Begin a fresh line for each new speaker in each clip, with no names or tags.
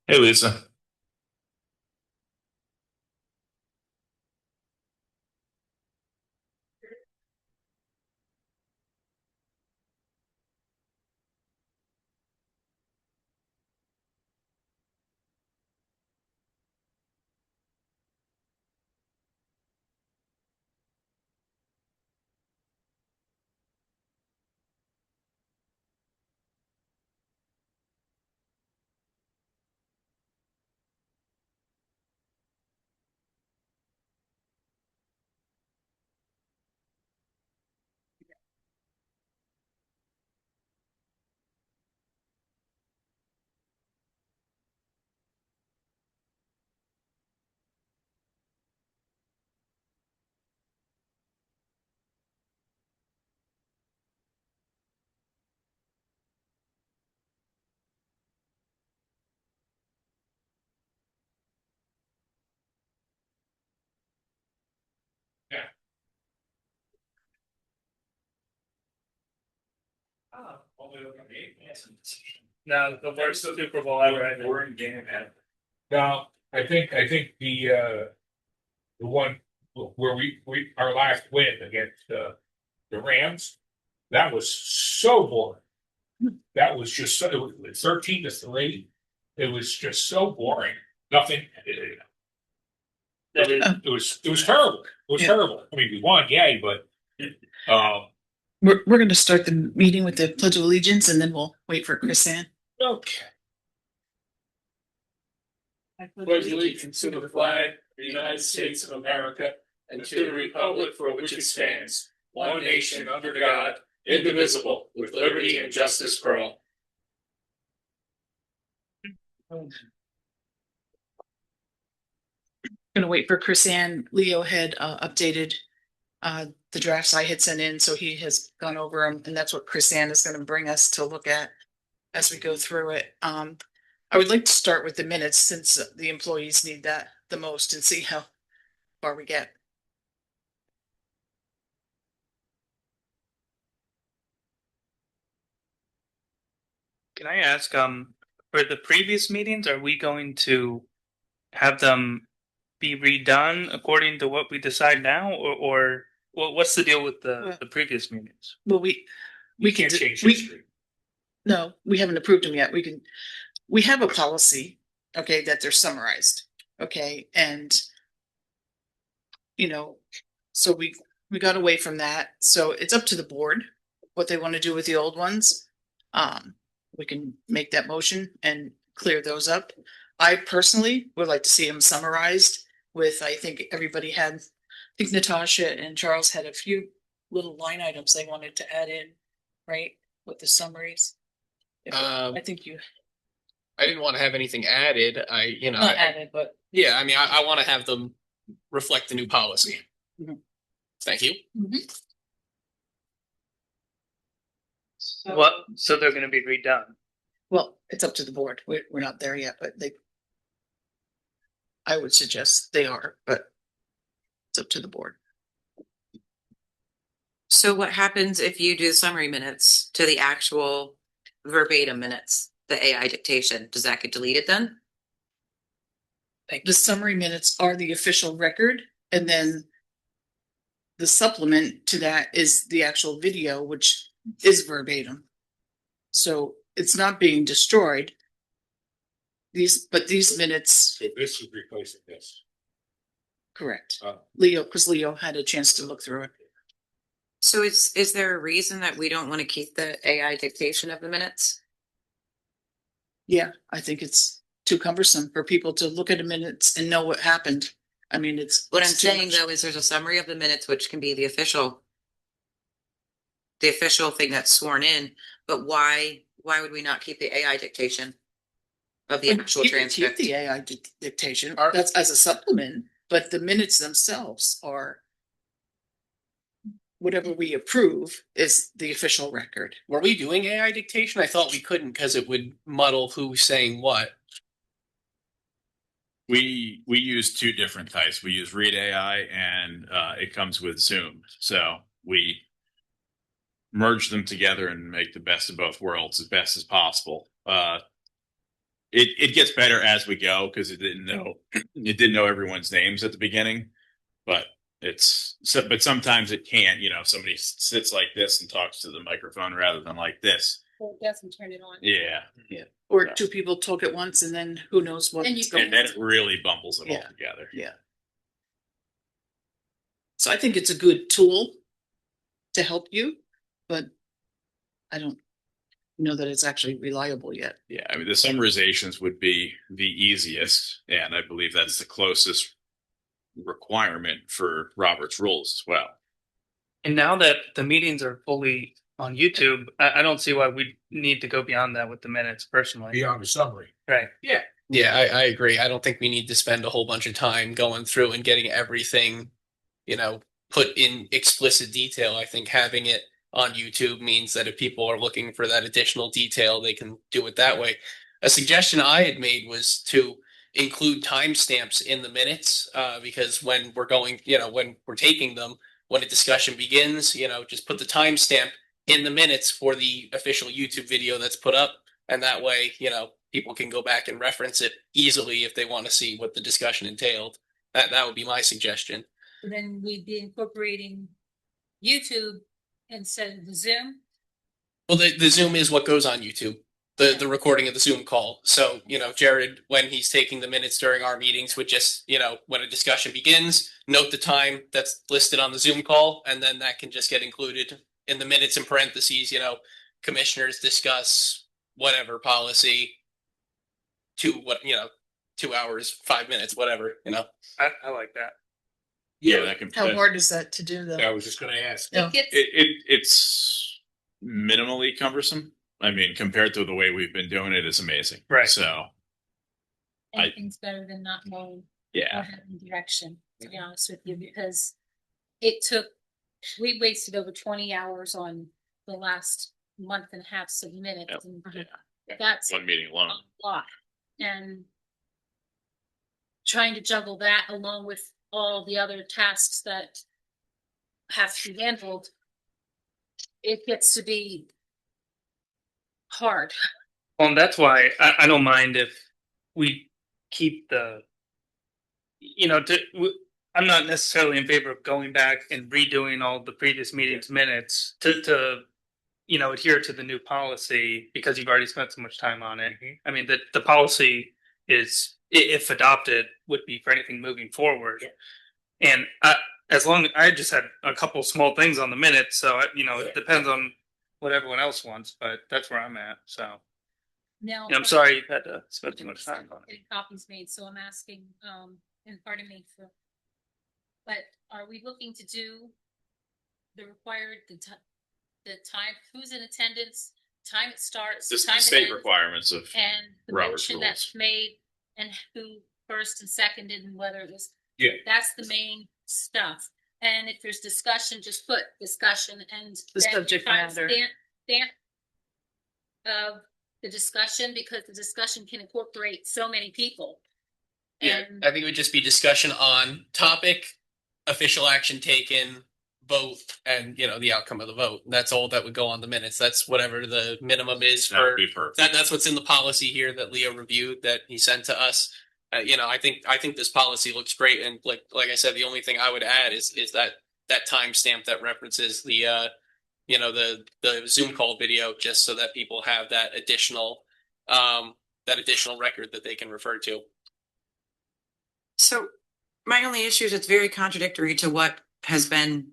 Hey, Lisa. Yeah. Oh, only looking at eight. No, the worst Super Bowl ever. We're in game, man. No, I think the one where we our last win against the Rams, that was so boring. That was just so, it was 13-3. It was just so boring. Nothing. It was terrible. It was terrible. I mean, we won, yay, but um,
We're going to start the meeting with the Pledge of Allegiance, and then we'll wait for Chris Ann.
okay. Pledge allegiance to the flag of the United States of America and to the republic for which it stands, one nation under God, indivisible, with liberty and justice for all.
Going to wait for Chris Ann. Leo had updated the drafts I had sent in, so he has gone over them, and that's what Chris Ann is going to bring us to look at as we go through it. I would like to start with the minutes since the employees need that the most and see how far we get.
Can I ask, for the previous meetings, are we going to have them be redone according to what we decide now, or what's the deal with the previous meetings?
Well, we
You
can
can't change
we
history.
no, we haven't approved them yet. We have a policy, okay, that they're summarized, okay, and so we got away from that. So it's up to the board what they want to do with the old ones. We can make that motion and clear those up. I personally would like to see them summarized with, I think everybody had, I think Natasha and Charles had a few little line items they wanted to add in, right? With the summaries. I think you
I didn't want to have anything added.
not added, but
Yeah, I mean, I want to have them reflect the new policy.
Mhm.
Thank you.
So they're going to be redone.
Well, it's up to the board. We're not there yet, but I would suggest they are, but it's up to the board.
So what happens if you do the summary minutes to the actual verbatim minutes, the AI dictation? Does that get deleted then?
The summary minutes are the official record, and then the supplement to that is the actual video, which is verbatim. So it's not being destroyed. These minutes,
So this is replacing this.
correct.
Oh.
Because Leo had a chance to look through it.
So is there a reason that we don't want to keep the AI dictation of the minutes?
Yeah, I think it's too cumbersome for people to look at the minutes and know what happened. I mean,
What I'm
it's too
saying
much.
though is there's a summary of the minutes, which can be the official thing that's sworn in, but why would we not keep the AI dictation of the actual
You can
transcript?
keep the AI dictation. That's as a supplement, but the minutes themselves are whatever we approve is the official record.
Were we doing AI dictation? I thought we couldn't because it would muddle who's saying what.
We use two different types. We use Read AI and it comes with Zoom. So we merge them together and make the best of both worlds as best as possible. it gets better as we go because it didn't know everyone's names at the beginning, but but sometimes it can't, if somebody sits like this and talks to the microphone rather than like this.
Or it doesn't turn it on.
Yeah.
Or two people talk at once and then who knows what's going
And then it really bumbles it all
Yeah.
together.
Yeah. So I think it's a good tool to help you, but I don't know that it's actually reliable yet.
Yeah, I mean, the summarizations would be the easiest, and I believe that's the closest requirement for Robert's rules as well.
And now that the meetings are fully on YouTube, I don't see why we need to go beyond that with the minutes personally.
Beyond the summary.
Right.
Yeah, I agree. I don't think we need to spend a whole bunch of time going through and getting everything, put in explicit detail. I think having it on YouTube means that if people are looking for that additional detail, they can do it that way. A suggestion I had made was to include timestamps in the minutes, because when we're going, when we're taking them, when a discussion begins, just put the timestamp in the minutes for the official YouTube video that's put up. And that way, people can go back and reference it easily if they want to see what the discussion entailed. That would be my suggestion.
Then we'd be incorporating YouTube instead of the Zoom.
Well, the Zoom is what goes on YouTube, the recording of the Zoom call. So, Jared, when he's taking the minutes during our meetings, would just, when a discussion begins, note the time that's listed on the Zoom call, and then that can just get included in the minutes in parentheses, commissioners discuss whatever policy 2 hours, 5 minutes, whatever,
I like that.
Yeah, that can.
How hard is that to do though?
I was just gonna ask.
Yeah.
It gets,
It's minimally cumbersome. I mean, compared to the way we've been doing it, it's amazing.
Right.
So
anything's better than not knowing or
yeah,
having direction, to be honest with you, because we wasted over 20 hours on the last month and a half of minutes.
Yep.
And
Yeah.
that's
one meeting alone.
a lot. And trying to juggle that along with all the other tasks that have to be handled, it gets to be hard.
Well, and that's why I don't mind if we keep I'm not necessarily in favor of going back and redoing all the previous meetings minutes to adhere to the new policy because you've already spent so much time on it. I mean, the policy is, if adopted, would be for anything moving forward. Yeah. And I just had a couple small things on the minutes, so it depends on what everyone else wants, but that's where I'm at. So
Now,
I'm sorry you've had to spend too much time on it.
getting copies made, so I'm asking, and pardon me but are we looking to do the required, the time, who's in attendance, time it starts,
This is
time
the
it
state
ends,
requirements of
and the
Robert's
motion
rules.
that's made, and who first and seconded, and whether it was.
Yeah.
That's the main stuff. And if there's discussion, just put discussion and
The
then
subject matter.
Stamp of the discussion, because the discussion can incorporate so many people.
Yeah,
And
I think it would just be discussion on topic, official action taken, vote, and the outcome of the vote. That's all that would go on the minutes. That's whatever the minimum is
That would
for
be perfect.
that's what's in the policy here that Leo reviewed that he sent to us. I think this policy looks great, and like I said, the only thing I would add is that timestamp that references the Zoom call video, just so that people have that additional record that they can refer to.
So my only issue is it's very contradictory to what has been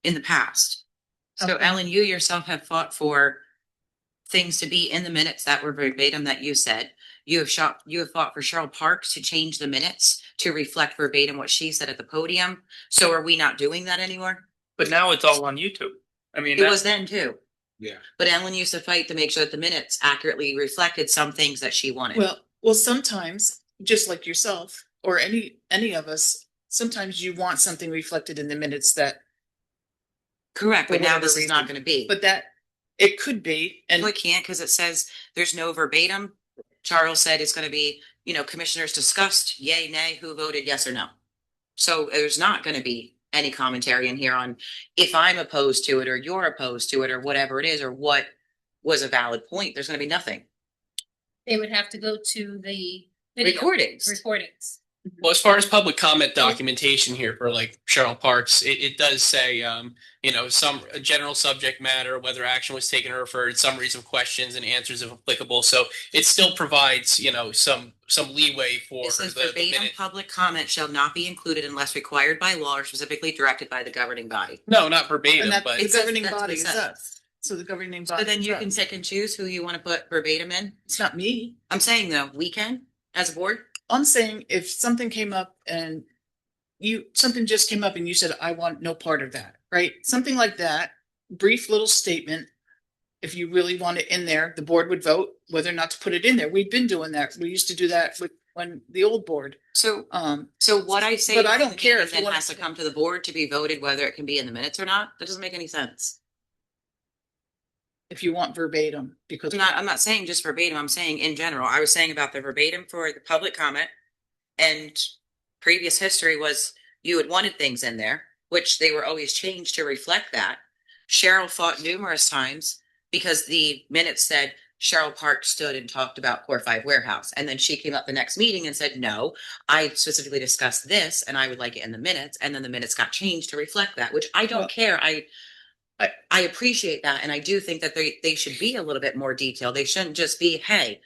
in the past. So
Okay.
Ellen, you yourself have fought for things to be in the minutes that were verbatim that you said. You have fought for Cheryl Parks to change the minutes to reflect verbatim what she said at the podium. So are we not doing that anymore?
But now it's all on YouTube. I mean,
It was then too.
Yeah.
But Ellen used to fight to make sure that the minutes accurately reflected some things that she wanted.
Well, sometimes, just like yourself or any of us, sometimes you want something reflected in the minutes that,
Correct,
for
but now
whatever
this is not
reason.
going to be.
but that it could be, and
No, it can't because it says there's no verbatim. Charles said it's going to be, commissioners discussed, yay, nay, who voted yes or no. So there's not going to be any commentary in here on if I'm opposed to it or you're opposed to it or whatever it is or what was a valid point. There's going to be nothing.
they would have to go to the video
Recordings.
recordings.
Well, as far as public comment documentation here for like Cheryl Parks, it does say, some general subject matter, whether action was taken or referred, summaries of questions and answers if applicable. So it still provides, some leeway for
It says
the
verbatim
minute.
public comment shall not be included unless required by law or specifically directed by the governing body.
No, not verbatim,
And that,
but
the
It says-
governing
that's what
body
it
is
says.
us. So the governing body.
So then you
is
can
us.
pick and choose who you want to put verbatim in.
It's not me.
I'm saying though, we can, as a board.
I'm saying if something came up and something just came up and you said, I want no part of that, right? Something like that, brief little statement. If you really want it in there, the board would vote whether or not to put it in there. We've been doing that. We used to do that when the old board.
So
Um,
what I say.
But I
in
don't
the
care
meeting
if you
then
want
has to
to-
come to the board to be voted whether it can be in the minutes or not. That doesn't make any sense.
if you want verbatim, because
I'm not saying just verbatim. I'm saying in general. I was saying about the verbatim for the public comment, and previous history was you had wanted things in there, which they were always changed to reflect that. Cheryl fought numerous times because the minutes said Cheryl Park stood and talked about Core 5 warehouse. And then she came up the next meeting and said, no, I specifically discussed this and I would like it in the minutes. And then the minutes got changed to reflect that, which I don't
Well-
care. I appreciate that. And I do think that they should be a little bit more detailed. They shouldn't just be, hey,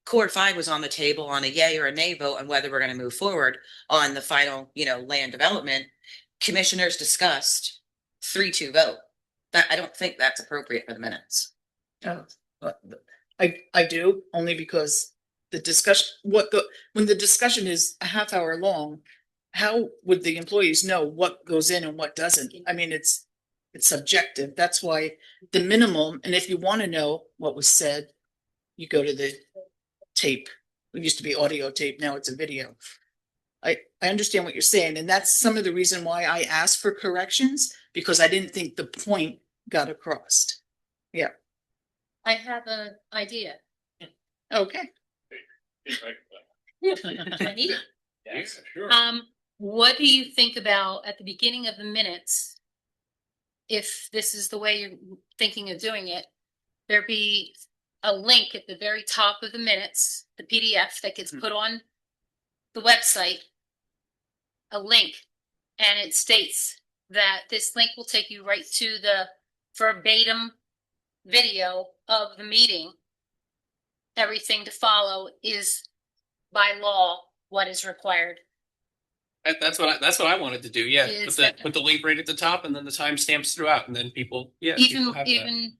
Core 5 was on the table on a yay or a nay vote on whether we're going to move forward on the final, land development. Commissioners discussed 3-2 vote. That I don't think that's appropriate for the minutes.
I do, only because the discussion, when the discussion is a half hour long, how would the employees know what goes in and what doesn't? I mean, it's subjective. That's why the minimum, and if you want to know what was said, you go to the tape. It used to be audio tape, now it's a video. I understand what you're saying, and that's some of the reason why I asked for corrections, because I didn't think the point got across.
I have an idea.
Okay.
I need it.
Yeah, sure.
What do you think about at the beginning of the minutes? If this is the way you're thinking of doing it, there be a link at the very top of the minutes, the PDF that gets put on the website, a link, and it states that this link will take you right to the verbatim video of the meeting. Everything to follow is by law what is required.
That's what I wanted to do. Yeah,
Is
put the link right at the top, and then the timestamps throughout, and then people, people have that.
Even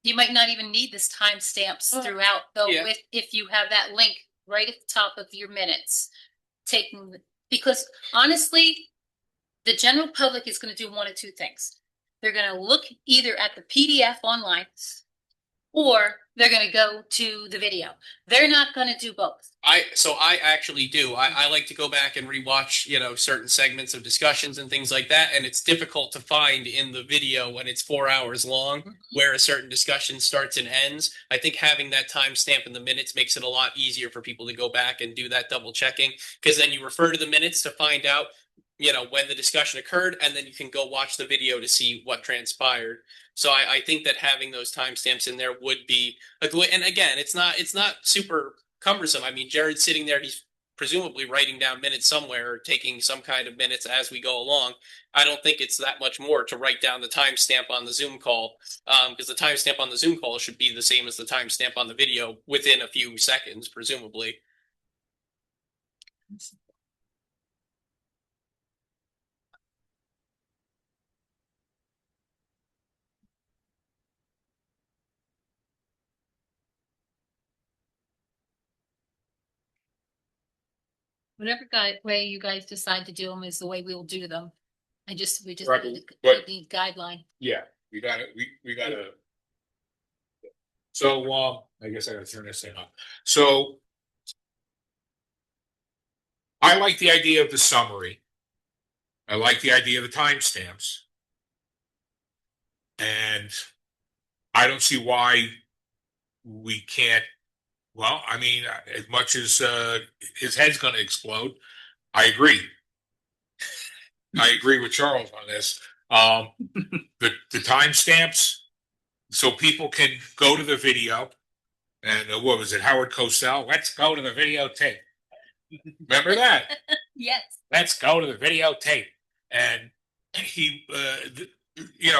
you might not even need this timestamps
Oh,
throughout though,
yeah.
if you have that link right at the top of your minutes. Because honestly, the general public is going to do one of two things. They're going to look either at the PDF online or they're going to go to the video. They're not going to do both.
I actually do. I like to go back and rewatch, certain segments of discussions and things like that. And it's difficult to find in the video when it's 4 hours long where a certain discussion starts and ends. I think having that timestamp in the minutes makes it a lot easier for people to go back and do that double checking, because then you refer to the minutes to find out, when the discussion occurred, and then you can go watch the video to see what transpired. So I think that having those timestamps in there would be a good, and again, it's not super cumbersome. I mean, Jared's sitting there, he's presumably writing down minutes somewhere or taking some kind of minutes as we go along. I don't think it's that much more to write down the timestamp on the Zoom call, because the timestamp on the Zoom call should be the same as the timestamp on the video within a few seconds, presumably.
Whatever way you guys decide to do them is the way we will do them. We just
Right,
need
but-
the guideline.
Yeah, we gotta. So, I guess I gotta turn this thing on. So. I like the idea of the summary. I like the idea of the timestamps. And I don't see why we can't, well, I mean, as much as his head's gonna explode, I agree. I agree with Charles on this. The timestamps, so people can go to the video And what was it, Howard Cosell? Let's go to the videotape. Remember that?
Yes.
Let's go to the videotape. And he,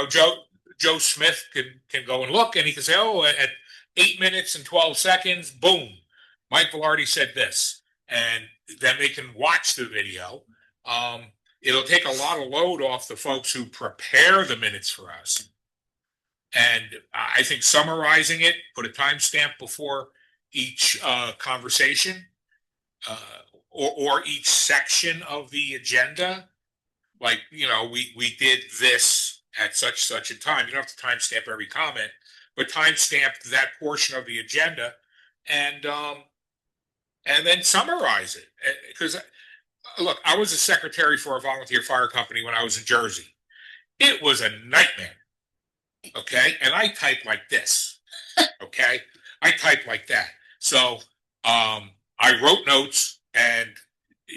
Joe Smith can go and look, and he can say, oh, at 8 minutes and 12 seconds, boom, Mike Velarde said this, and then they can watch the video. It'll take a lot of load off the folks who prepare the minutes for us. And I think summarizing it, put a timestamp before each conversation or each section of the agenda. Like, we did this at such a time. You don't have to timestamp every comment, but timestamp that portion of the agenda and then summarize it. Because look, I was a secretary for a volunteer fire company when I was in Jersey. It was a nightmare. Okay. And I type like this. Okay. I type like that. So I wrote notes, and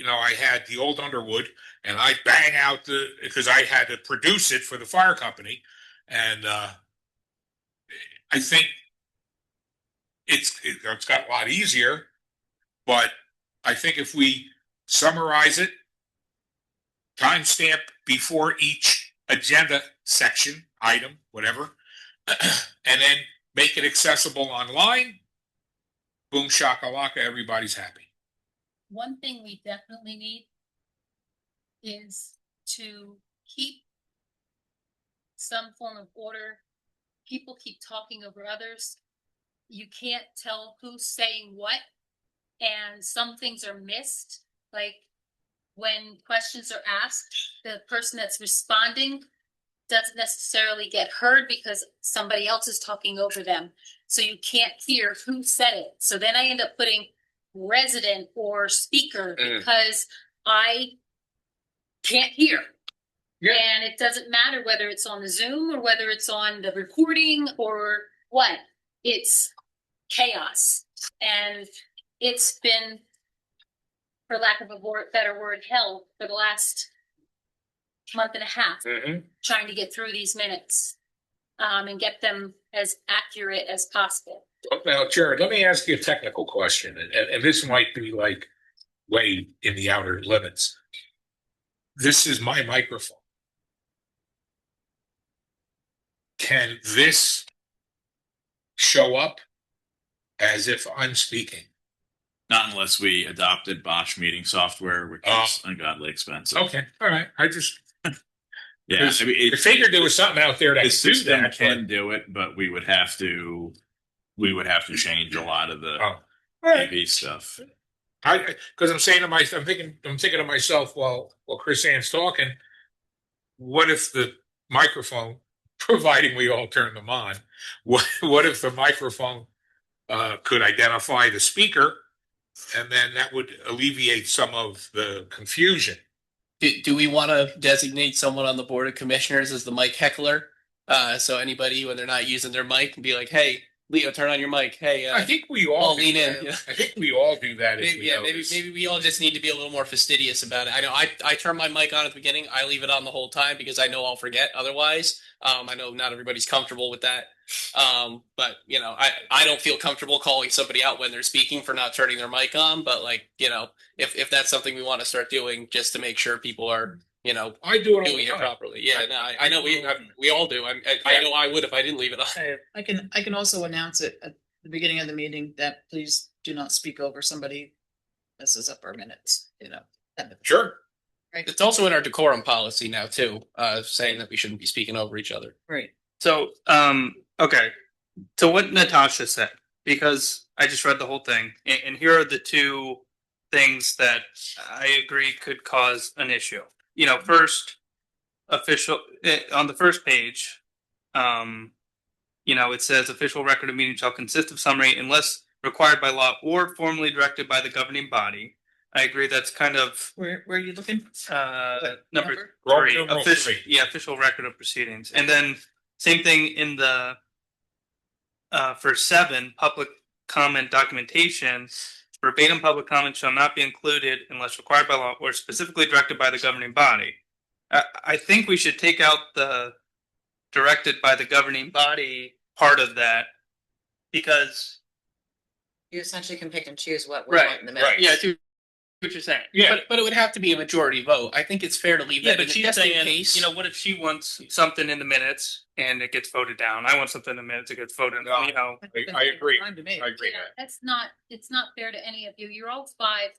I had the old Underwood, and I bang out because I had to produce it for the fire company. And I think it's got a lot easier, but I think if we summarize it, timestamp before each agenda section, item, whatever, and then make it accessible online, boom shakalaka, everybody's happy.
One thing we definitely need is to keep some form of order. People keep talking over others. You can't tell who's saying what, and some things are missed. Like when questions are asked, the person that's responding doesn't necessarily get heard because somebody else is talking over them. So you can't hear who said it. So then I end up putting resident or speaker because I can't hear. Yeah. And it doesn't matter whether it's on the Zoom or whether it's on the recording or what. It's chaos. And it's been, for lack of a better word, hell for the last month and a half, trying to get through these minutes and get them as accurate as possible.
Now, Jared, let me ask you a technical question, and this might be like way in the outer limits. This is my microphone. Can this show up as if I'm speaking?
Not unless we adopted Bosch meeting software, which is ungodly expensive.
Okay, all right. I just
I
figured there was something out there that
the
could do
system
that.
can do it, but we would have to change a lot of the
Right.
AV stuff.
Because I'm thinking to myself while Chris Ann's talking, what if the microphone, providing we all turn them on, what if the microphone could identify the speaker, and then that would alleviate some of the confusion.
Do we want to designate someone on the board of commissioners as the mic heckler? So anybody, when they're not using their mic, can be like, "Hey, Leo, turn on your mic." Hey,
I think we all
lean in.
Yeah. I think we all do that.
Maybe we all just need to be a little more fastidious about it. I know I turn my mic on at the beginning. I leave it on the whole time because I know I'll forget otherwise. I know not everybody's comfortable with that. But I don't feel comfortable calling somebody out when they're speaking for not turning their mic on. But if that's something we want to start doing, just to make sure people are
I do it
doing it properly. Yeah, I know we all do. I know I would if I didn't leave it on.
I can also announce it at the beginning of the meeting that please do not speak over somebody. Messes up our minutes.
Sure.
Right.
It's also in our decorum policy now too, saying that we shouldn't be speaking over each other.
Right.
So, okay. To what Natasha said, because I just read the whole thing, and here are the two things that I agree could cause an issue. First, official on the first page, it says official record of meeting shall consist of summary unless required by law or formally directed by the governing body. I agree. That's kind of
Where are you looking?
number
Roman
3.
numeral
Official,
3.
official record of proceedings, and then same thing in the for 7 public comment documentation. Verbatim public comment shall not be included unless required by law or specifically directed by the governing body. I think we should take out the directed by the governing body part of that, because
You essentially can pick and choose what we
Right,
want in the minutes.
right.
Yeah, I see what you're saying.
Yeah.
But it would have to be a majority vote. I think it's fair to leave
Yeah,
that
but
in
she's
just in
saying,
case.
you know, what if she wants something in the minutes and it gets voted down? I want something in the minutes, it gets voted,
No.
you know.
I agree.
Fine to me.
I agree.
Yeah, it's not fair to any of you. You're all five.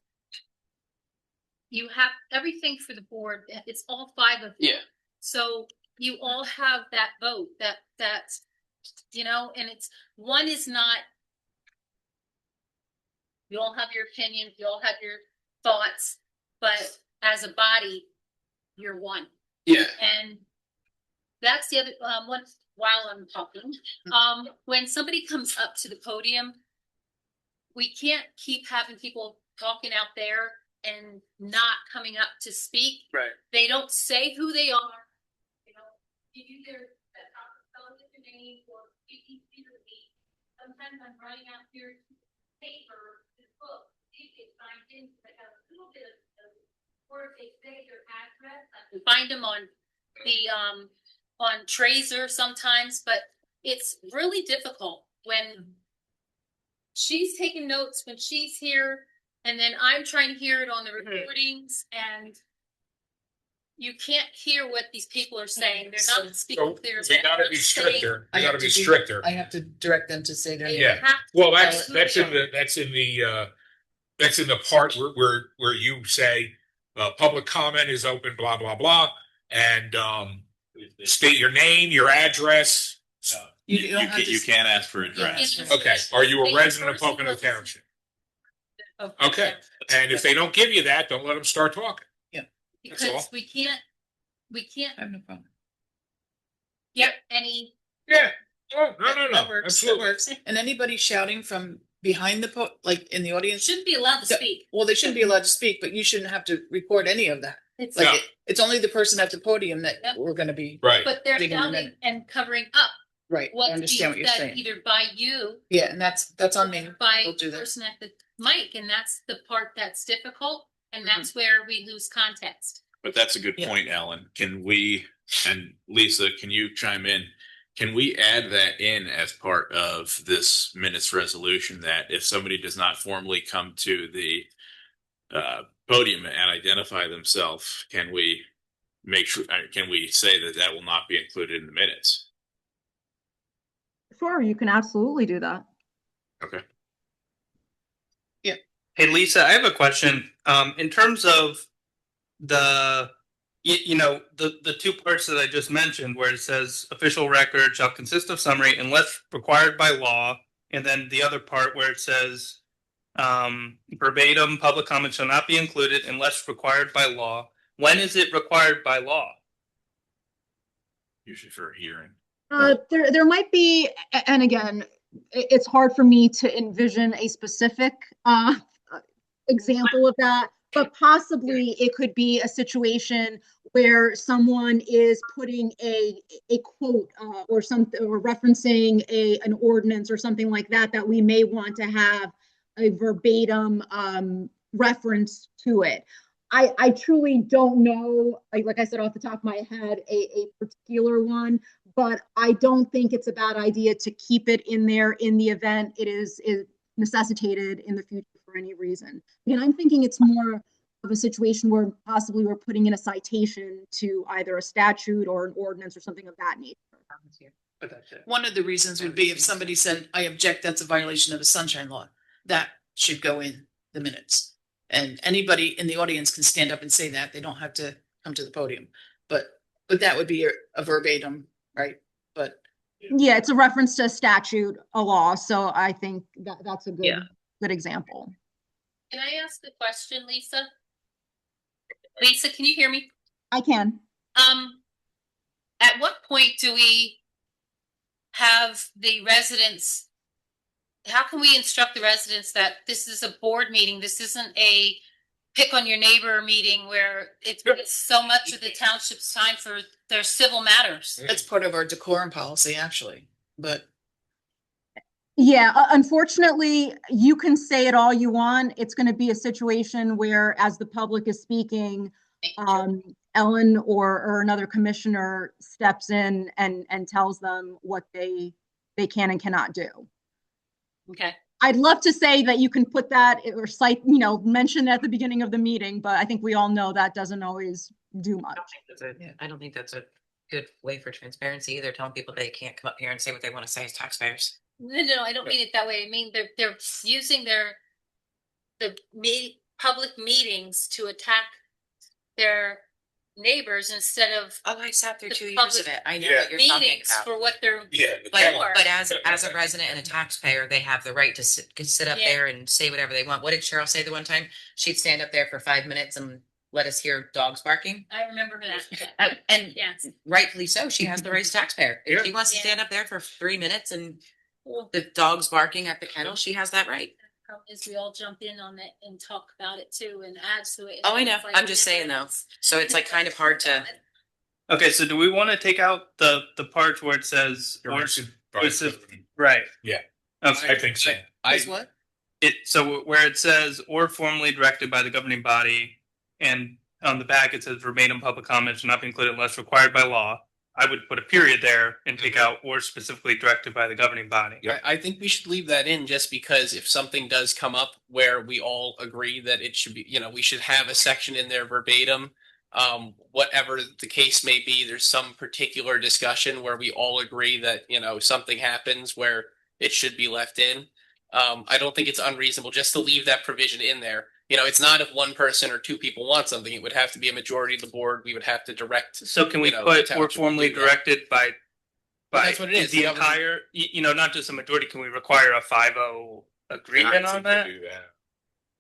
You have everything for the board. It's all five of you.
Yeah.
So you all have that vote that's, you know, and it's one is not, you all have your opinions, you all have your thoughts, but as a body, you're one.
Yeah.
And that's the other one. While I'm talking, when somebody comes up to the podium, we can't keep having people talking out there and not coming up to speak.
Right.
They don't say who they are. You know, give you their name or sometimes I'm writing out here paper, this book, these get signed in, so they have a little bit of or if they say their address, I can find them on the on Tracer sometimes, but it's really difficult when she's taking notes when she's here, and then I'm trying to hear it on the recordings, and you can't hear what these people are saying. They're not speaking
So
clear.
we gotta be stricter. We gotta be stricter.
I have to direct them to say their name.
Yeah. Well, that's in the part where you say public comment is open, blah blah blah, and state your name, your address.
You don't have to.
You can't ask for address.
Okay. Are you a resident of Pocono Township? Okay. And if they don't give you that, don't let them start talking. That's all.
Because we can't
I have no problem.
get any.
Yeah. Oh no.
That works.
Absolutely.
That works. And anybody shouting from behind the like in the audience.
Shouldn't be allowed to
Yeah.
speak.
Well, they shouldn't be allowed to speak, but you shouldn't have to record any of that.
It's
Like
No.
it's only the person at the podium that
Yep.
we're going to be
Right.
but they're
Digging in a
shouting
minute.
and covering up
right. I
what's
understand what
being
you're
said
saying.
either by you,
Yeah, and that's on me.
by
We'll
the
do that.
person at the mic, and that's the part that's difficult, and
Mhm.
that's where we lose context.
But that's a good
Yeah.
point, Ellen. Can we, and Lisa, can you chime in? Can we add that in as part of this minutes resolution that if somebody does not formally come to the podium and identify themselves, can we make sure, can we say that that will not be included in the minutes?
Sure, you can absolutely do that.
Okay.
Hey, Lisa, I have a question. In terms of the two parts that I just mentioned, where it says official record shall consist of summary unless required by law, and then the other part where it says verbatim public comment shall not be included unless required by law. When is it required by law?
Usually for a hearing.
There might be, and again, it's hard for me to envision a specific example of that, but possibly it could be a situation where someone is putting a quote or something, or referencing an ordinance or something like that, that we may want to have a verbatim reference to it. I truly don't know, like I said off the top of my head, a particular one, but I don't think it's a bad idea to keep it in there in the event it is necessitated in the future for any reason. And I'm thinking it's more of a situation where possibly we're putting in a citation to either a statute or an ordinance or something of that nature.
But that's it.
One of the reasons would be if somebody said, I object, that's a violation of the sunshine law. That should go in the minutes. And anybody in the audience can stand up and say that. They don't have to come to the podium. But that would be a verbatim, right? But
Yeah, it's a reference to a statute, a law. So I think that's a good,
Yeah.
good example.
Can I ask a question, Lisa? Lisa, can you hear me?
I can.
At what point do we have the residents? How can we instruct the residents that this is a board meeting? This isn't a pick on your neighbor meeting where it's so much of the township's time for their civil matters.
that's part of our decorum policy, actually. But
Yeah, unfortunately, you can say it all you want. It's going to be a situation where, as the public is speaking, Ellen or another commissioner steps in and tells them what they can and cannot do.
Okay.
I'd love to say that you can put that or cite, mention at the beginning of the meeting, but I think we all know that doesn't always do much.
I don't think that's a good way for transparency either, telling people they can't come up here and say what they want to say as taxpayers.
No, I don't mean it that way. I mean, they're using public meetings to attack their neighbors instead of
Oh, I sat through
The
2 years
public
of it. I know
Yeah.
what you're talking
meetings
about.
for what they're
But as a resident and a taxpayer, they have the right to sit up
Yeah.
there and say whatever they want. What did Cheryl say the one time? She'd stand up there for 5 minutes and let us hear dogs barking.
I remember that.
And
Yes.
rightfully so, she has the right as a taxpayer. If
Yeah.
she wants to
Yeah.
stand up there for 3 minutes and
Well,
the dog's barking at the kennel, she has that right.
the problem is we all jump in on it and talk about it too and add to it.
Oh, I know.
It's like
I'm just saying though. So it's like kind of hard to.
Okay, so do we want to take out the part where it says right?
Yeah.
Okay.
I think so.
Is what?
So where it says or formally directed by the governing body, and on the back it says verbatim public comments should not be included unless required by law. I would put a period there and take out or specifically directed by the governing body.
I think we should leave that in just because if something does come up where we all agree that it should be, we should have a section in there verbatim. Whatever the case may be, there's some particular discussion where we all agree that, something happens where it should be left in. I don't think it's unreasonable just to leave that provision in there. It's not if one person or two people want something, it would have to be a majority of the board. We would have to direct.
So can we
the
put
township
or
to
formally
do that.
directed by
That's what it is.
the
The
entire, not just a majority? Can we require a 5-0 agreement on that?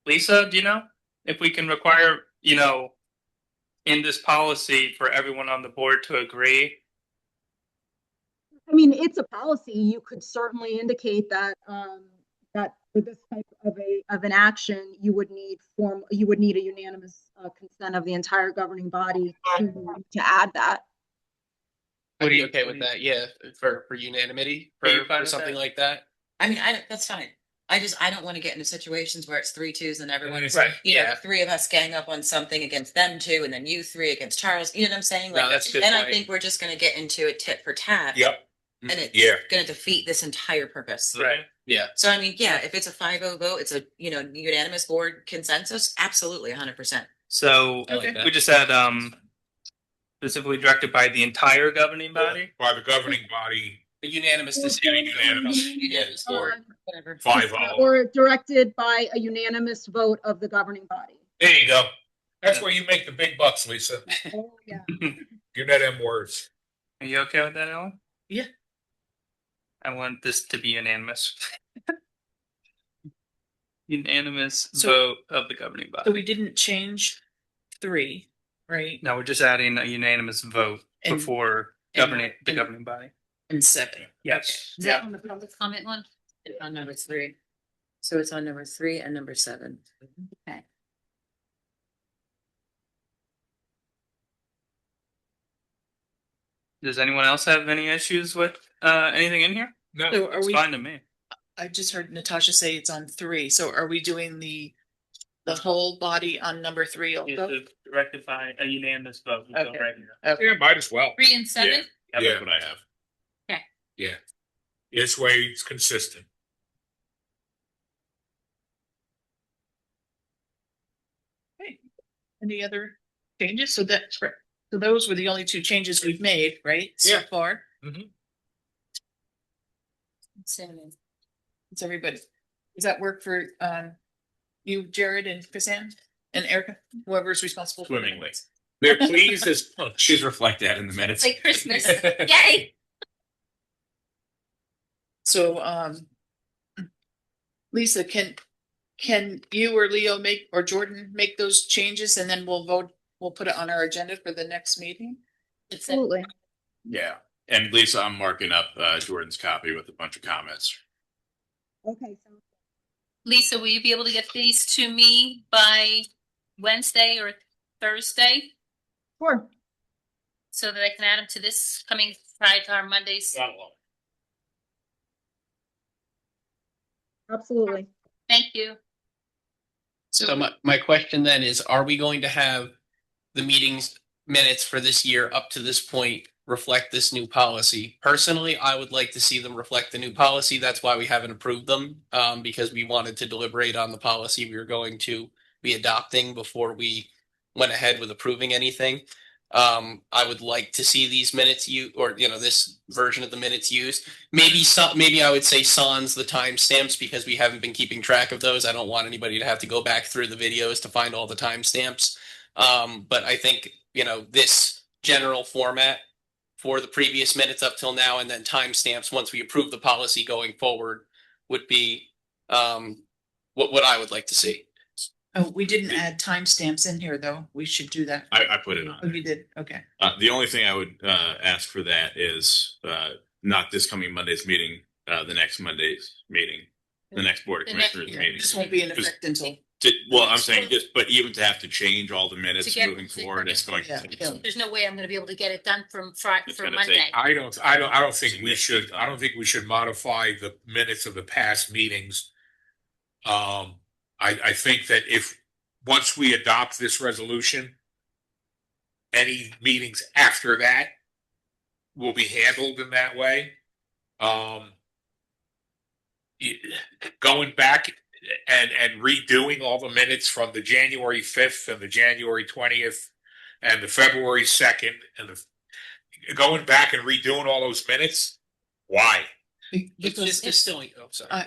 Lisa, do you know if we can require, in this policy for everyone on the board to agree?
I mean, it's a policy. You could certainly indicate that, that for this type of an action, you would need a unanimous consent of the entire governing body to add that.
I'd be okay with that. Yeah, for unanimity
Are you fine
for
with
something
that?
like that.
I mean, that's fine. I don't want to get into situations where it's 3-2s and everyone's,
Right.
Yeah.
3 of us gang up on something against them 2, and then you 3 against Charles. You know what I'm saying?
No, that's a good
and I
point.
think we're just going to get into a tit for tat.
Yep.
And it's
Yeah.
going to defeat this entire purpose.
Right.
Yeah.
So I mean, yeah, if it's a 5-0 vote, it's a unanimous board consensus. Absolutely, 100%.
So
I like that.
we just had specifically directed by the entire governing body.
By the governing body,
A unanimous decision.
Unanimous board, whatever.
5-0.
Or directed by a unanimous vote of the governing body.
There you go. That's where you make the big bucks, Lisa.
Oh, yeah.
Give that them words.
Are you okay with that, Ellen?
Yeah.
I want this to be unanimous. Unanimous
So-
vote of the governing
So
body.
we didn't change 3, right?
No, we're just adding a unanimous vote
And-
before
and-
the
and-
governing body.
And 7.
Yes.
Is that on the public comment one?
It's on number 3. So it's on number 3 and number 7.
Okay.
Does anyone else have any issues with anything in here?
No,
So are
It's
we?
fine to me.
I just heard Natasha say it's on 3. So are we doing the whole body on number 3 also?
It's directed by a unanimous vote. We go
Okay.
right here.
yeah, might as well.
3 and 7?
Yep,
Yeah.
that's what I have.
Okay.
Yeah. This way it's consistent.
Any other changes? So those were the only 2 changes we've made, right? So
Yeah.
far.
Seven.
It's everybody. Does that work for you, Jared and Chrisanne and Erica? Whoever's responsible. for
Swimmingly.
it.
They're pleased as punch.
She's reflect that in the minutes.
It's like Christmas. Yay!
So Lisa, can you or Leo or Jordan make those changes and then we'll put it on our agenda for the next meeting?
Absolutely.
Yeah. And Lisa, I'm marking up Jordan's copy with a bunch of comments.
Okay. So
Lisa, will you be able to get these to me by Wednesday or Thursday
sure.
so that I can add them to this coming Friday to our Mondays?
Absolutely.
Thank you.
So my question then is, are we going to have the meetings minutes for this year up to this point reflect this new policy. Personally, I would like to see them reflect the new policy. That's why we haven't approved them, because we wanted to deliberate on the policy we were going to be adopting before we went ahead with approving anything. I would like to see these minutes this version of the minutes used. Maybe I would say sans the timestamps because we haven't been keeping track of those. I don't want anybody to have to go back through the videos to find all the timestamps. But I think, this general format for the previous minutes up till now, and then timestamps once we approve the policy going forward would be what I would like to see.
Oh, we didn't add timestamps in here, though. We should do that.
I put it on.
Oh, you did? Okay.
The only thing I would ask for that is not this coming Monday's meeting, the next Monday's meeting, the next Board of
The next-
Commissioners
Yeah,
meeting.
this won't be in effect until,
Well, I'm saying but even to have to change all the minutes
To get-
moving forward, it's going to
Yeah,
take
yeah.
some.
There's no way I'm gonna be able to get it done from
It's
for
gonna
Monday.
take-
I don't think we should, I don't think we should modify the minutes of the past meetings. I think that once we adopt this resolution, any meetings after that will be handled in that way. Going back and redoing all the minutes from the January 5th and the January 20th and the February 2nd and going back and redoing all those minutes. Why?
because
It's still, sorry.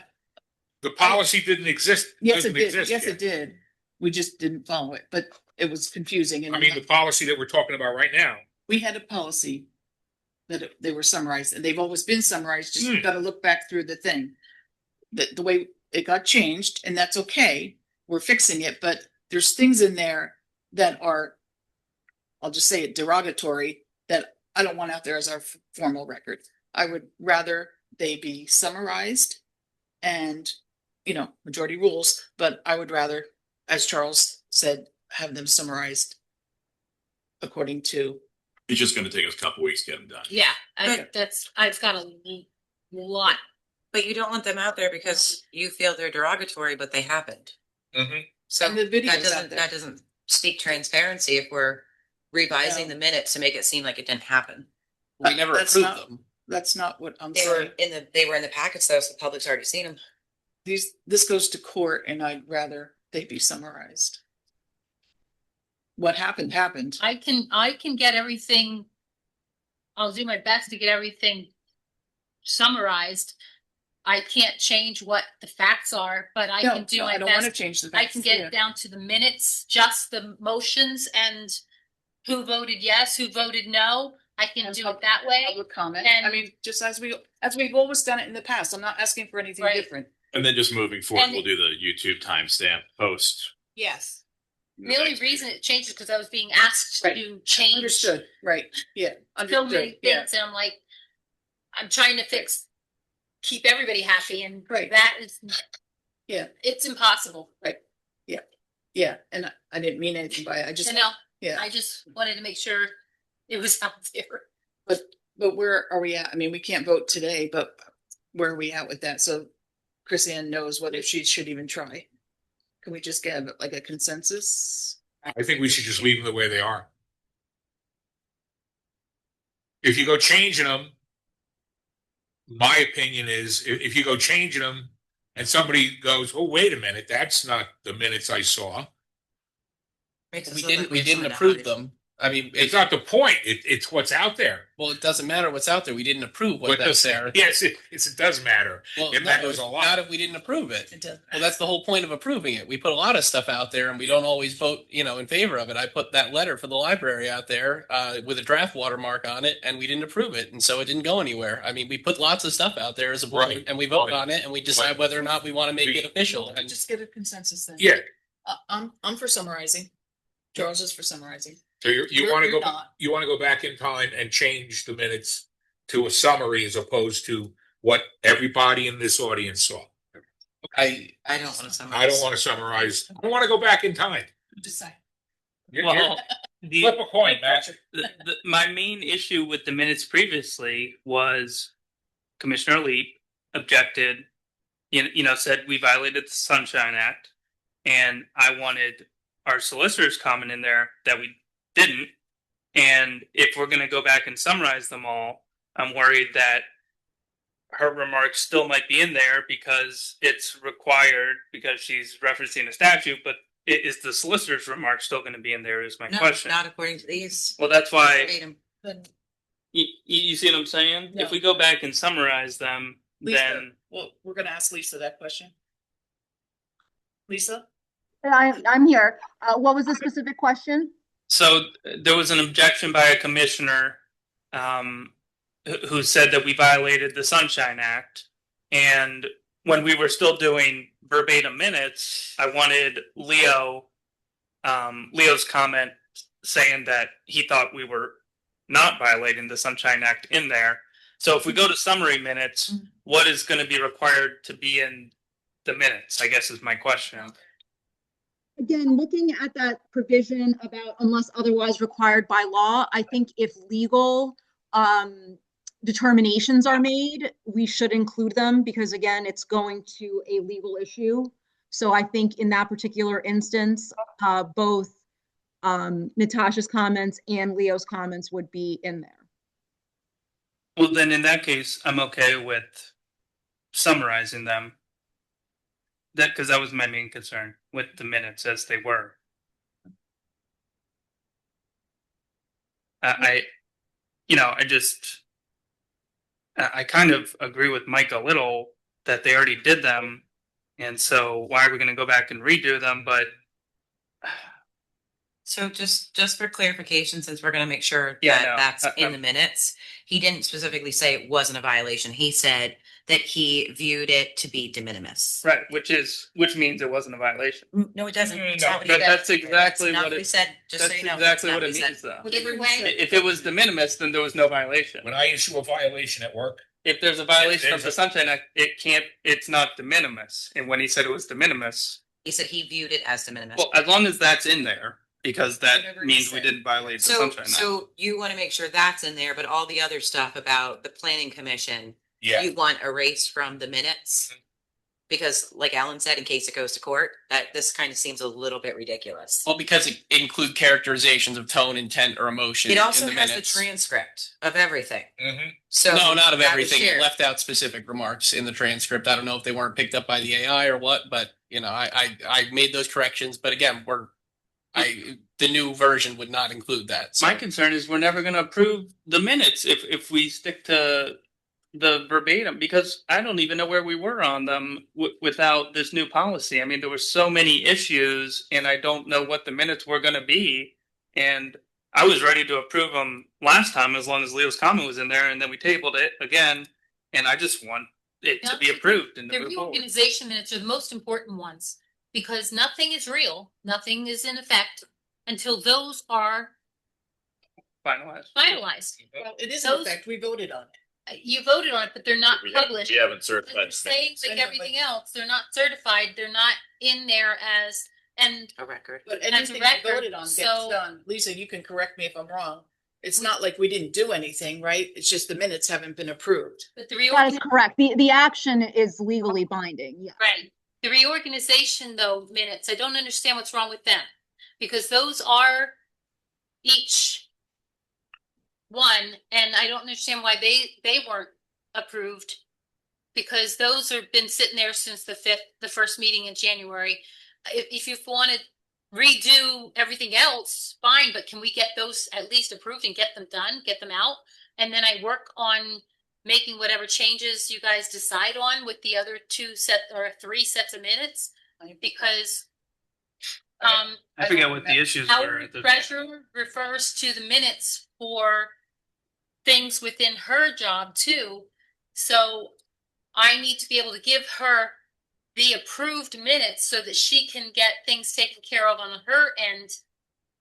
The policy didn't exist.
yes, it
doesn't
did.
exist
Yes,
yet.
it did. We just didn't follow it, but it was confusing. And
I mean, the policy that we're talking about right now.
we had a policy that they were summarized, and they've always been summarized. Just
Hmm.
got to look back through the thing. The way it got changed, and that's okay. We're fixing it, but there's things in there that are, I'll just say it, derogatory, that I don't want out there as our formal record. I would rather they be summarized and, majority rules, but I would rather, as Charles said, have them summarized according to.
It's just going to take us a couple weeks to get them done.
Yeah,
But-
I've got a lot.
But you don't want them out there because you feel they're derogatory, but they happened. So
And the videos
that
out
doesn't,
there.
that doesn't speak transparency if we're revising
No.
the minutes to make it seem like it didn't happen.
We never
That's
approved
not-
them.
That's not what I'm
They were
saying.
they were in the packets though, so the public's already seen them.
This goes to court, and I'd rather they be summarized. What happened, happened.
I can get everything. I'll do my best to get everything summarized. I can't change what the facts are, but I can do my
I don't want to
best.
change the
I
facts.
can get
Yeah.
it down to the minutes, just the motions and who voted yes, who voted no. I can
And
do it that way.
Public comment.
And-
I mean, just as we've always done it in the past. I'm not asking for anything
Right.
different.
And then just moving forward,
And-
we'll do the YouTube timestamp post.
Yes.
The only reason it changes because I was being asked
Right.
to change
Understood, right, yeah,
so many
understood, yeah,
things, and I'm like, I'm trying to keep everybody happy, and
Right.
that is,
Yeah.
it's impossible.
yeah, and I didn't mean anything by it, I just, yeah.
I just wanted to make sure it was out there.
But where are we at? I mean, we can't vote today, but where are we at with that? So Chris Ann knows whether she should even try. Can we just get like a consensus?
I think we should just leave them the way they are. If you go changing them, my opinion is if you go changing them and somebody goes, oh, wait a minute, that's not the minutes I saw.
Makes us
We
look like
didn't
have something to
approve
hide.
them. I mean,
It's not the point. It's what's out there.
well, it doesn't matter what's out there. We didn't approve what that's there.
Yes, it does matter.
Well,
It matters a lot.
not if we didn't approve it.
It does.
Well, that's the whole point of approving it. We put a lot of stuff out there and we don't always vote, in favor of it. I put that letter for the library out there with a draft watermark on it and we didn't approve it. And so it didn't go anywhere. I mean, we put lots of stuff out there as a board
Right.
and we vote
Right.
on it and we decide whether or not we want to make it official. And
Just get a consensus then.
Yeah.
I'm for summarizing. Charles is for summarizing.
So you
You're-
want to
you're
go,
not.
you want to go back in time and change the minutes to a summary as opposed to what everybody in this audience saw.
I
I don't want to summarize.
I don't want to summarize. I want to go back in time.
Decide.
Well,
Flip a coin, Matt.
my main issue with the minutes previously was Commissioner Leap objected, said we violated the Sunshine Act, and I wanted our solicitor's comment in there that we didn't, And if we're going to go back and summarize them all, I'm worried that her remarks still might be in there because it's required because she's referencing a statute, but is the solicitor's remark still going to be in there is my
No,
question.
not according to these.
Well, that's why
Verbatim.
you see what I'm saying?
No.
If we go back and summarize them,
Lisa,
then
well, we're gonna ask Lisa that question. Lisa?
I'm here. What was the specific question?
so there was an objection by a commissioner who said that we violated the Sunshine Act. And when we were still doing verbatim minutes, I wanted Leo's comment saying that he thought we were not violating the Sunshine Act in there. So if we go to summary minutes, what is going to be required to be in the minutes, I guess is my question.
Again, looking at that provision about unless otherwise required by law, I think if legal determinations are made, we should include them because again, it's going to a legal issue. So I think in that particular instance, both Natasha's comments and Leo's comments would be in there.
Well, then in that case, I'm okay with summarizing them. Because that was my main concern with the minutes as they were. I kind of agree with Mike a little that they already did them, and so why are we going to go back and redo them? But
So just for clarification, since we're going to make sure
Yeah,
that
no,
that's in the minutes, he didn't specifically say it wasn't a violation. He said that he viewed it to be de minimis.
right, which means it wasn't a violation.
No, it doesn't. It's
No,
not what he
but
said.
that's exactly
Not
what
he
it.
said. Just so
That's
you know,
exactly
that's
what
not
it
he said.
means, though.
Either way,
If it was de minimis, then there was no violation.
When I issue a violation at work,
If there's a violation of
There's
the Sunshine Act, it's not de minimis. And when he said it was de minimis,
He said he viewed it as de minimis.
well, as long as that's in there, because that
Whatever he
means we
said.
didn't violate the
So,
Sunshine Act.
so you want to make sure that's in there, but all the other stuff about the planning commission,
yeah,
you want erased from the minutes? Because like Alan said, in case it goes to court, that this kind of seems a little bit ridiculous.
Well, because it include characterizations of tone, intent, or emotion.
It also
in the
has
minutes.
the transcript of everything.
mhm.
So
No, not of
that was
everything. It
shared.
left out specific remarks in the transcript. I don't know if they weren't picked up by the AI or what, but I made those corrections. But again, the new version would not include that. So.
My concern is we're never going to approve the minutes if we stick to the verbatim, because I don't even know where we were on them without this new policy. I mean, there were so many issues, and I don't know what the minutes were going to be. And I was ready to approve them last time as long as Leo's comment was in there, and then we tabled it again. And I just want it to be approved and to
the
move forward.
reorganization minutes are the most important ones because nothing is real, nothing is in effect until those are
Finalized.
finalized.
Well, it is
Those-
in fact, we voted on it.
You voted on it, but they're not published.
We haven't
But
certified.
they're saying
I
like
know,
everything else, they're not certified, they're not in there as, and
A record.
But
As a
anything we
record,
voted on gets
so-
done. Lisa, you can correct me if I'm wrong. It's not like we didn't do anything, right? It's just the minutes haven't been approved.
but the
That is
reorganization,
correct. The action is legally binding, yeah.
right. The reorganization though, minutes, I don't understand what's wrong with them. Because those are each one, and I don't understand why they weren't approved. Because those have been sitting there since the first meeting in January. If you want to redo everything else, fine, but can we get those at least approved and get them done, get them out? And then I work on making whatever changes you guys decide on with the other 3 sets of minutes, because
I forget what the issues were.
our
at the-
treasurer refers to the minutes for things within her job too. So I need to be able to give her the approved minutes so that she can get things taken care of on her end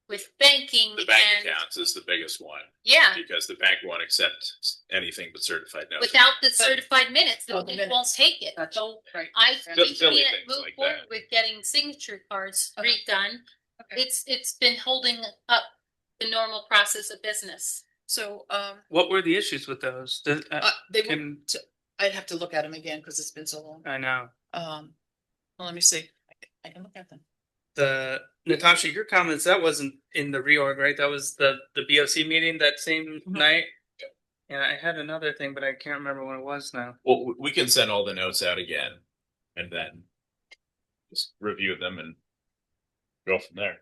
with banking
The bank
and,
accounts is the biggest one
yeah,
because the bank won't accept anything but certified notes.
without the certified minutes,
Oh,
the
the
bank won't
minutes.
take it.
Gotcha.
So
Right.
I
Silly
we
things
can't move
like
forward
that.
with getting signature cards
Okay.
redone.
Okay.
It's been holding up the normal process of business.
So,
What were the issues with those?
they were,
Can-
I'd have to look at them again because it's been so long.
I know.
Well, let me see. I can look at them.
Natasha, your comments, that wasn't in the reorg, right? That was the BOC meeting that same night. Yeah, I had another thing, but I can't remember what it was now.
Well, we can send all the notes out again and then just review them and go from there.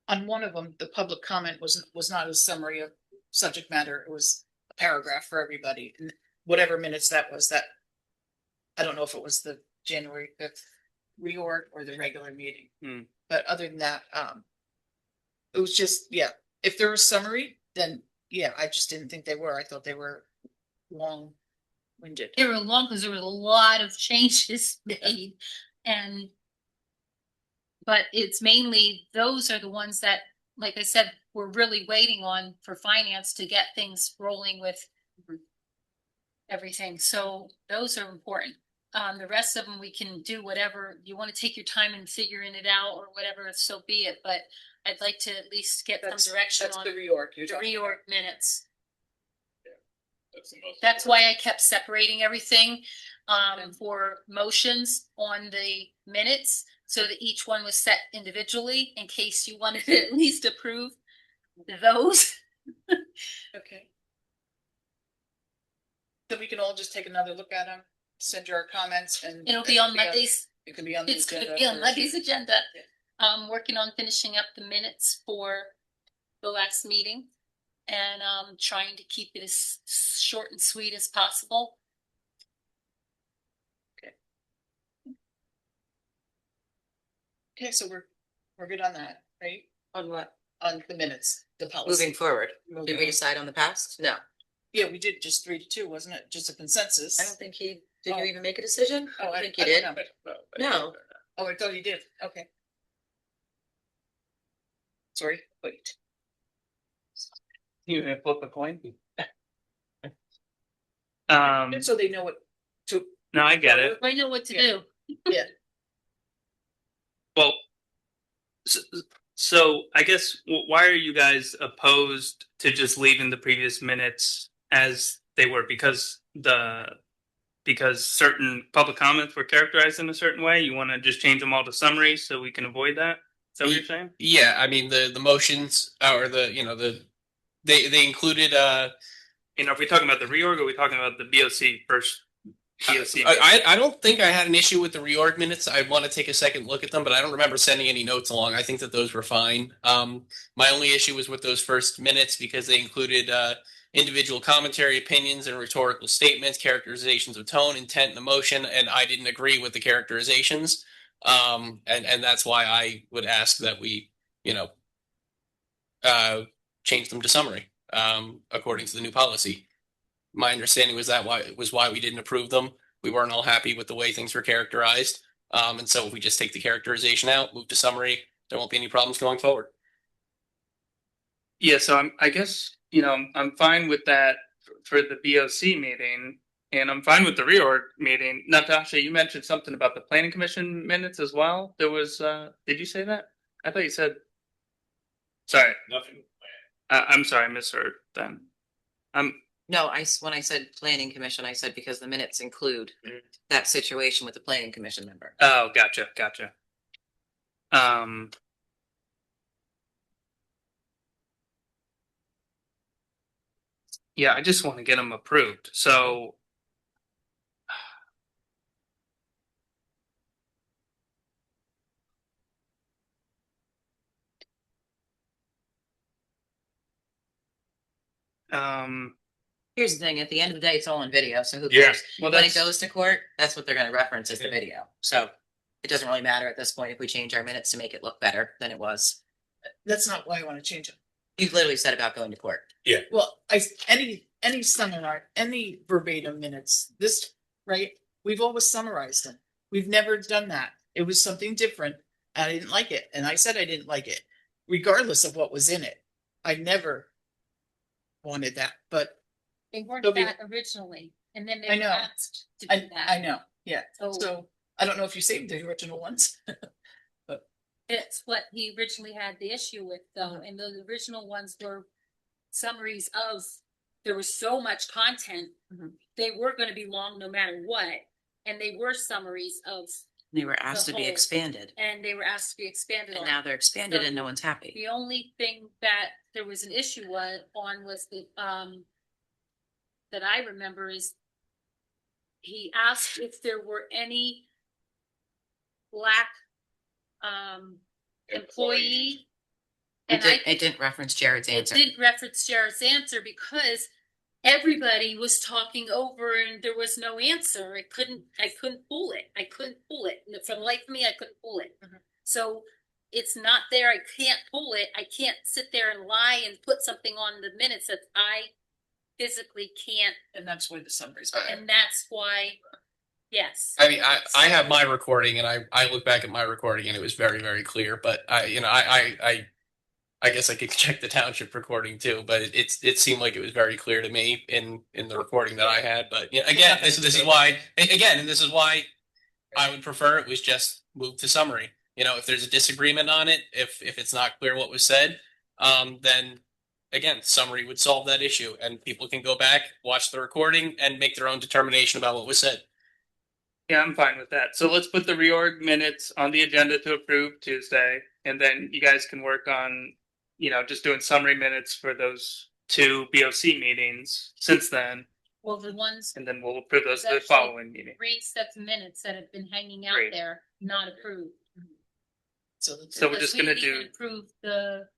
On one of them, the public comment was not a summary of subject matter. It was a paragraph for everybody. And whatever minutes that was, that I don't know if it was the January 5th reorg or the regular meeting. But other than that, it was just, yeah, if there was summary, then yeah, I just didn't think they were. I thought they were long-winded.
They were long because there was a lot of changes made, and but it's mainly those are the ones that, like I said, we're really waiting on for finance to get things rolling with everything. So those are important. The rest of them we can do whatever you want to take your time and figuring it out or whatever. So be it. But I'd like to at least get some direction
That's
on
the reorg.
the reorg minutes.
That's
That's why I kept separating everything for motions on the minutes so that each one was set individually in case you wanted to at least approve those.
Okay. So we can all just take another look at them, send your comments, and
It'll be on Monday's.
It can be on the
It's
agenda.
gonna be on
for-
Monday's agenda. Working on finishing up the minutes for the last meeting and trying to keep it as short and sweet as possible.
Okay, so we're good on that, right?
On what?
On the minutes, the policy.
Moving forward.
Moving
Did we decide on the past? No.
Yeah, we did just 3-2, wasn't it? Just a consensus.
I don't think did
Oh.
you even make a decision?
Oh,
I think you
I
did.
don't know.
No.
Oh, I thought you did. Okay. Sorry, wait.
You gonna flip a coin?
So they know what to.
No, I get it.
I know what to
Yeah.
do.
Well, so I guess why are you guys opposed to just leaving the previous minutes as they were? Because certain public comments were characterized in a certain way. You want to just change them all to summaries so we can avoid that. Is that what you're saying?
Yeah, I mean the motions or they included
Are we talking about the reorg or are we talking about the BOC first? BOC.
I don't think I had an issue with the reorg minutes. I want to take a second look at them, but I don't remember sending any notes along. I think that those were fine. My only issue was with those first minutes because they included individual commentary, opinions, and rhetorical statements, characterizations of tone, intent, and emotion, and I didn't agree with the characterizations. And that's why I would ask that we, change them to summary, according to the new policy. My understanding was why we didn't approve them. We weren't all happy with the way things were characterized. And so if we just take the characterization out, move to summary, there won't be any problems going forward.
Yeah, so I guess, I'm fine with that for the BOC meeting, and I'm fine with the reorg meeting. Natasha, you mentioned something about the planning commission minutes as well. There was, did you say that? I thought you said. Sorry,
Nothing.
I'm sorry, I misheard then.
No, when I said planning commission, I said because the minutes include that situation with the planning commission member.
Oh, gotcha. Yeah, I just want to get them approved. So.
Here's the thing, at the end of the day, it's all on video, so who
Yeah.
cares?
Well,
When it goes to court, that's what they're gonna reference is the video. So it doesn't really matter at this point if we change our minutes to make it look better than it was.
That's not why I want to change them.
You've literally said about going to court.
Well, any seminar, any verbatim minutes, right? We've always summarized them. We've never done that. It was something different. And I didn't like it. And I said I didn't like it, regardless of what was in it. I never wanted that, but
They weren't
They'll be-
that originally, and then they
I
were
know.
asked to do that.
I know, yeah.
So
So I don't know if you saved the original ones.
it's what he originally had the issue with though, and the original ones were summaries of, there was so much content,
Mhm.
they were gonna be long no matter what. and they were summaries of,
They were asked
The
to be
whole-
expanded,
and they were asked to be expanded
and
on.
now they're expanded
So
and no one's happy.
The only thing that there was an issue was the, that I remember is he asked if there were any black, employee. And
It didn't reference Jared's
it
answer.
didn't reference Jared's answer because everybody was talking over and there was no answer. I couldn't pull it. For the life of me, I couldn't pull it.
Mhm.
So it's not there. I can't pull it. I can't sit there and lie and put something on the minutes that I physically can't.
And that's where the summaries.
And that's why, yes.
I mean, I have my recording, and I look back at my recording, and it was very, very clear. But I guess I could check the township recording too. But it seemed like it was very clear to me in the recording that I had. But again, this is why I would prefer it was just moved to summary. If there's a disagreement on it, if it's not clear what was said, then again, summary would solve that issue, and people can go back, watch the recording, and make their own determination about what was said.
Yeah, I'm fine with that. So let's put the reorg minutes on the agenda to approve Tuesday, and then you guys can work on, just doing summary minutes for those 2 BOC meetings since then,
Well, the ones,
and then we'll approve those the
Actually,
following meeting.
3 sets of minutes that have been hanging out
Great.
there, not approved.
So we're
Because
just
we
gonna
didn't even
do,
approve the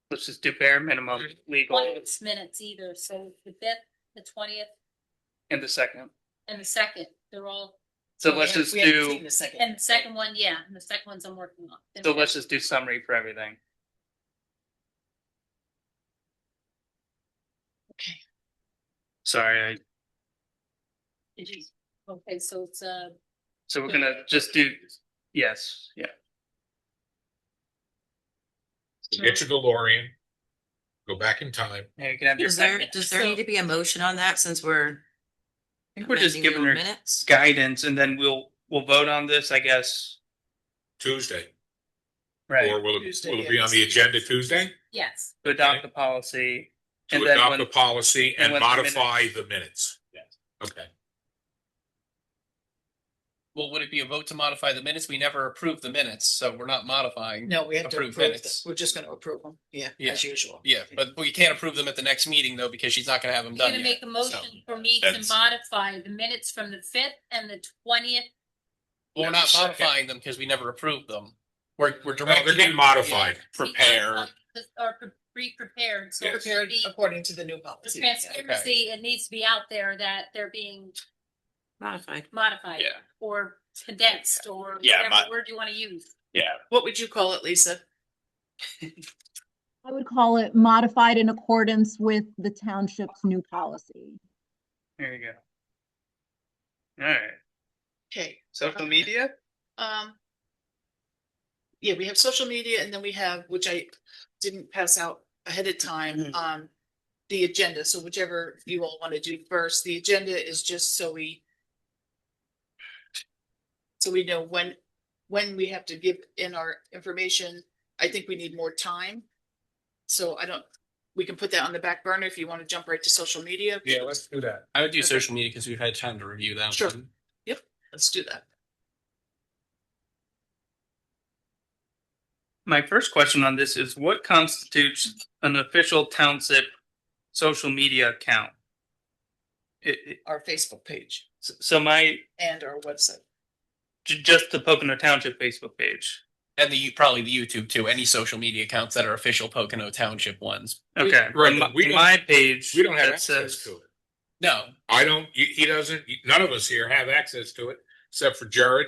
let's just do bare minimum legal
20th minutes either, so the 5th, the 20th,
in the second.
and the 2nd, they're all,
So let's just do,
and the second one, yeah, and the second one's I'm working on.
so let's just do summary for everything.
Okay.
Sorry,
Okay, so it's,
so we're gonna just do, yes, yeah.
So get your DeLorean, go back in time.
Yeah, you can have your
Does there
second.
need to be a motion on that since we're
I think we're just
amending the
giving her
minutes?
guidance, and then we'll vote on this, I guess.
Tuesday,
Right.
or will
Tuesday,
it be on
yes.
the agenda Tuesday?
yes,
To adopt the policy.
To
And then
adopt
when-
the policy
and
and
when the
modify
minutes-
the minutes?
Yes.
Okay.
Well, would it be a vote to modify the minutes? We never approved the minutes, so we're not modifying.
No, we have to
Approved
approve them.
minutes.
We're just gonna approve them. Yeah,
Yeah.
as usual.
Yeah, but we can't approve them at the next meeting though, because she's not going to have them
you're
done
gonna
yet.
make a motion
So-
for me to
That's-
modify the minutes from the 5th and the 20th.
Well, we're not
Second.
modifying them because we never approved them. We're
Well,
directing.
they're getting modified.
Prepare.
Or pre-prepared, so
Yes.
it should
Prepared
be,
according to the new
the
policy.
transparency, it needs to be out there that they're being
Modified.
modified.
Yeah.
Or condensed, or
Yeah,
whatever word you wanna use.
Yeah.
What would you call it, Lisa?
I would call it modified in accordance with the township's new policy.
There you go. All right.
Okay.
Social media?
Yeah, we have social media and then we have, which I didn't pass out ahead of time,
Mhm.
the agenda. So whichever you all want to do first, the agenda is just so we know when we have to give in our information. I think we need more time. So we can put that on the back burner if you want to jump right to social media.
Yeah, let's do that.
I would do social media because we've had time to review that.
Sure.
one.
Let's do that.
My first question on this is what constitutes an official township social media account?
Our Facebook page
So my,
and our website.
just the Pocono Township Facebook page.
And probably the YouTube too. Any social media accounts that are official Pocono Township ones.
Okay.
Right,
On
but we don't-
my page.
We don't have
that
access
says-
to it.
No,
I don't, he doesn't, none of us here have access to it, except for Jared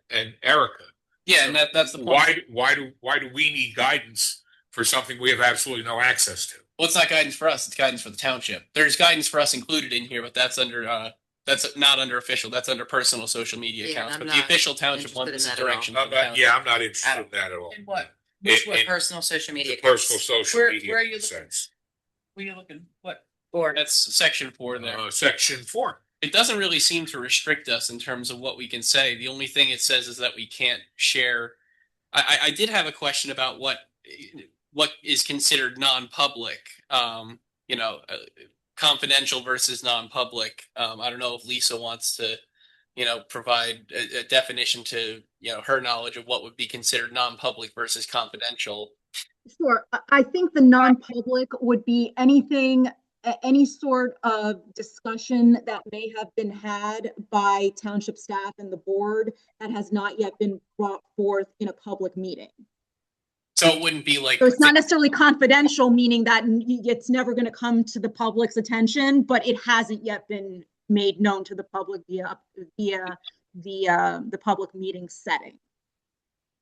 and Erica.
yeah, and that's the point.
Why do we need guidance for something we have absolutely no access to?
Well, it's not guidance for us. It's guidance for the township. There's guidance for us included in here, but that's under that's not under official. That's under personal social media
Yeah,
accounts.
I'm
But the
not
official township
interested
one
in
is a
that at all.
direction. from the township.
Yeah, I'm not interested in that at all.
And what?
It-
Personal social media.
The personal social
Where
media
are you looking?
sense.
Were you looking? What?
That's section 4 there.
Section 4.
It doesn't really seem to restrict us in terms of what we can say. The only thing it says is that we can't share. I did have a question about what is considered non-public. Confidential versus non-public. I don't know if Lisa wants to provide a definition to, her knowledge of what would be considered non-public versus confidential.
Sure. I think the non-public would be anything, any sort of discussion that may have been had by township staff and the board that has not yet been brought forth in a public meeting.
So it wouldn't be like.
So it's not necessarily confidential, meaning that it's never going to come to the public's attention, but it hasn't yet been made known to the public via the public meeting setting.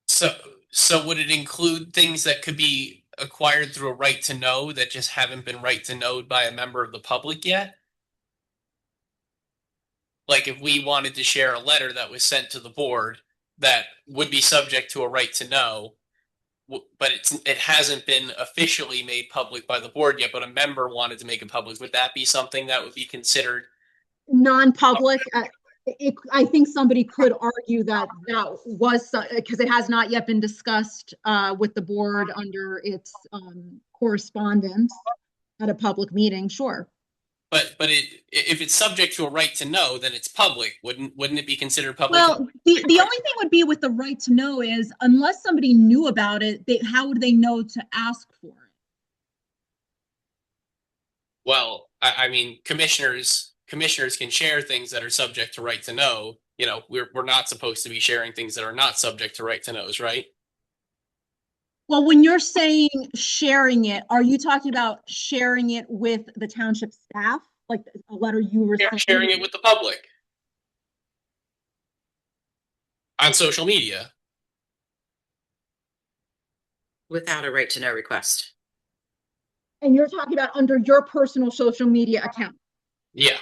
So would it include things that could be acquired through a right to know that just haven't been right to know by a member of the public yet? Like if we wanted to share a letter that was sent to the board that would be subject to a right to know, but it hasn't been officially made public by the board yet, but a member wanted to make it public, would that be something that would be considered
non-public? I think somebody could argue that was, because it has not yet been discussed with the board under its correspondence at a public meeting. Sure.
But if it's subject to a right to know, then it's public. Wouldn't it be considered public?
Well, the only thing would be with the right to know is unless somebody knew about it, how would they know to ask for it?
Well, I mean, commissioners can share things that are subject to right to know. We're not supposed to be sharing things that are not subject to right to knows, right?
Well, when you're saying sharing it, are you talking about sharing it with the township staff? Like a letter you received?
Sharing it with the public on social media.
Without a right to know request.
And you're talking about under your personal social media account?
Yeah.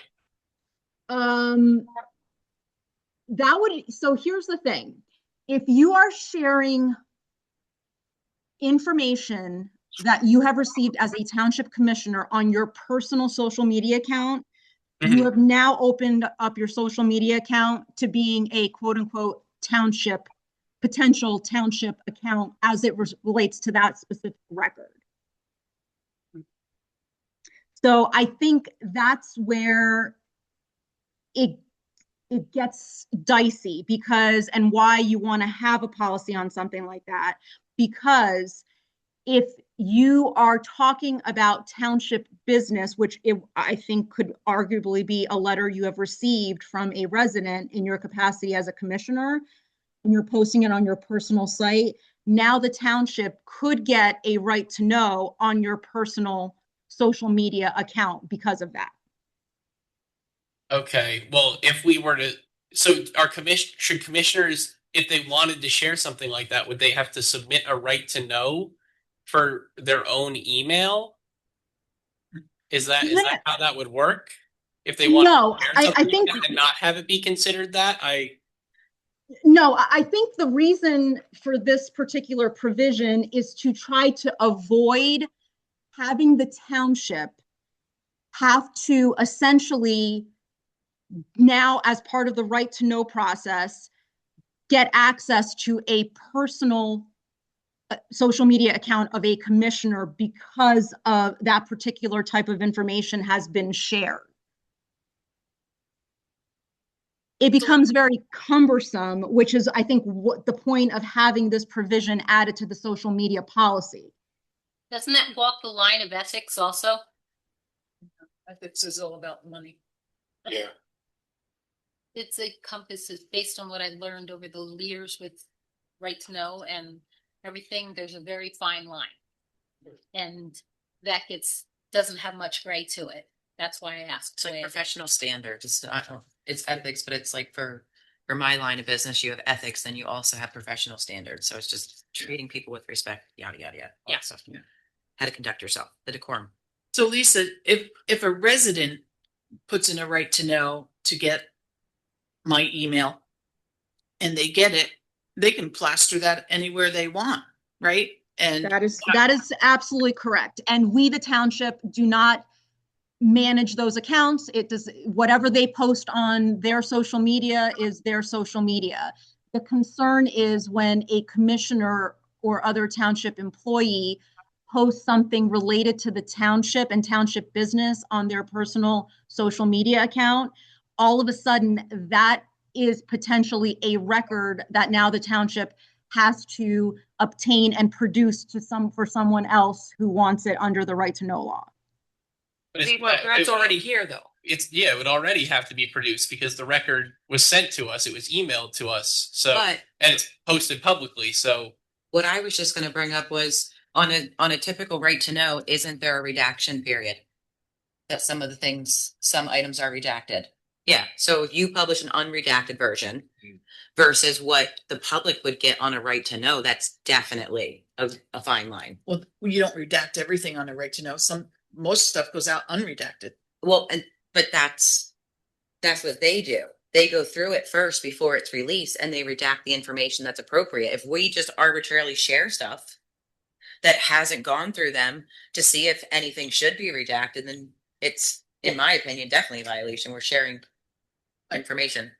So here's the thing. If you are sharing information that you have received as a township commissioner on your personal social media account, you have now opened up your social media account to being a quote unquote potential township account as it relates to that specific record. So I think that's where it gets dicey, because, and why you want to have a policy on something like that, because if you are talking about township business, which I think could arguably be a letter you have received from a resident in your capacity as a commissioner, and you're posting it on your personal site, now the township could get a right to know on your personal social media account because of that.
Okay, well, if we were to, so should commissioners, if they wanted to share something like that, would they have to submit a right to know for their own email? Is that how that would work? If they want to share something
I think
and not have it be considered that?
No, I think the reason for this particular provision is to try to avoid having the township have to essentially now, as part of the right to know process, get access to a personal social media account of a commissioner because of that particular type of information has been shared. It becomes very cumbersome, which is, I think, what the point of having this provision added to the social media policy.
Doesn't that walk the line of ethics also?
Ethics is all about money.
Yeah.
It's encompasses based on what I learned over the years with right to know and everything. There's a very fine line, and that doesn't have much gray to it. That's why I asked.
It's like professional standards. It's ethics, but it's like for my line of business, you have ethics, then you also have professional standards. So it's just treating people with respect, yada yada yada.
Yeah.
Stuff. Yeah. How to conduct yourself, the decorum.
So Lisa, if a resident puts in a right to know to get my email and they get it, they can plaster that anywhere they want, right? And
that is absolutely correct. And we, the township, do not manage those accounts. It does whatever they post on their social media is their social media. The concern is when a commissioner or other township employee posts something related to the township and township business on their personal social media account, all of a sudden that is potentially a record that now the township has to obtain and produce for someone else who wants it under the right to know law.
But
Well, that's already here though.
it would already have to be produced because the record was sent to us. It was emailed to us. So
But
and it's posted publicly. So
what I was just going to bring up was on a typical right to know, isn't there a redaction period? That some items are redacted. Yeah. So if you publish an unredacted version versus what the public would get on a right to know, that's definitely a fine line.
Well, you don't redact everything on a right to know. Most stuff goes out unredacted.
Well, but that's what they do. They go through it first before it's released and they redact the information that's appropriate. If we just arbitrarily share stuff that hasn't gone through them to see if anything should be redacted, then it's, in my opinion, definitely a violation. We're sharing information.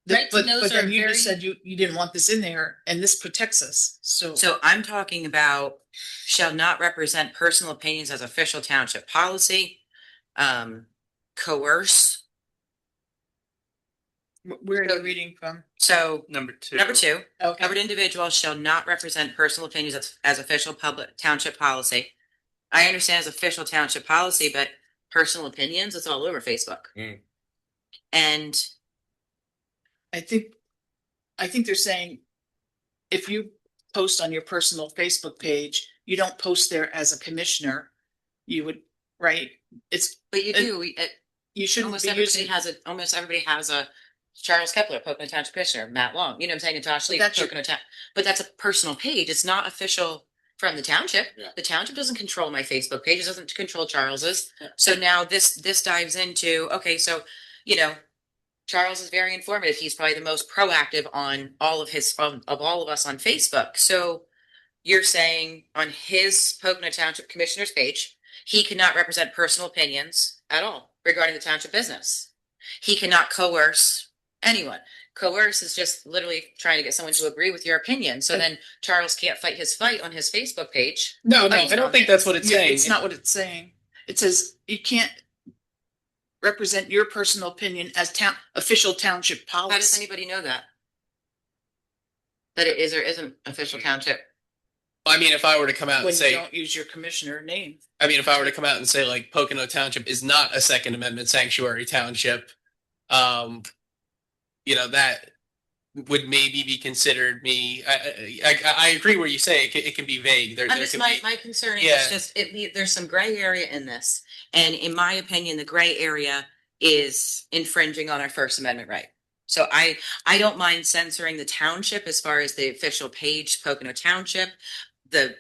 Right to knows
But then
are
you just
very-
said you didn't want this in there, and this protects us.
So I'm talking about shall not represent personal opinions as official township policy, coerce.
Where are you reading from?
So
Number two.
Okay.
covered individuals shall not represent personal opinions as official public township policy. I understand as official township policy, but personal opinions, it's all over Facebook. And
I think they're saying if you post on your personal Facebook page, you don't post there as a commissioner. You would, right?
but you do.
You shouldn't
Almost
be
everybody
using.
almost everybody has a Charles Kepler, Pocono Township Commissioner, Matt Long. You know what I'm saying? And Josh Lee,
That's your-
Pocono Town. But that's a personal page. It's not official from the township.
Yeah.
The township doesn't control my Facebook page. It doesn't control Charles's.
Yeah.
So now this dives into, okay, so, Charles is very informative. He's probably the most proactive on all of of all of us on Facebook. So you're saying on his Pocono Township Commissioner's page, he cannot represent personal opinions at all regarding the township business. He cannot coerce anyone. Coerce is just literally trying to get someone to agree with your opinion. So then Charles can't fight his fight on his Facebook page.
no, I don't think that's what it's saying.
It's not what it's saying. It says you can't represent your personal opinion as official township policy.
How does anybody know that? That it is or isn't official township?
I mean, if I were to come out
when
and say,
you don't use your commissioner name?
if I were to come out and say like Pocono Township is not a Second Amendment sanctuary township, that would maybe be considered me. I agree where you say it can be vague.
My concern is
Yeah.
just there's some gray area in this, and in my opinion, the gray area is infringing on our First Amendment right. So I don't mind censoring the township as far as the official page, Pocono Township, the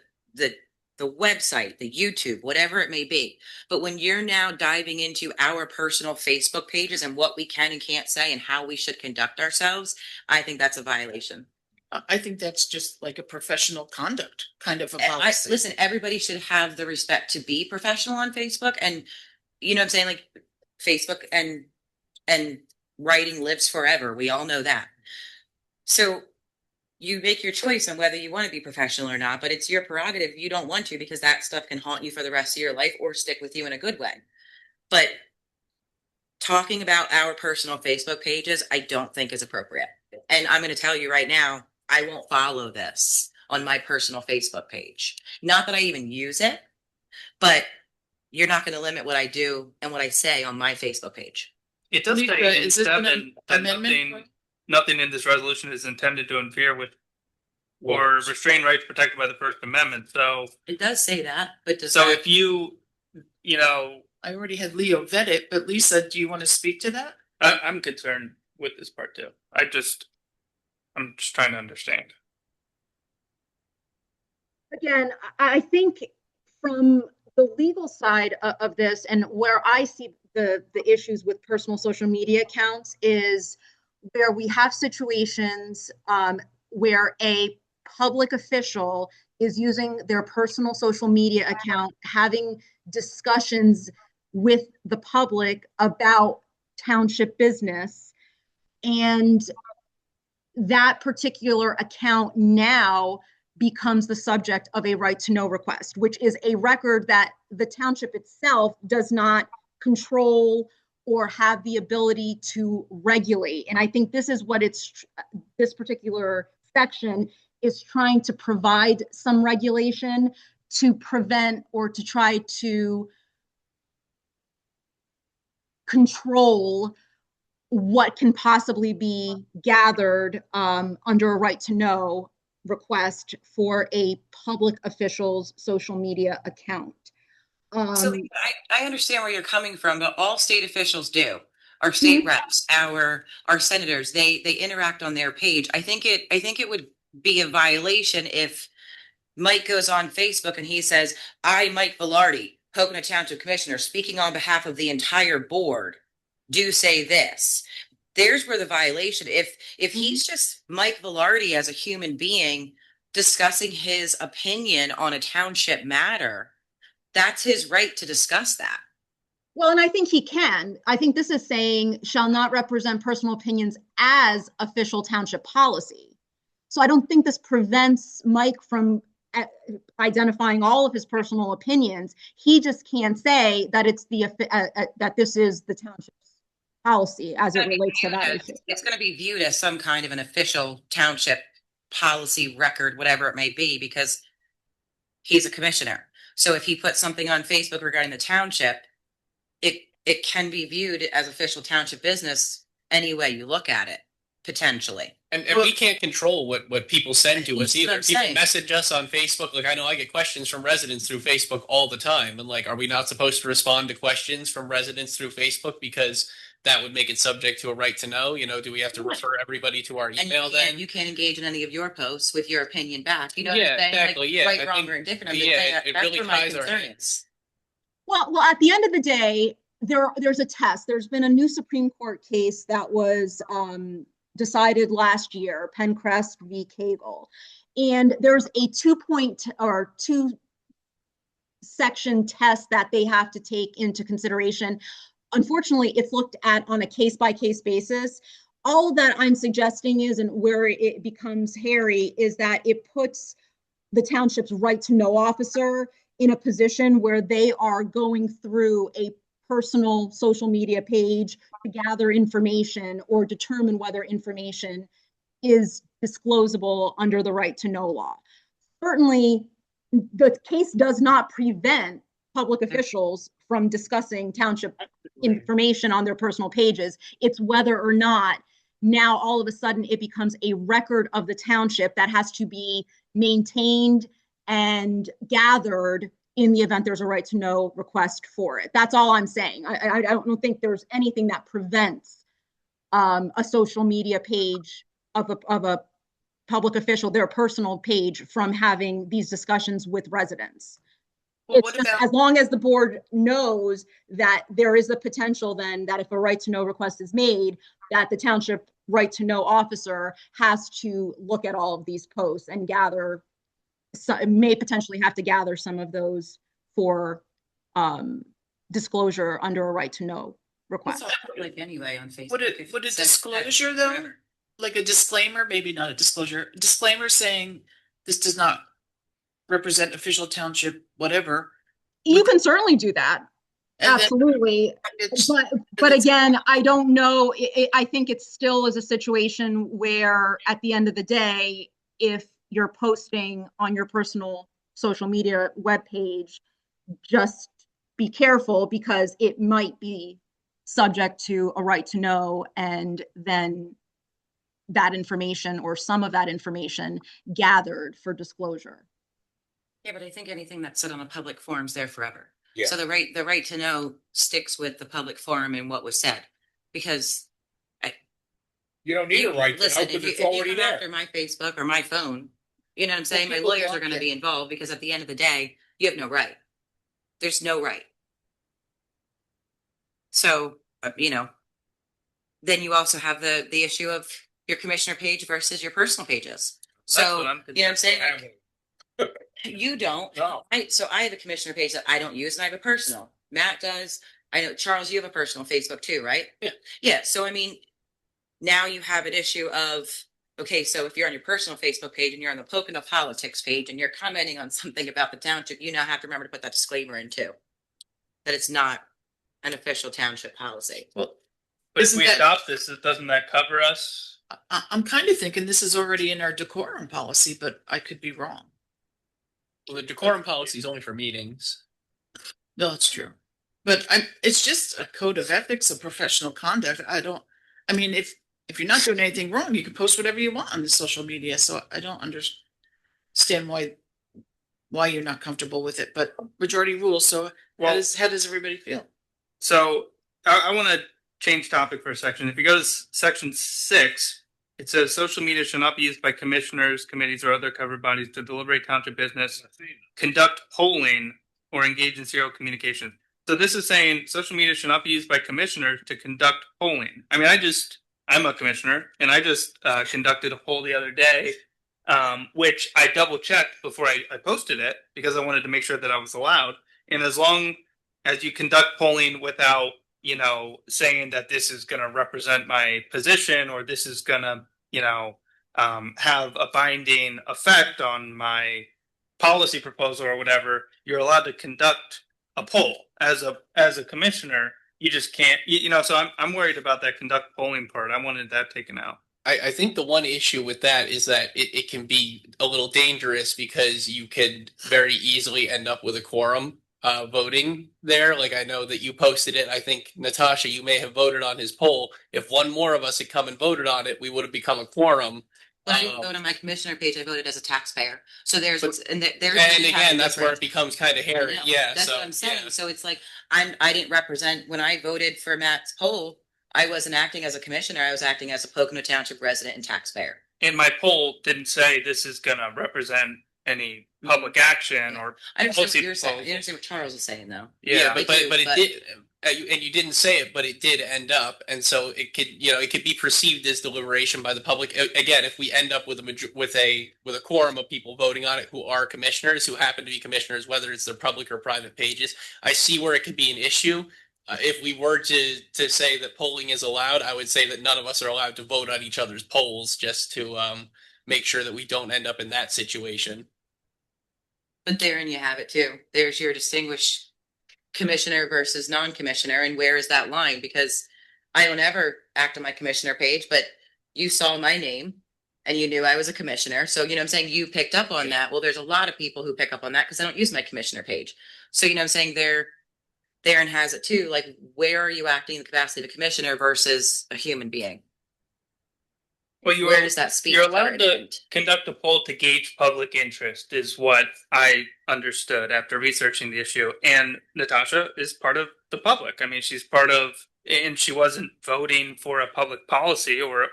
website, the YouTube, whatever it may be. But when you're now diving into our personal Facebook pages and what we can and can't say and how we should conduct ourselves, I think that's a violation.
I think that's just like a professional conduct kind of a policy.
Listen, everybody should have the respect to be professional on Facebook, and you know what I'm saying, like Facebook and writing lives forever. We all know that. So you make your choice on whether you want to be professional or not, but it's your prerogative. You don't want to, because that stuff can haunt you for the rest of your life or stick with you in a good way. But talking about our personal Facebook pages, I don't think is appropriate. And I'm going to tell you right now, I won't follow this on my personal Facebook page. Not that I even use it, but you're not going to limit what I do and what I say on my Facebook page.
It does
Lisa,
say in
is this an
7 that
amendment?
nothing in this resolution is intended to interfere with or restrain rights protected by the First Amendment. So,
It does say that, but does
so
that,
if you
I already had Leo vet it, but Lisa, do you want to speak to that?
I'm concerned with this part too. I'm just trying to understand.
Again, I think from the legal side of this, and where I see the issues with personal social media accounts, is where we have situations where a public official is using their personal social media account, having discussions with the public about township business, and that particular account now becomes the subject of a right to know request, which is a record that the township itself does not control or have the ability to regulate. And I think this is what this particular section is trying to provide some regulation to prevent or to try to control what can possibly be gathered under a right to know request for a public official's social media account.
So I understand where you're coming from, but all state officials do. Our state reps, our senators, they interact on their page. I think it would be a violation if Mike goes on Facebook and he says, I, Mike Velarde, Pocono Township Commissioner, speaking on behalf of the entire board, do say this. There's where the violation, if he's just Mike Velarde as a human being discussing his opinion on a township matter, that's his right to discuss that.
Well, and I think he can. I think this is saying shall not represent personal opinions as official township policy. So I don't think this prevents Mike from identifying all of his personal opinions. He just can't say that it's that this is the township's policy as it relates to that issue.
It's going to be viewed as some kind of an official township policy record, whatever it may be, because he's a commissioner. So if he puts something on Facebook regarding the township, it can be viewed as official township business any way you look at it, potentially.
And we can't control what people send to us either. People
saying.
message us on Facebook. Like, I know I get questions from residents through Facebook all the time. And like, are we not supposed to respond to questions from residents through Facebook because that would make it subject to a right to know? You know, do we have to refer everybody to our email then?
You can't engage in any of your posts with your opinion back. You know
Yeah,
what I'm saying?
exactly,
Like,
yeah.
right,
I
wrong,
think-
or indifferent. I'm
yeah,
just saying
it
that's
really
where my
ties our
concern
hands.
is.
Well, at the end of the day, there's a test. There's been a new Supreme Court case that was decided last year, Pencrest v. Cagle. And there's a 2-section test that they have to take into consideration. Unfortunately, it's looked at on a case-by-case basis. All that I'm suggesting is, and where it becomes hairy, is that it puts the township's right to know officer in a position where they are going through a personal social media page to gather information or determine whether information is disclosable under the right to know law. Certainly, the case does not prevent public officials from discussing township information on their personal pages. It's whether or not now all of a sudden it becomes a record of the township that has to be maintained and gathered in the event there's a right to know request for it. That's all I'm saying. I don't think there's anything that prevents a social media page of a public official, their personal page, from having these discussions with residents.
Well,
It's just as long as the board knows that there is a potential then that if a right to know request is made, that the township right to know officer has to look at all of these posts and gather, may potentially have to gather some of those for disclosure under a right to know request.
It's all public anyway on Facebook.
Would a disclosure though, like a disclaimer, maybe not a disclosure, disclaimer saying this does not represent official township, whatever.
You can certainly do that. Absolutely. But again, I don't know. I think it still is a situation where at the end of the day, if you're posting on your personal social media webpage, just be careful because it might be subject to a right to know, and then that information or some of that information gathered for disclosure.
Yeah, but I think anything that's said on a public forum is there forever.
Yeah.
So the right to know sticks with the public forum and what was said, because
You don't need a right to know
listen,
because
if
it's
you
already
come
there.
after my Facebook or my phone, you know what I'm saying? My
people
lawyers are
want
going to
it.
be involved, because at the end of the day, you have no right. There's no right. So, then you also have the issue of your commissioner page versus your personal pages. So,
what I'm
you know what I'm saying?
I haven't-
You don't.
No.
So I have a commissioner page that I don't use, and I have a personal. Matt does. I know, Charles, you have a personal Facebook too, right?
Yeah.
Yeah. So, I mean, now you have an issue of, okay, so if you're on your personal Facebook page and you're on the Pocono Politics page and you're commenting on something about the township, you now have to remember to put that disclaimer in too. That it's not an official township policy.
Well,
But if
Isn't
we
that-
adopt this, doesn't that cover us?
I'm kind of thinking this is already in our decorum policy, but I could be wrong.
Well, the decorum policy is only for meetings.
No, it's true. But it's just a code of ethics, of professional conduct. I mean, if you're not doing anything wrong, you can post whatever you want on the social media. So I don't understand why you're not comfortable with it, but majority rules. So how
Well-
does everybody feel?
So I want to change topic for a section. If you go to section 6, it says social media shall not be used by commissioners, committees, or other covered bodies to deliberate township business, conduct polling, or engage in serial communication. So this is saying social media should not be used by commissioners to conduct polling. I mean, I'm a commissioner, and I just conducted a poll the other day, which I double checked before I posted it because I wanted to make sure that I was allowed. And as long as you conduct polling without, saying that this is going to represent my position or this is going to, have a binding effect on my policy proposal or whatever, you're allowed to conduct a poll as a commissioner. You just can't, so I'm worried about that conduct polling part. I wanted that taken out.
I think the one issue with that is that it can be a little dangerous because you could very easily end up with a quorum voting there. Like I know that you posted it. I think Natasha, you may have voted on his poll. If one more of us had come and voted on it, we would have become a quorum.
When I didn't vote on my commissioner page, I voted as a taxpayer. So there's,
But-
and there.
And again, that's where it becomes kind of hairy.
No,
Yeah,
that's
so
what I'm saying.
yeah.
So it's like, I didn't represent, when I voted for Matt's poll, I wasn't acting as a commissioner. I was acting as a Pocono Township resident and taxpayer.
And my poll didn't say this is going to represent any public action or
I understand
policy
what you're saying. I
proposal.
understand what Charles is saying though.
Yeah,
I
but
do,
it
but-
did, and you didn't say it, but it did end up, and so it could be perceived as deliberation by the public. Again, if we end up with a quorum of people voting on it who are commissioners, who happen to be commissioners, whether it's their public or private pages, I see where it could be an issue. If we were to say that polling is allowed, I would say that none of us are allowed to vote on each other's polls, just to make sure that we don't end up in that situation.
But therein you have it too. There's your distinguished commissioner versus non-commissioner, and where is that line? Because I don't ever act on my commissioner page, but you saw my name and you knew I was a commissioner. So, you know what I'm saying? You picked up on that. Well, there's a lot of people who pick up on that because I don't use my commissioner page. So, you know what I'm saying? Therein has it too. Like, where are you acting in the capacity of a commissioner versus a human being?
Well,
Where does that speak?
you're allowed to conduct a poll to gauge public interest is what I understood after researching the issue. And Natasha is part of the public. I mean, she's part of, and she wasn't voting for a public policy or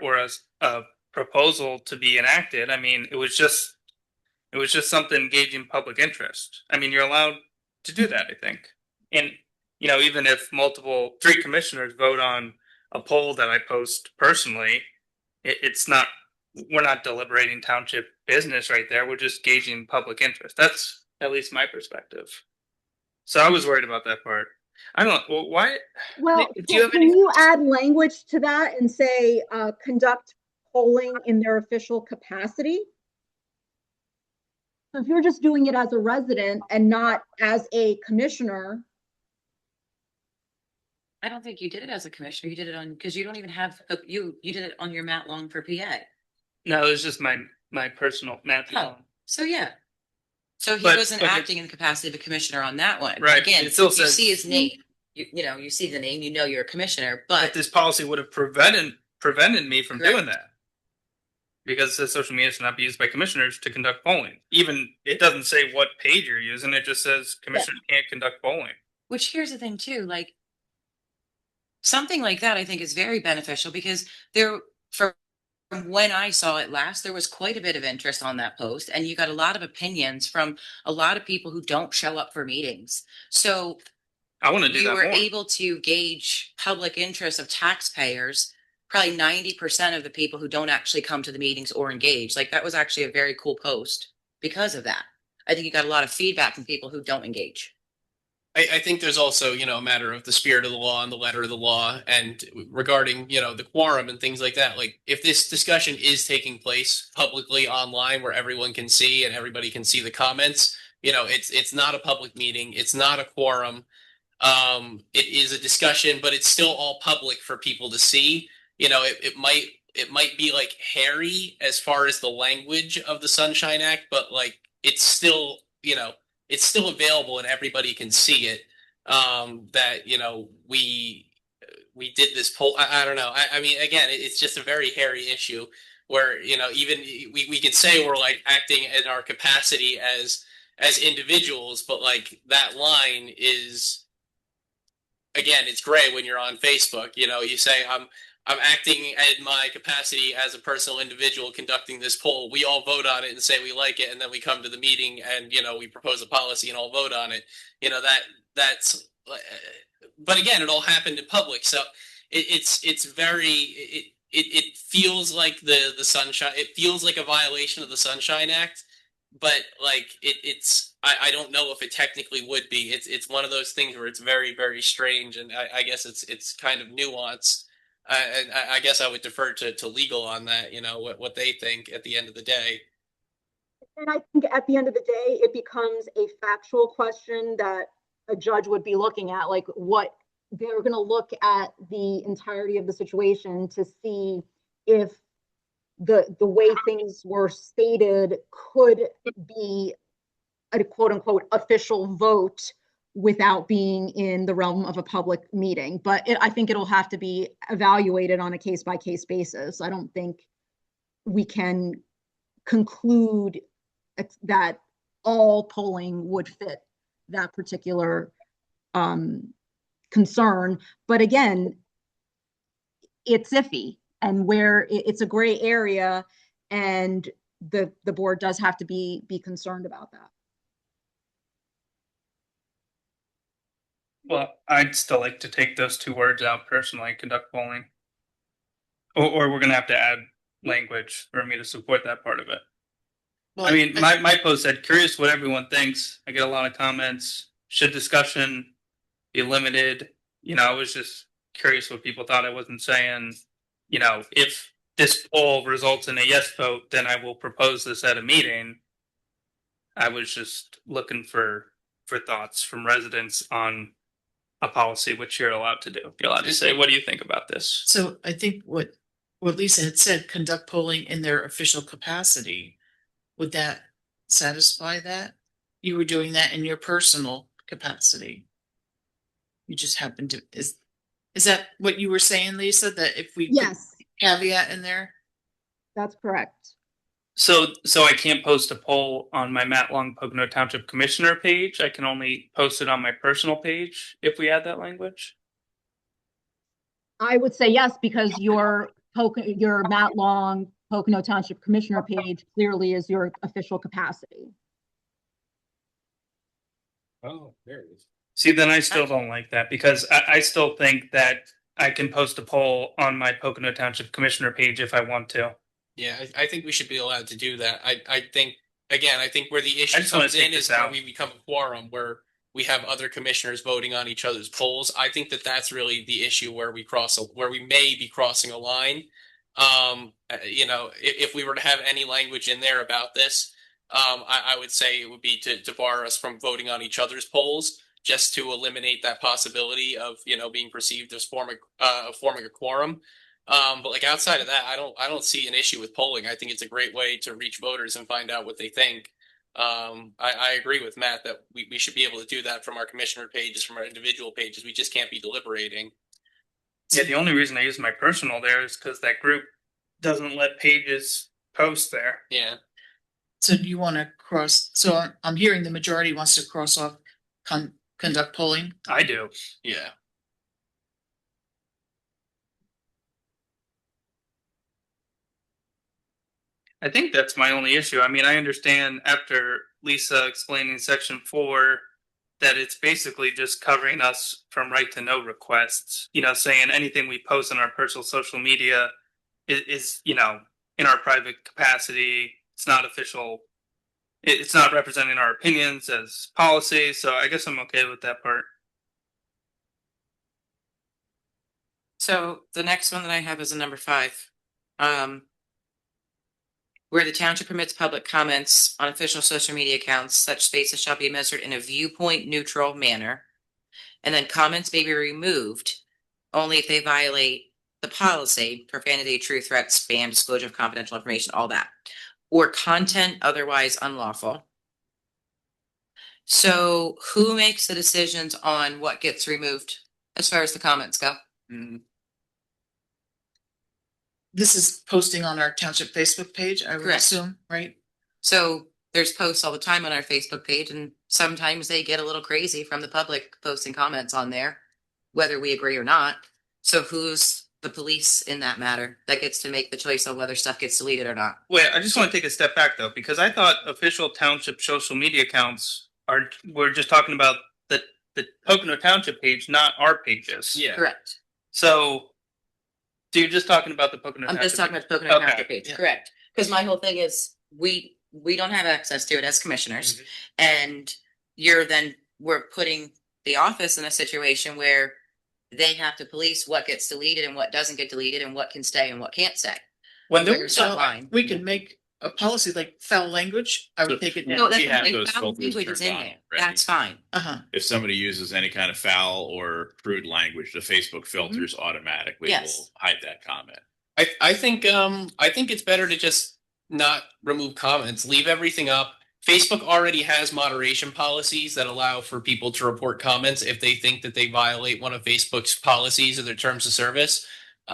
a proposal to be enacted. I mean, it was just something gauging public interest. I mean, you're allowed to do that, I think. And, even if 3 commissioners vote on a poll that I post personally, we're not deliberating township business right there. We're just gauging public interest. That's at least my perspective. So I was worried about that part. I don't know. Well, why?
Well,
Do you have
can
any-
you add language to that and say, conduct polling in their official capacity? So if you're just doing it as a resident and not as a commissioner,
I don't think you did it as a commissioner. You did it because you don't even have, you did it on your Matt Long for PA.
No, it was just my personal math.
Oh. So yeah. So he
But-
wasn't
but
acting in the capacity of a commissioner on that one.
Right,
Again,
it still
you
says-
see his name. You see the name, you're a commissioner,
But
but
this policy would have prevented me from
Correct.
doing that. Because it says social media should not be used by commissioners to conduct polling. Even it doesn't say what page you're using. It just says commissioners can't conduct polling.
which here's the thing too, like something like that I think is very beneficial because from when I saw it last, there was quite a bit of interest on that post and you got a lot of opinions from a lot of people who don't show up for meetings. So
I want to do
you
that
were
more.
able to gauge public interest of taxpayers. Probably 90% of the people who don't actually come to the meetings or engage. Like that was actually a very cool post because of that. I think you got a lot of feedback from people who don't engage.
I think there's also, a matter of the spirit of the law and the letter of the law, and regarding, the quorum and things like that. Like, if this discussion is taking place publicly online where everyone can see and everybody can see the comments, it's not a public meeting. It's not a quorum. it is a discussion, but it's still all public for people to see. You know, it might be like hairy as far as the language of the Sunshine Act, but like it's still, you know, it's still available and everybody can see it. That, you know, we did this poll. I don't know. I mean, again, it's just a very hairy issue where, you know, even we can say we're like acting in our capacity as individuals, but like that line is, again, it's gray when you're on Facebook. You know, you say I'm acting in my capacity as a personal individual conducting this poll. We all vote on it and say we like it, and then we come to the meeting and, you know, we propose a policy and all vote on it. You know, that's. But again, it all happened in public, so it's very it feels like the sunshine. It feels like a violation of the Sunshine Act, but like it's I don't know if it technically would be. It's one of those things where it's very, very strange, and I guess it's kind of nuanced. And I guess I would defer to legal on that. You know what they think at the end of the day.
And I think at the end of the day, it becomes a factual question that a judge would be looking at, like what they're going to look at the entirety of the situation to see if the way things were stated could be a quote unquote official vote without being in the realm of a public meeting. But I think it'll have to be evaluated on a case by case basis. I don't think we can conclude that all polling would fit that particular concern. But again, it's iffy, and where it's a gray area, and the board does have to be concerned about that.
Well, I'd still like to take those two words out personally, conduct polling. Or we're gonna have to add language for me to support that part of it.
Well,
I mean, my post said, curious what everyone thinks. I get a lot of comments. Should discussion be limited? You know, I was just curious what people thought. I wasn't saying, you know, if this poll results in a yes vote, then I will propose this at a meeting. I was just looking for thoughts from residents on a policy, which you're allowed to do. You're allowed to say, what do you think about this?
So I think what Lisa had said, conduct polling in their official capacity. Would that satisfy that? You were doing that in your personal capacity. You just happened to is that what you were saying, Lisa? That if we
Yes,
caveat in there?
that's correct.
So I can't post a poll on my Matt Long Pocono Township Commissioner page. I can only post it on my personal page if we add that language.
I would say yes, because your Matt Long Pocono Township Commissioner page clearly is your official capacity.
Oh, there it is.
See, then I still don't like that because I still think that I can post a poll on my Pocono Township Commissioner page if I want to.
Yeah, I think we should be allowed to do that. I think, again, I think where the issue
just wanna
comes
take
in is
this
where
out.
we become a quorum, where we have other commissioners voting on each other's polls. I think that's really the issue where where we may be crossing a line. You know, if we were to have any language in there about this, I would say it would be to bar us from voting on each other's polls, just to eliminate that possibility of, you know, being perceived as forming a quorum. But like outside of that, I don't see an issue with polling. I think it's a great way to reach voters and find out what they think. I agree with Matt that we should be able to do that from our commissioner pages, from our individual pages. We just can't be deliberating.
Yeah, the only reason I use my personal there is because that group doesn't let pages post there.
Yeah.
So do you want to cross? So I'm hearing the majority wants to cross off conduct polling.
I do.
Yeah.
I think that's my only issue. I mean, I understand after Lisa explaining section 4 that it's basically just covering us from right to know requests, you know, saying anything we post on our personal social media is, you know, in our private capacity. It's not official. It's not representing our opinions as policy. So I guess I'm okay with that part.
So the next one that I have is a number 5. Where the township permits public comments on official social media accounts, such spaces shall be administered in a viewpoint neutral manner. And then comments may be removed only if they violate the policy, profanity, true threats, spam, disclosure of confidential information, all that, or content otherwise unlawful. So who makes the decisions on what gets removed as far as the comments go?
This is posting on our township Facebook page, I would
Correct.
assume, right?
So there's posts all the time on our Facebook page, and sometimes they get a little crazy from the public posting comments on there, whether we agree or not. So who's the police in that matter that gets to make the choice on whether stuff gets deleted or not?
Wait, I just want to take a step back though, because I thought official township social media accounts we're just talking about the Pocono Township page, not our pages.
Yeah.
Correct.
So you're just talking about the Pocono
I'm
Township
just talking
page.
about the Pocono
Okay.
Township page.
Yeah.
Correct. Because my whole thing is we don't have access to it as commissioners, and we're putting the office in a situation where they have to police what gets deleted and what doesn't get deleted and what can stay and what can't stay.
When there
Where's
was
that
some,
line?
We can make a policy like foul language. I would take it down.
No, that's
We have
fine.
those
Foul
filters
language is
turned
in
on
there.
already.
That's fine.
Uh-huh.
If somebody uses any kind of foul or crude language, the Facebook filters automatically
Yes.
will hide that comment.
I think it's better to just not remove comments, leave everything up. Facebook already has moderation policies that allow for people to report comments if they think that they violate one of Facebook's policies or their terms of service.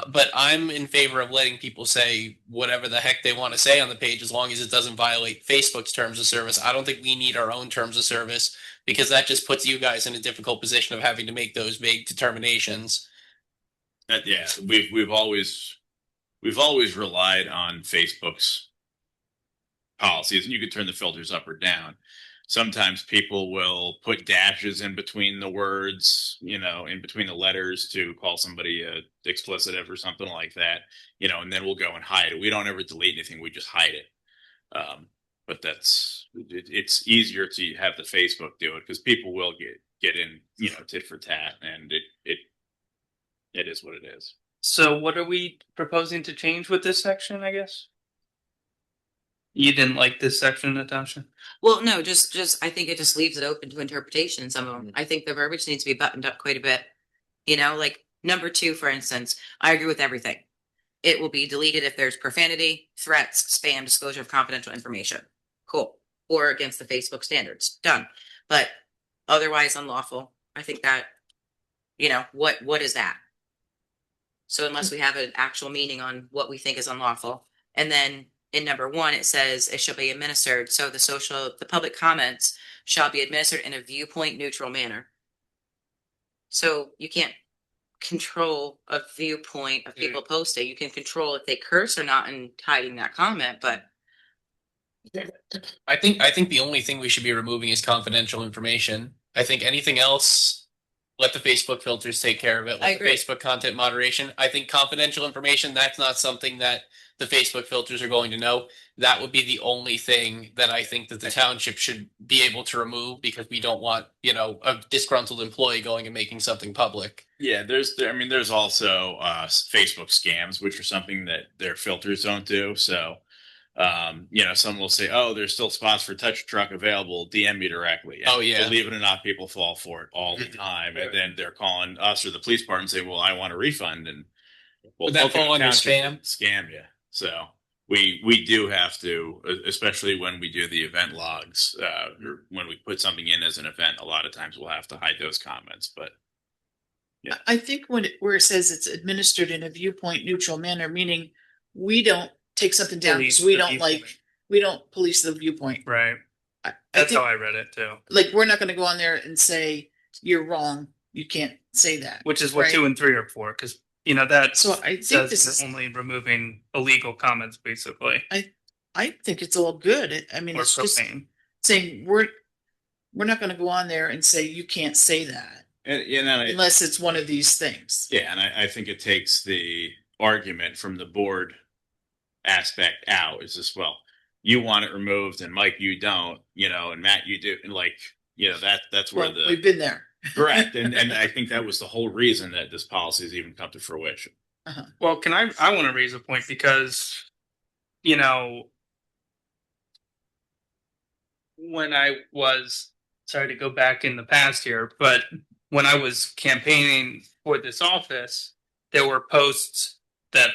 But I'm in favor of letting people say whatever the heck they want to say on the page as long as it doesn't violate Facebook's terms of service. I don't think we need our own terms of service because that just puts you guys in a difficult position of having to make those vague determinations.
Yeah, we've always relied on Facebook's policies, and you can turn the filters up or down. Sometimes people will put dashes in between the words, in between the letters to call somebody explicitive or something like that, and then we'll go and hide it. We don't ever delete anything; we just hide it. But it's easier to have the Facebook do it because people will get in, tit for tat, and it is what it is.
so what are we proposing to change with this section, I guess? You didn't like this section, Natasha?
Well, no, just I think it just leaves it open to interpretation. Some of them. I think the verbiage needs to be buttoned up quite a bit. Like number 2, for instance, I agree with everything. It will be deleted if there's profanity, threats, spam, disclosure of confidential information. Cool. Or against the Facebook standards. Done. But otherwise unlawful. I think that, what is that? So unless we have an actual meaning on what we think is unlawful. And then in number 1, it says it shall be administered. So the public comments shall be administered in a viewpoint neutral manner. So you can't control a viewpoint of people posting. You can control if they curse or not in hiding that comment, but
I think the only thing we should be removing is confidential information. I think anything else, let the Facebook filters take care of it.
I
Let the
agree.
Facebook content moderation. I think confidential information, that's not something that the Facebook filters are going to know. That would be the only thing that I think that the township should be able to remove because we don't want, a disgruntled employee going and making something public.
Yeah, there's also Facebook scams, which are something that their filters don't do. So, someone will say, "Oh, there's still spots for touch truck available. DM me directly." And
Oh, yeah.
believe it or not, people fall for it all the time, and then they're calling us or the police department and say, "Well, I want a refund." And
Would that fall under
Township
spam?
Scam, yeah. So we do have to, especially when we do the event logs, or when we put something in as an event. A lot of times we'll have to hide those comments, but. Yeah.
I think where it says it's administered in a viewpoint neutral manner, meaning we don't take something down because
Police
we
the
don't police the viewpoint.
Right.
I
That's
think,
how I read it too.
like, we're not going to go on there and say you're wrong. You can't say that.
Which is what
Right.
2 and 3 are for, because that
So I think
says
this is.
only removing illegal comments, basically,
I think it's all good. I mean,
or
it's just
profane.
saying we're not going to go on there and say you can't say that
And,
unless it's one of these things.
yeah, and I think it takes the argument from the board aspect out. Is this, well, you want it removed, and Mike, you don't, and Matt, you do, and that's where
Well, we've been there.
correct, and I think that was the whole reason that this policy has even come to fruition.
Well, I want to raise a point because, when I was, sorry to go back in the past here, but when I was campaigning for this office, there were posts that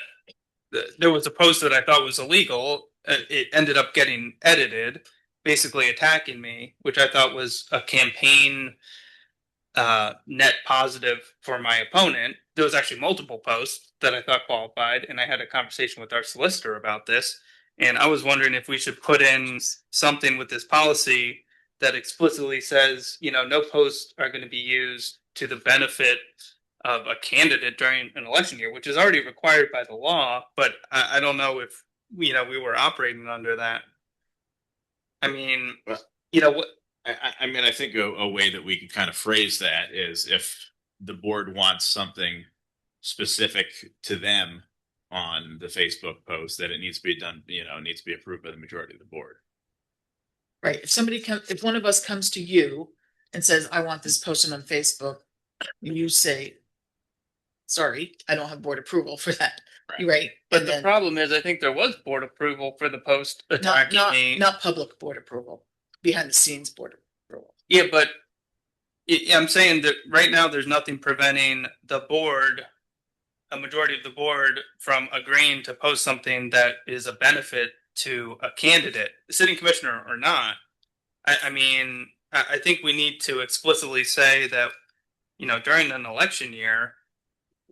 there was a post that I thought was illegal. It ended up getting edited, basically attacking me, which I thought was a campaign net positive for my opponent. There was actually multiple posts that I thought qualified, and I had a conversation with our solicitor about this. And I was wondering if we should put in something with this policy that explicitly says, no posts are going to be used to the benefit of a candidate during an election year, which is already required by the law. But I don't know if we were operating under that. I mean, what?
I mean, I think a way that we could kind of phrase that is if the board wants something specific to them on the Facebook post, that it needs to be done, it needs to be approved by the majority of the board.
Right. If one of us comes to you and says, I want this posted on Facebook, you say, sorry, I don't have board approval for that. Right.
But the problem is, I think there was board approval for the post attacking me.
Not public board approval, behind the scenes board approval.
Yeah, but I'm saying that right now there's nothing preventing the board, a majority of the board, from agreeing to post something that is a benefit to a candidate, sitting commissioner or not. I mean, I think we need to explicitly say that, during an election year,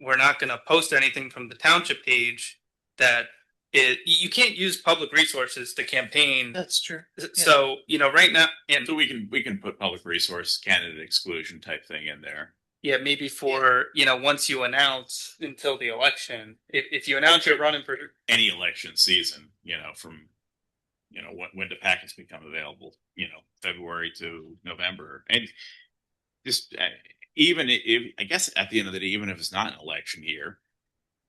we're not going to post anything from the township page that you can't use public resources to campaign.
That's true.
So, right now, and
So we can put public resource candidate exclusion type thing in there.
yeah, maybe for, once you announce until the election, if you announce you're running for
Any election season, from, when the packets become available, February to November. And just even if, I guess at the end of the day, even if it's not an election year,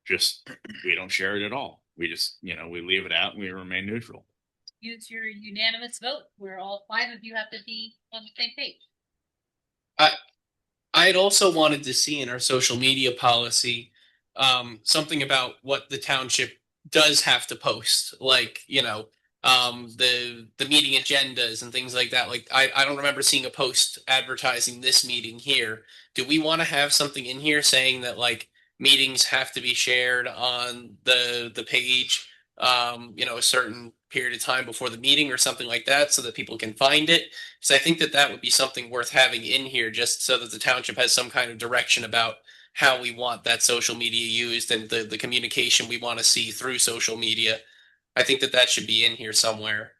just, we don't share it at all. We just, we leave it out and we remain neutral.
Use your unanimous vote where all 5 of you have to be on the same page.
I'd also wanted to see in our social media policy something about what the township does have to post, like the meeting agendas and things like that. Like I don't remember seeing a post advertising this meeting here. Do we want to have something in here saying that like meetings have to be shared on the page a certain period of time before the meeting or something like that, so that people can find it? So I think that would be something worth having in here, just so that the township has some kind of direction about how we want that social media used and the communication we want to see through social media. I think that should be in here somewhere.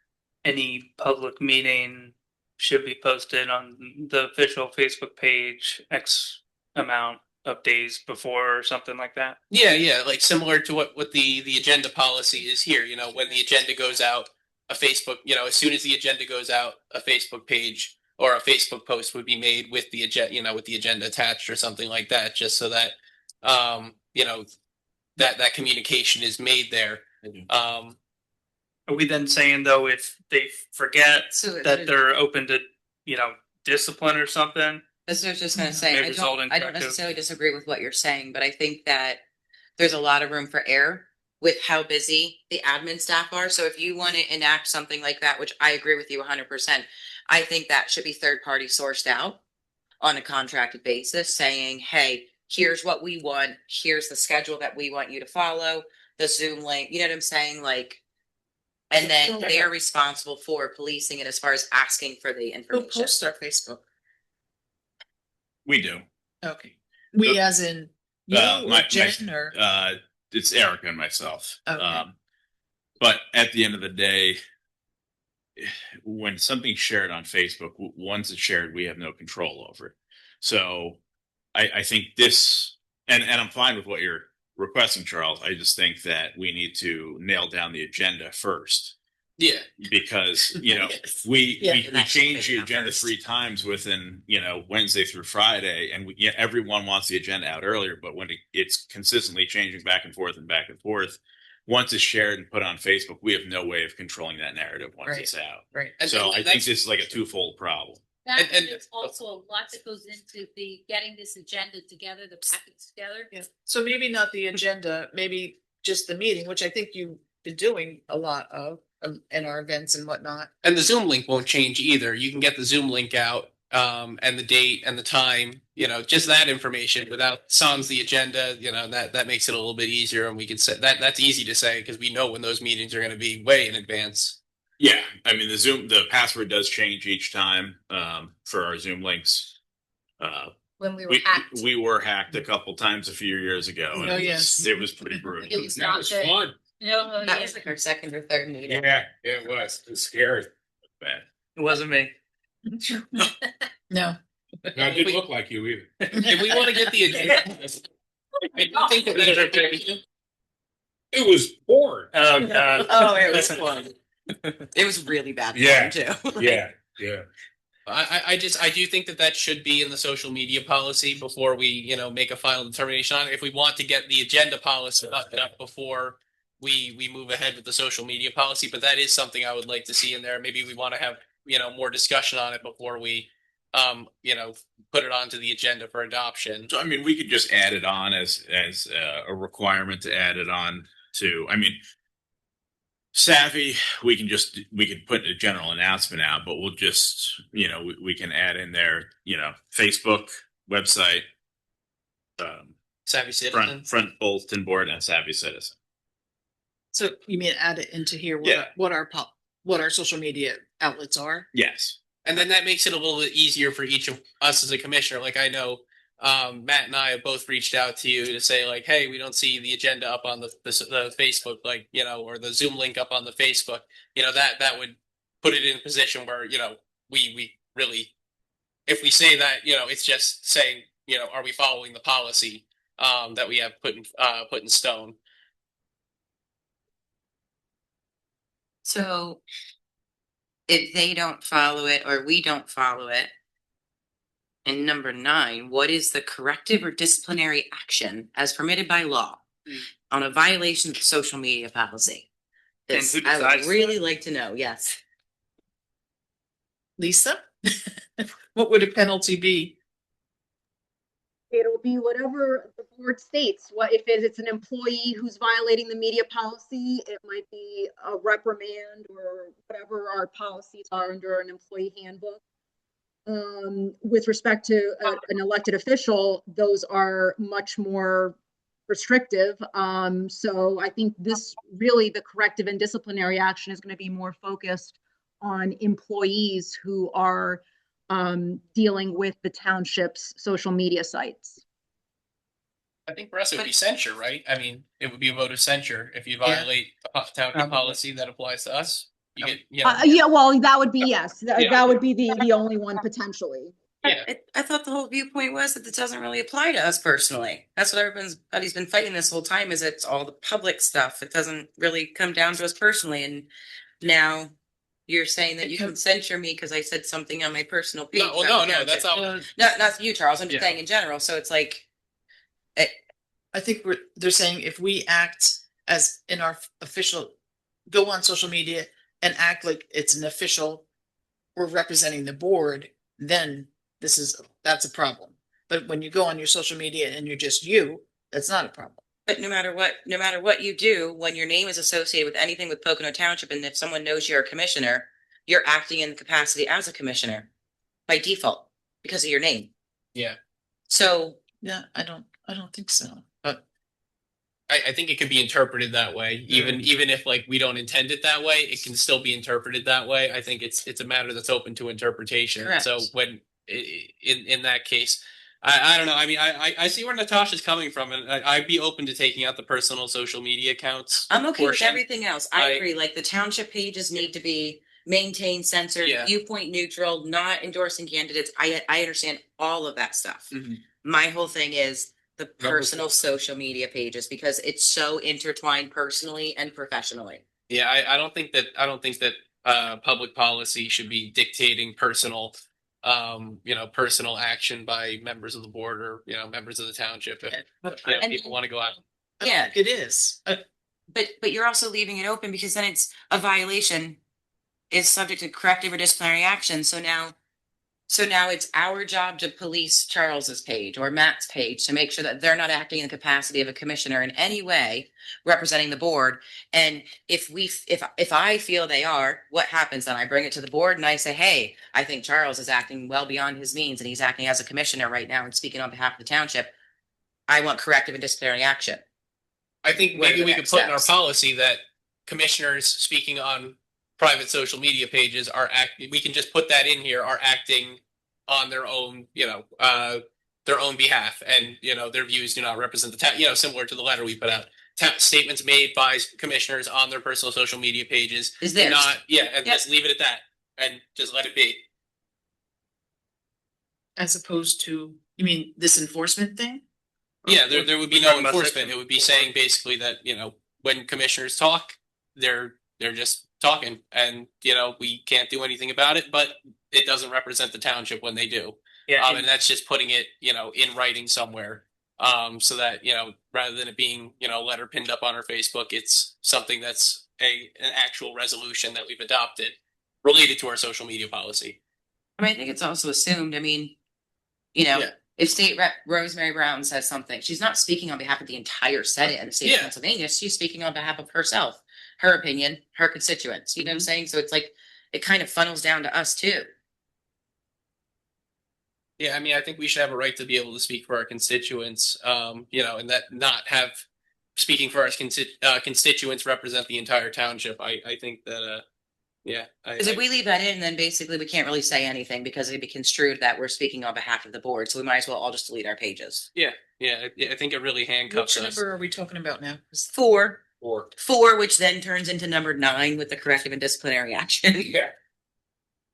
any public meeting should be posted on the official Facebook page X amount of days before or something like that.
Yeah, like similar to what the agenda policy is here. When the agenda goes out, a Facebook, as soon as the agenda goes out, a Facebook page or a Facebook post would be made with the agenda, with the agenda attached or something like that, just so that that communication is made there.
Are we then saying though, if they forget that they're open to, discipline or something?
That's what I was just gonna say.
Maybe result in
I don't
corrective.
necessarily disagree with what you're saying, but I think that there's a lot of room for error with how busy the admin staff are. So if you want to enact something like that, which I agree with you 100%, I think that should be third party sourced out on a contracted basis, saying, hey, here's what we want. Here's the schedule that we want you to follow, the Zoom link, you know what I'm saying? Like, and then they're responsible for policing it as far as asking for the
Who
information.
posts our Facebook?
We do.
Okay. We as in you or Jen or?
It's Erica and myself.
Okay.
But at the end of the day, when something's shared on Facebook, once it's shared, we have no control over it. So I think this, and I'm fine with what you're requesting, Charles. I just think that we need to nail down the agenda first.
Yeah,
Because
Yes.
we
That's
change the
big
agenda
numbers.
3 times within Wednesday through Friday, and everyone wants the agenda out earlier. But when it's consistently changing back and forth, once it's shared and put on Facebook, we have no way of controlling that narrative once
Right.
it's out.
Right.
So I think this is like a twofold problem.
That,
And-
there's also a lot that goes into the getting this agenda together, the packets together.
Yeah. So maybe not the agenda, maybe just the meeting, which I think you've been doing a lot of in our events and whatnot.
and the Zoom link won't change either. You can get the Zoom link out and the date and the time, just that information without sans the agenda, that makes it a little bit easier, and we can set that's easy to say because we know when those meetings are going to be way in advance.
Yeah, I mean the password does change each time for our Zoom links.
When we were
We
hacked.
we were hacked a couple times a few years ago, and
Oh,
it
yes.
was pretty brutal.
It was
That
not
was
good.
fun.
No,
That was like our second or third meeting.
Yeah, it was. It was scary.
Bad.
It wasn't me.
No.
No, it didn't look like you either.
If we want to get the agenda, I do think that
It was porn.
Oh god.
Oh, it was fun. It was really bad.
Yeah.
Too.
Yeah.
I do think that should be in the social media policy before we, make a final determination on it. If we want to get the agenda policy up before we move ahead with the social media policy, but that is something I would like to see in there. Maybe we want to have, more discussion on it before we, put it onto the agenda for adoption.
So I mean, we could just add it on as a requirement to add it on to. I mean, Savvy, we could put a general announcement out, but we'll just we can add in there Facebook website,
Savvy Citizen.
front bulletin board, and Savvy Citizen.
So you mean add it into here?
Yeah.
What our social media outlets are?
Yes.
And then that makes it a little bit easier for each of us as a commissioner. Like I know Matt and I have both reached out to you to say like, hey, we don't see the agenda up on the Facebook, like, or the Zoom link up on the Facebook, that would put it in a position where, we really, if we say that, it's just saying, are we following the policy that we have put in stone?
So if they don't follow it or we don't follow it, and number 9, what is the corrective or disciplinary action as permitted by law on a violation of social media policy?
And
This,
who
I would
decides
really like to know. Yes.
Lisa? What would a penalty be?
It'll be whatever the board states. What if it's an employee who's violating the media policy? It might be a reprimand or whatever our policies are under an employee handbook. With respect to an elected official, those are much more restrictive. So I think this really, the corrective and disciplinary action is going to be more focused on employees who are dealing with the township's social media sites.
I think for us it would be censure, right? I mean, it would be a vote of censure if you violate a town policy that applies to us. You get,
Yeah, well, that would be, yes,
Yeah.
that would be the only one potentially.
Yeah.
I thought the whole viewpoint was that this doesn't really apply to us personally. That's what everybody's been fighting this whole time, is it's all the public stuff. It doesn't really come down to us personally. And now you're saying that you can censure me because I said something on my personal page.
No, that's not.
Not you, Charles. I'm just
Yeah.
saying in general. So it's like,
I think they're saying if we act as in our official, go on social media and act like it's an official, we're representing the board, then that's a problem. But when you go on your social media and you're just you, that's not a problem.
but no matter what you do, when your name is associated with anything with Pocono Township, and if someone knows you're a commissioner, you're acting in the capacity as a commissioner by default because of your name.
Yeah.
So
Yeah, I don't think so. But
I think it could be interpreted that way, even if like we don't intend it that way, it can still be interpreted that way. I think it's a matter that's open to interpretation.
Correct.
So when in that case, I don't know. I mean, I see where Natasha's coming from, and I'd be open to taking out the personal social media accounts.
I'm okay
portion.
with everything else. I
I-
agree. Like the township pages need to be maintained, censored,
Yeah.
viewpoint neutral, not endorsing candidates. I understand all of that stuff.
Mhm.
My whole thing is the personal social media pages because it's so intertwined personally and professionally.
Yeah, I don't think that public policy should be dictating personal personal action by members of the board or members of the township if
And-
people want to go out.
Yeah,
it is.
but you're also leaving it open because then it's a violation is subject to corrective or disciplinary action. So now So now it's our job to police Charles's page or Matt's page to make sure that they're not acting in the capacity of a commissioner in any way representing the board. And if I feel they are, what happens then? I bring it to the board and I say, hey, I think Charles is acting well beyond his means and he's acting as a commissioner right now and speaking on behalf of the township. I want corrective and disciplinary action.
I think
What are
maybe
the
we could
next
put in our
steps?
policy that commissioners speaking on private social media pages are acting, we can just put that in here, are acting on their own, their own behalf. And, their views do not represent the town, similar to the letter we put out. Statements made by commissioners on their personal social media pages.
Is theirs.
Not, and
Yep.
just leave it at that and just let it be.
As opposed to, you mean this enforcement thing?
Yeah, there would be
We're
no
talking about
enforcement.
section
It would be saying basically that, when commissioners talk, they're just talking and, we can't do anything about it, but it doesn't represent the township when they do.
Yeah,
And that's just putting it, in writing somewhere. So that, rather than it being, a letter pinned up on our Facebook, it's something that's an actual resolution that we've adopted related to our social media policy.
I mean, I think it's also assumed,
Yeah.
if State Rep Rosemary Brown says something, she's not speaking on behalf of the entire Senate in the state of
Yeah.
Pennsylvania. She's speaking on behalf of herself, her opinion, her constituents. You know what I'm saying? So it's like, it kind of funnels down to us too.
Yeah, I mean, I think we should have a right to be able to speak for our constituents, and that not have speaking for our constituents represent the entire township. I think that,
Because if we leave that in, then basically we can't really say anything because it'd be construed that we're speaking on behalf of the board. So we might as well all just delete our pages.
I think it really handcuffs
Which
us.
number are we talking about now?
Four,
Or
which then turns into number 9 with the corrective and disciplinary action.
yeah,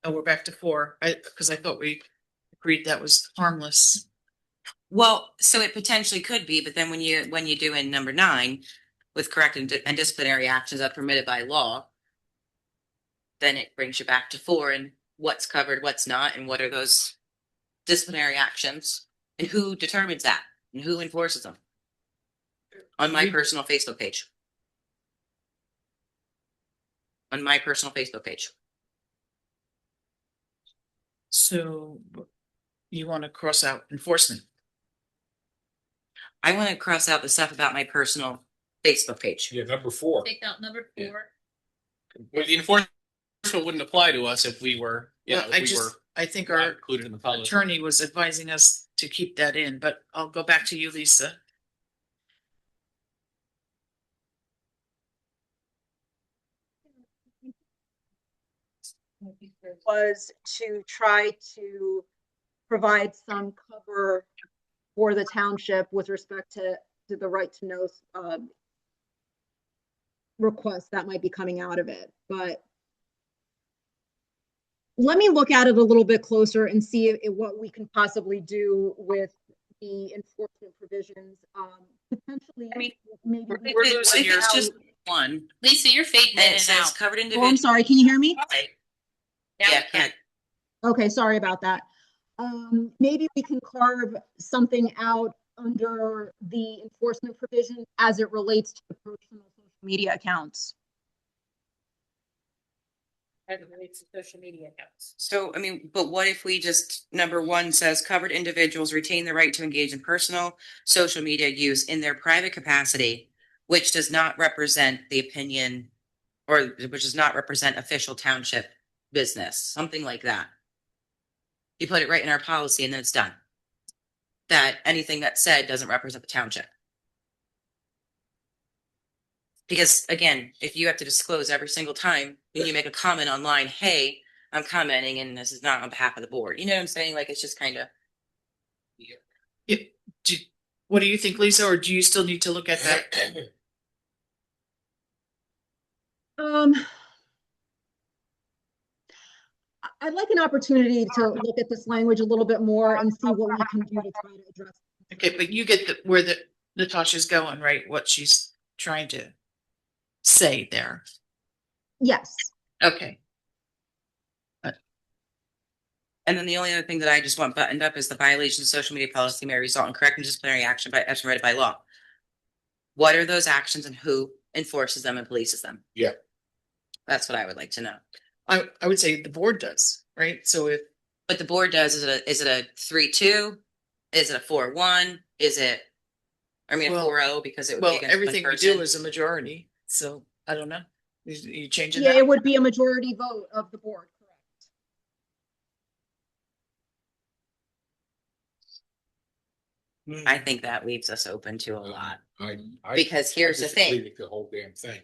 Oh, we're back to 4. Because I thought we agreed that was harmless.
Well, so it potentially could be, but then when you do in number 9 with corrective and disciplinary actions that are permitted by law, then it brings you back to 4 and what's covered, what's not, and what are those disciplinary actions, and who determines that, and who enforces them. On my personal Facebook page. On my personal Facebook page.
So you want to cross out enforcement?
I want to cross out the stuff about my personal Facebook page.
yeah, number 4.
Take out number 4.
Well, the enforcement wouldn't apply to us if we were,
I think
not
our
included in the policy.
attorney was advising us to keep that in, but I'll go back to you, Lisa.
Was to try to provide some cover for the township with respect to the right to know requests that might be coming out of it. But let me look at it a little bit closer and see what we can possibly do with the enforcement provisions. Potentially,
I mean,
maybe
What
We're
if
losing
it's
your-
just one?
Lisa, you're fading in
And it
and
says
out.
covered
Oh,
individual.
I'm sorry. Can you hear me?
Now
Yeah,
we can.
Okay, sorry about that. Maybe we can carve something out under the enforcement provision as it relates to the personal social media accounts.
As it relates to social media accounts.
So, but what if we just, number 1 says covered individuals retain the right to engage in personal social media use in their private capacity, which does not represent the opinion or which does not represent official township business, something like that. You put it right in our policy and then it's done. That anything that's said doesn't represent the township. Because again, if you have to disclose every single time when you make a comment online, hey, I'm commenting and this is not on behalf of the board. You know what I'm saying? Like, it's just kind of.
What do you think, Lisa, or do you still need to look at that?
I'd like an opportunity to look at this language a little bit more and see what we can do to try to address.
Okay, but you get where Natasha's going, right? What she's trying to say there.
Yes.
Okay.
And then the only other thing that I just want buttoned up is the violation of social media policy may result in corrective and disciplinary action as permitted by law. What are those actions and who enforces them and polices them?
Yeah.
That's what I would like to know.
I would say the board does, right? So if
But the board does, is it a 3-2? Is it a 4-1? Is it, I mean, a
Well-
4-0 because it would be
Well,
against one
everything we
person?
do is a majority, so I don't know. You changing
Yeah,
that?
it would be a majority vote of the board, correct?
I think that leaves us open to a lot.
I
Because here's the
disagree
thing,
with the whole damn thing.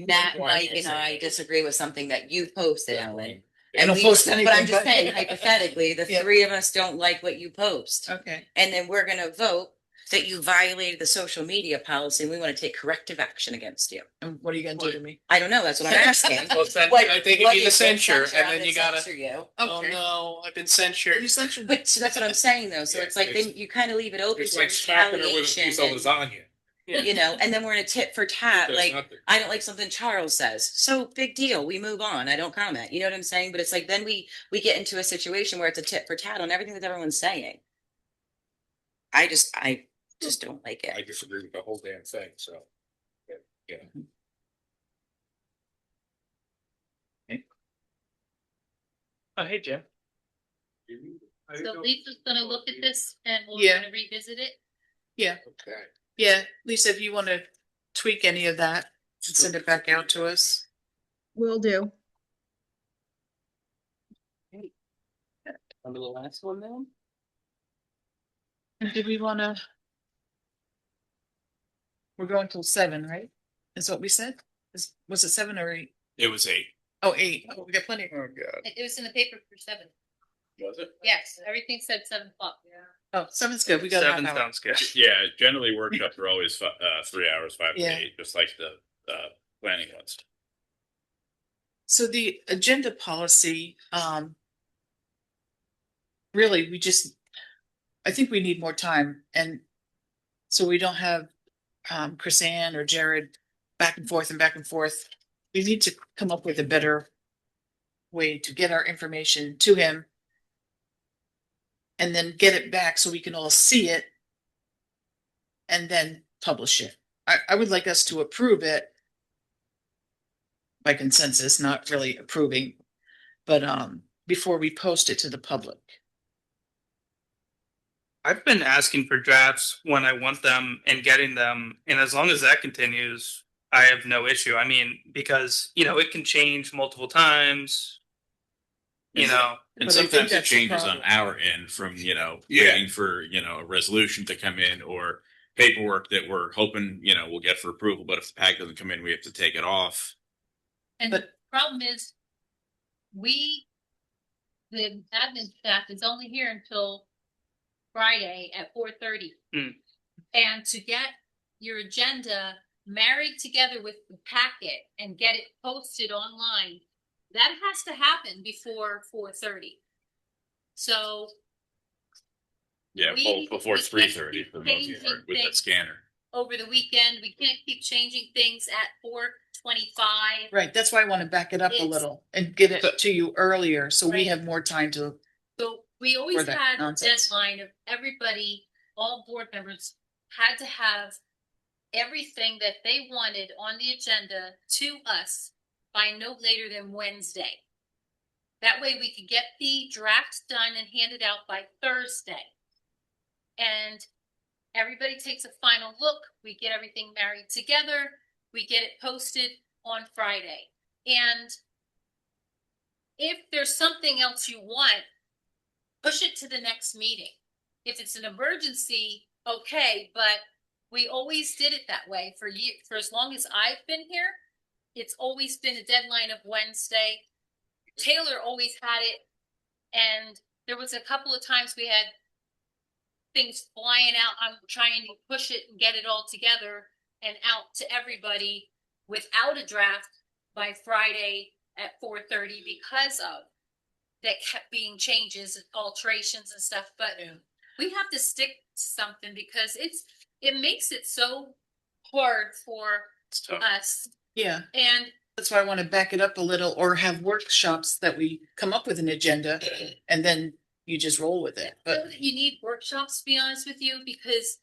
Matt, Mike, and I disagree with something that you posted, Ellen.
I don't
we-
post
But
anything,
I'm just
but-
saying hypothetically, the
Yeah.
three of us don't like what you post.
Okay.
And then we're gonna vote that you violated the social media policy and we want to take corrective action against you.
And what are you gonna do to me?
I don't know, that's what I'm asking.
Well, then
What-
I think
what
it'd be the
is
censure,
censure?
and
I'm
then
gonna
you gotta.
censor you.
Oh
Okay.
no, I've been censured.
You censored.
But so that's what I'm saying though, so
Yeah,
it's like, then you kind of leave it open
It's
to
like smacking her with a
retaliation
piece of
and,
lasagna.
you know, and then we're in a tit for tat,
Does
like,
nothing.
I don't like something Charles says. So big deal. We move on. I don't comment. You know what I'm saying? But it's like then we get into a situation where it's a tit for tat on everything that everyone's saying. I just don't like
I
it.
disagree with the whole damn thing, so. Yeah.
Oh, hey, Jim.
So Lisa's gonna look at this and we're
Yeah.
gonna revisit it.
Yeah,
Okay.
yeah. Lisa, if you want to tweak any of that, send it back out to us.
Will do.
Remember the last one then?
And do we want to? We're going till 7, right? Is what we said? Was it 7 or 8?
It was 8.
Oh, 8. Oh, we got plenty.
Oh, God.
It was in the paper for 7.
Was it?
Yes, everything said 7 o'clock.
Oh, 7's good. We got a half
7
hour.
sounds good.
Yeah, generally workshops are always 3 hours, 5 to
Yeah.
8, just like the planning ones.
So the agenda policy, really, I think we need more time, and so we don't have Chris Ann or Jared back and forth and back and forth. We need to come up with a better way to get our information to him and then get it back so we can all see it and then publish it. I would like us to approve it by consensus, not really approving, but before we post it to the public.
I've been asking for drafts when I want them and getting them, and as long as that continues, I have no issue. I mean, because it can change multiple times.
And
But I
sometimes
think
it
that's the
changes on
problem.
our end from,
Yeah.
waiting for, a resolution to come in or paperwork that we're hoping, we'll get for approval. But if the pack doesn't come in, we have to take it off.
And
But-
the problem is, the admin staff is only here until Friday at 4:30.
Mm.
And to get your agenda married together with the packet and get it posted online, that has to happen before 4:30. So
Yeah,
We-
before
we
3:30
can't
for the
keep
most
changing
part with that
things.
scanner.
over the weekend, we can't keep changing things at 4:25.
Right, that's why I want to back it up a
It's-
little and get it to you earlier, so we
Right.
have more time to,
So we always
For that
had a
nonsense.
deadline of everybody, all board members had to have everything that they wanted on the agenda to us by no later than Wednesday. That way we could get the draft done and handed out by Thursday. And everybody takes a final look, we get everything married together, we get it posted on Friday. And if there's something else you want, push it to the next meeting. If it's an emergency, okay, but we always did it that way for as long as I've been here. It's always been a deadline of Wednesday. Taylor always had it, and there was a couple of times we had things flying out. I'm trying to push it and get it all together and out to everybody without a draft by Friday at 4:30 because of that kept being changes, alterations and stuff, but
Yeah.
we have to stick to something because it makes it so hard for
It's tough.
us.
yeah.
And
That's why I want to back it up a little or have workshops that we come up with an agenda and then you just roll with it. But
you need workshops, to be honest with you, because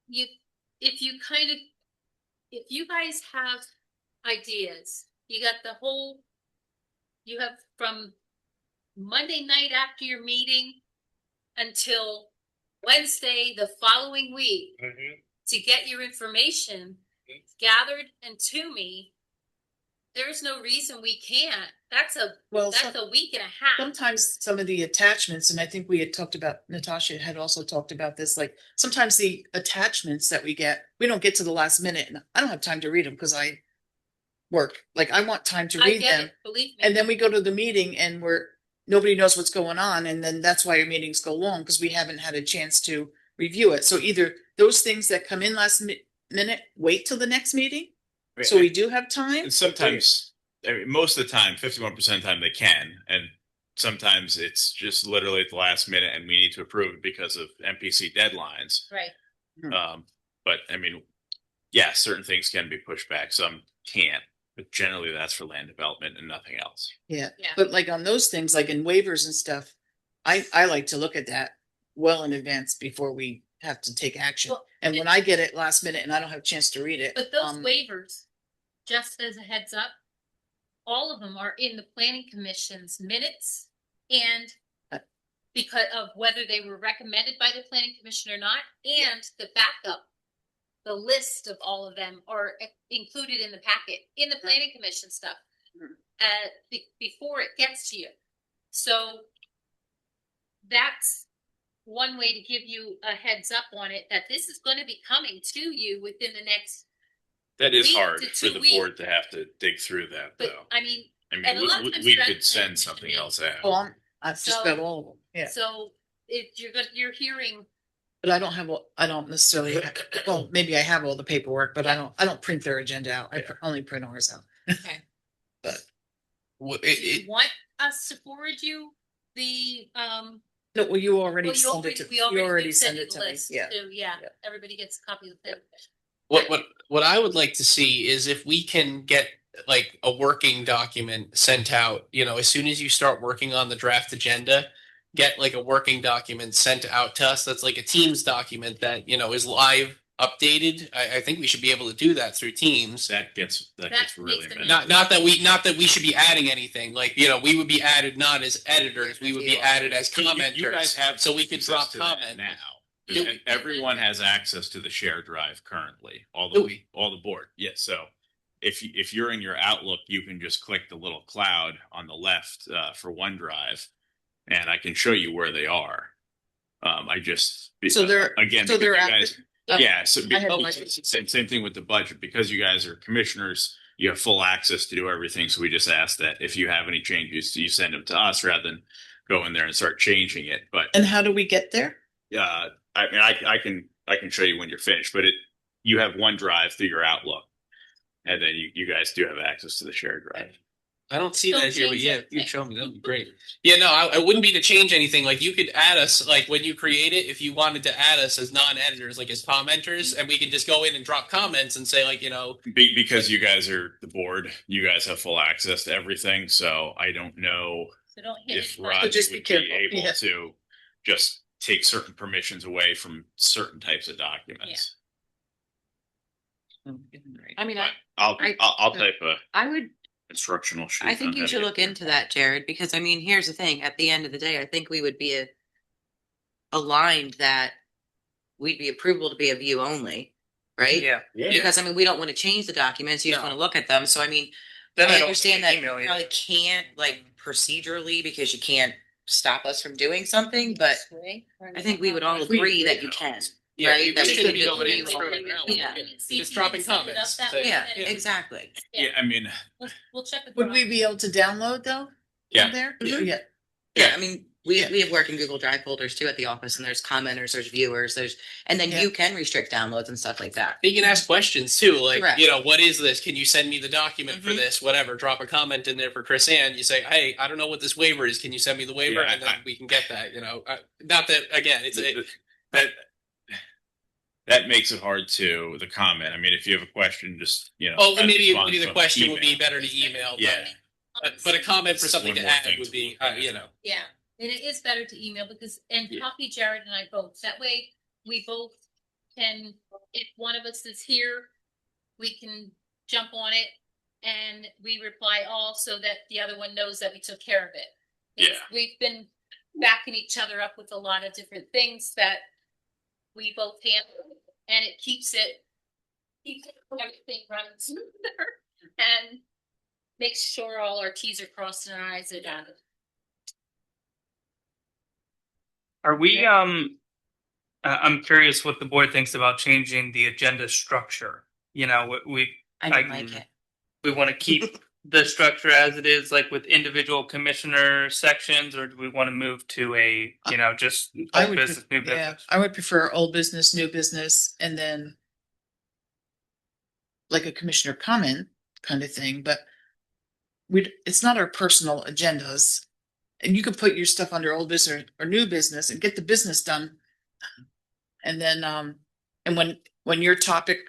if you guys have ideas, you have from Monday night after your meeting until Wednesday the following week to get your information gathered and to me, there's no reason we can't. That's a week and a half.
Sometimes some of the attachments, and I think we had talked about, Natasha had also talked about this, like sometimes the attachments that we don't get to the last minute, and I don't have time to read them because I work. Like I want time to
I
read
get
them.
it, believe me.
And then we go to the meeting and nobody knows what's going on. And then that's why our meetings go long because we haven't had a chance to review it. So either those things that come in last minute, wait till the next meeting. So we do have time.
And sometimes, I mean, most of the time, 51% of the time they can, and sometimes it's just literally at the last minute, and we need to approve it because of MPC deadlines.
Right.
But I mean, yeah, certain things can be pushed back, some can't. But generally, that's for land development and nothing else.
Yeah.
Yeah.
But like on those things, like in waivers and stuff, I like to look at that well in advance before we have to take action.
Well,
And when I get it last minute and I don't have a chance to read it.
But those waivers, just as a heads up, all of them are in the planning commission's minutes and because of whether they were recommended by the planning commission or not, and the backup, the list of all of them are included in the packet, in the planning commission stuff, before it gets to you. So that's one way to give you a heads up on it, that this is going to be coming to you within the next.
That is
week
hard
to
for
2
the
weeks.
board to have to dig through that,
But
though.
I mean,
I
and a lot of
mean,
times
we
you're
could
at
send
the
something
meeting.
else out.
Well, I've just got all of them. Yeah.
So if you're hearing,
But I don't necessarily, well, maybe I have all the paperwork, but I don't print their agenda out. I only print ours out.
okay,
But
do you want us to forward you the,
no, well, you already
well,
sent it to,
we
you already
sent
sent
you
it
the
to me.
list
Yeah.
too, yeah,
Yeah.
everybody gets a copy of the.
What I would like to see is if we can get like a working document sent out, as soon as you start working on the draft agenda, get like a working document sent out to us that's like a Teams document that, is live updated. I think we should be able to do that through Teams.
That gets really
needs to be-
minimal.
Not that we should be adding anything. Like, we would be added not as editors, we would be added as commenters.
You guys have
so we could drop
access to that
comment
now.
Do we?
Everyone has access to the share drive currently. All
Do
the
we?
all the board. Yeah. So if you're in your Outlook, you can just click the little cloud on the left for OneDrive, and I can show you where they are.
So they're
again.
so they're
because you
active.
guys, yeah. So
I had no
same thing with the budget, because you guys are commissioners. You have full access to do everything. So we just ask that if you have any changes, you send them to us rather than go in there and start changing it. But
And how do we get there?
I mean, I can show you when you're finished, but you have OneDrive through your Outlook, and then you guys do have access to the shared drive.
I don't see
Don't
that here, but
change
yeah,
it.
you show me, that'd be great. Yeah, no, I wouldn't be to change anything. Like, you could add us, like, when you create it, if you wanted to add us as non-editors, like as commenters, and we can just go in and drop comments and say, like,
Because you guys are the board, you guys have full access to everything. So I don't know
So don't hit
if
it.
Roger
just be
would
careful.
be able
Yeah.
to just take certain permissions away from certain types of documents.
I mean,
But I'll type a
I would,
instructional sheet.
I think
on
you
how to
should
get
look
there.
into that, Jared, because I mean, here's the thing, at the end of the day, I think we would be aligned that we'd be approval to be a view only, right?
Yeah.
Because I mean, we don't want to change the documents, you just
No.
want to look at them, so I mean,
Then
I
don't
understand that you
email you.
probably can't, like, procedurally, because you can't stop us from doing something, but I think we would all agree that you can,
Yeah,
right?
we
That we
shouldn't
could
be
do
going in
it.
through it now.
Yeah.
Just dropping comments. Say-
Yeah, exactly.
Yeah, I mean,
We'll check with.
Would we
Rob.
be able to download though?
Yeah.
From there?
Mhm.
Yeah.
Yeah, I mean, we have working Google Drive folders too at the office, and there's commenters, there's viewers, and then
Yeah.
you can restrict downloads and stuff like that.
You can ask questions too, like,
Correct.
what is this? Can you send me the document for
Mhm.
this? Whatever, drop a comment in there for Chris Ann. You say, hey, I don't know what this waiver is. Can you send me the waiver?
Yeah,
And then we can get that, not that, again,
that makes it hard to the comment. I mean, if you have a question, just
oh,
try to
maybe
respond
the
from
question would be
email.
better to email.
Yeah.
But a comment for
It's
something
one
to
more
add
thing
would
to
be,
look at.
Yeah, and it is better to email and
Yeah.
copy Jared and I both. That way we both can, if one of us is here, we can jump on it and we reply all so that the other one knows that we took care of it. We've been backing each other up with a lot of different things that we both handle, and it keeps everything running smoother and makes sure all our T's are crossed and our I's are dotted.
Are we I'm curious what the board thinks about changing the agenda structure. You know,
I don't like it.
we want to keep the structure as it is, like with individual commissioner sections, or do we want to move to a, you know, just old business, new business?
I would prefer old business, new business, and then like a commissioner comment kind of thing, but it's not our personal agendas. And you can put your stuff under old business or new business and get the business done. And then, and when your topic,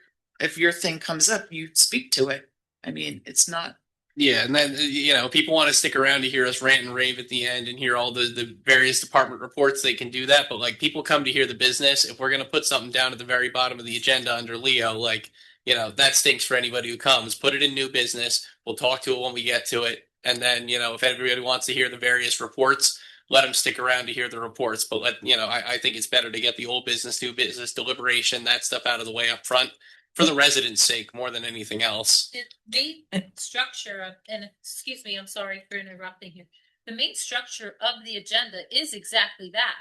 if your thing comes up, you speak to it. I mean, it's not.
Yeah, and then people want to stick around to hear us rant and rave at the end and hear all the various department reports. They can do that, but like people come to hear the business. If we're gonna put something down at the very bottom of the agenda under Leo, like that stinks for anybody who comes. Put it in new business. We'll talk to it when we get to it, and then if everybody wants to hear the various reports, let them stick around to hear the reports. But I think it's better to get the old business, new business, deliberation, that stuff out of the way up front. For the residents' sake, more than anything else.
The main structure of, and excuse me, I'm sorry for interrupting here. The main structure of the agenda is exactly that.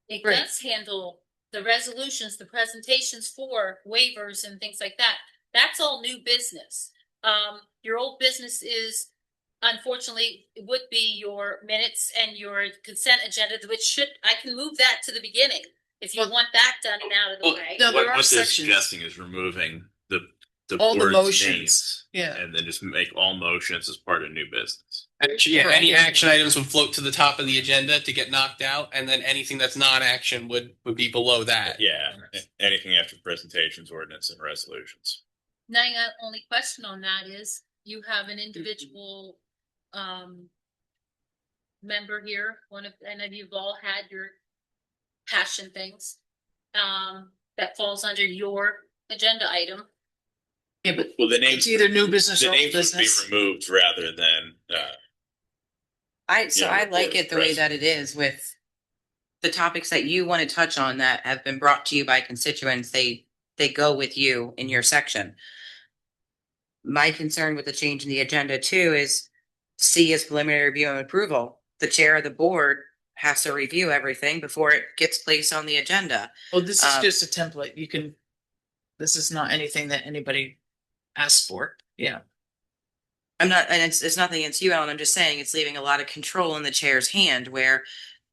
It does handle the resolutions, the presentations for waivers and things like that. That's all new business. Your old business is, unfortunately, it would be your minutes and your consent agenda, which I can move that to the beginning. If you want that done and out of the way.
No, there are
What they're
sections.
suggesting is removing the
All the
board's
motions.
names,
Yeah.
and then just make all motions as part of new business.
Actually, yeah, any action items would float to the top of the agenda to get knocked out, and then anything that's non-action would be below that.
Yeah, anything after presentations, ordinance, and resolutions.
Now, the only question on that is you have an individual member here. And you've all had your passion things that falls under your agenda item.
Yeah, but
Well, the names,
it's either new business or old
names
business.
would be removed rather than.
I like
report
it the way that it is with the topics that you want to touch on that have been brought to you by constituents. They go with you in your section. My concern with the change in the agenda too is C is preliminary review and approval. The chair of the board has to review everything before it gets placed on the agenda.
Well, this is just a template. This is not anything that anybody asked for. Yeah.
I'm not, and it's nothing against you, Ellen. I'm just saying it's leaving a lot of control in the chair's hand where,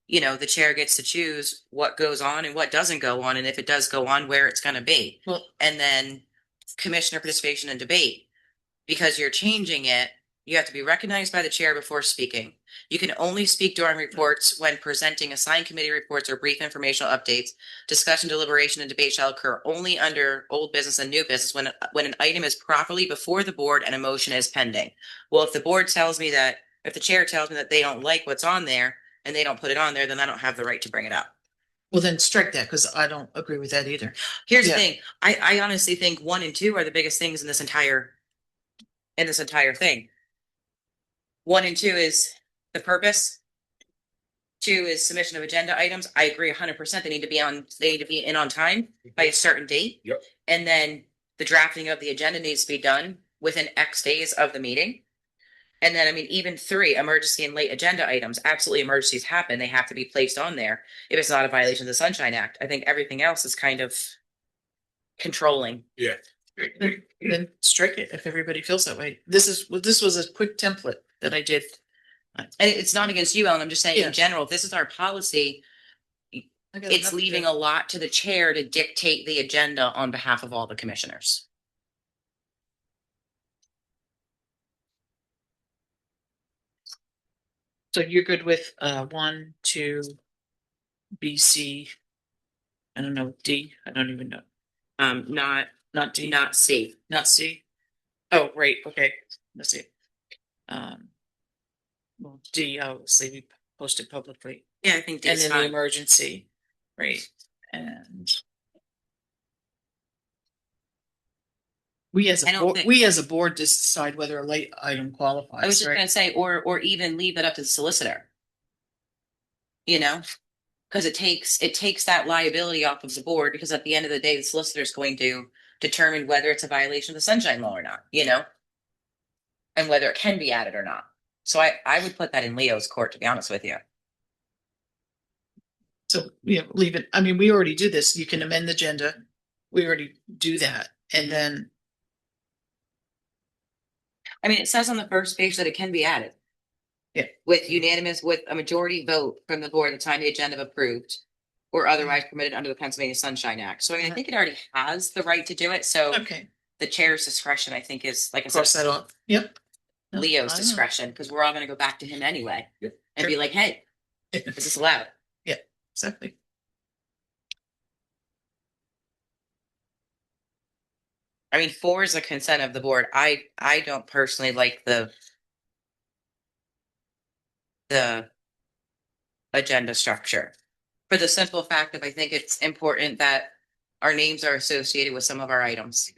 the chair gets to choose what goes on and what doesn't go on. And if it does go on, where it's going to be.
Well,
and then commissioner participation and debate, because you're changing it. You have to be recognized by the chair before speaking. You can only speak during reports when presenting assigned committee reports or brief informational updates. Discussion, deliberation, and debate shall occur only under old business and new business when an item is properly before the board and a motion is pending. Well, if the board tells me that, if the chair tells me that they don't like what's on there and they don't put it on there, then I don't have the right to bring it up.
well, then strike that because I don't agree with that either.
Here's the thing. I honestly think 1 and 2 are the biggest things in this entire thing. 1 and 2 is the purpose. 2 is submission of agenda items. I agree 100%. They need to be in on time by a certain date.
Yep.
And then the drafting of the agenda needs to be done within X days of the meeting. And then, even 3, emergency and late agenda items. Absolutely, emergencies happen. They have to be placed on there if it's not a violation of the Sunshine Act. I think everything else is kind of controlling.
Yeah.
Then strike it if everybody feels that way. This was a quick template that I did.
And it's not against you, Ellen. I'm just saying
Yeah.
in general, if this is our policy, it's leaving a lot to the chair to dictate the agenda on behalf of all the commissioners.
So you're good with 1, 2, B, C. I don't know, D. I don't even know. Not D.
Not C.
Not C. Oh, right. Okay. Let's see. Well, D obviously we posted publicly,
Yeah, I think
and
D's
then the
fine.
emergency, right? And we as a board decide whether a late item qualifies.
I was just
right?
going to say, or even leave it up to the solicitor. you know? Because it takes that liability off of the board, because at the end of the day, the solicitor is going to determine whether it's a violation of the sunshine law or not, and whether it can be added or not. So I would put that in Leo's court, to be honest with you.
So, leave it. I mean, we already do this. You can amend the agenda. We already do that. And then,
I mean, it says on the first page that it can be added.
Yeah.
With a majority vote from the board at the time the agenda approved or otherwise permitted under the Pennsylvania Sunshine Act. So I mean, I think it already has the right to do it. So
okay,
the chair's discretion, I think, is, like I
cross
said,
that off. Yep. No,
Leo's
I know.
discretion, because we're all going to go back to him anyway and be like, hey, is this allowed?
Exactly.
I mean, 4 is a consent of the board. I don't personally like the agenda structure, for the simple fact of, I think it's important that our names are associated with some of our items.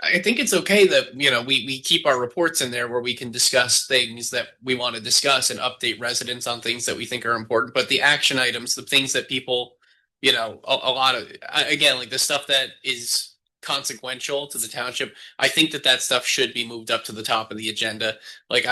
I think it's okay that, we keep our reports in there where we can discuss things that we want to discuss and update residents on things that we think are important. But the action items, the things that people, a lot of, again, like the stuff that is consequential to the township, I think that stuff should be moved up to the top of the agenda. Like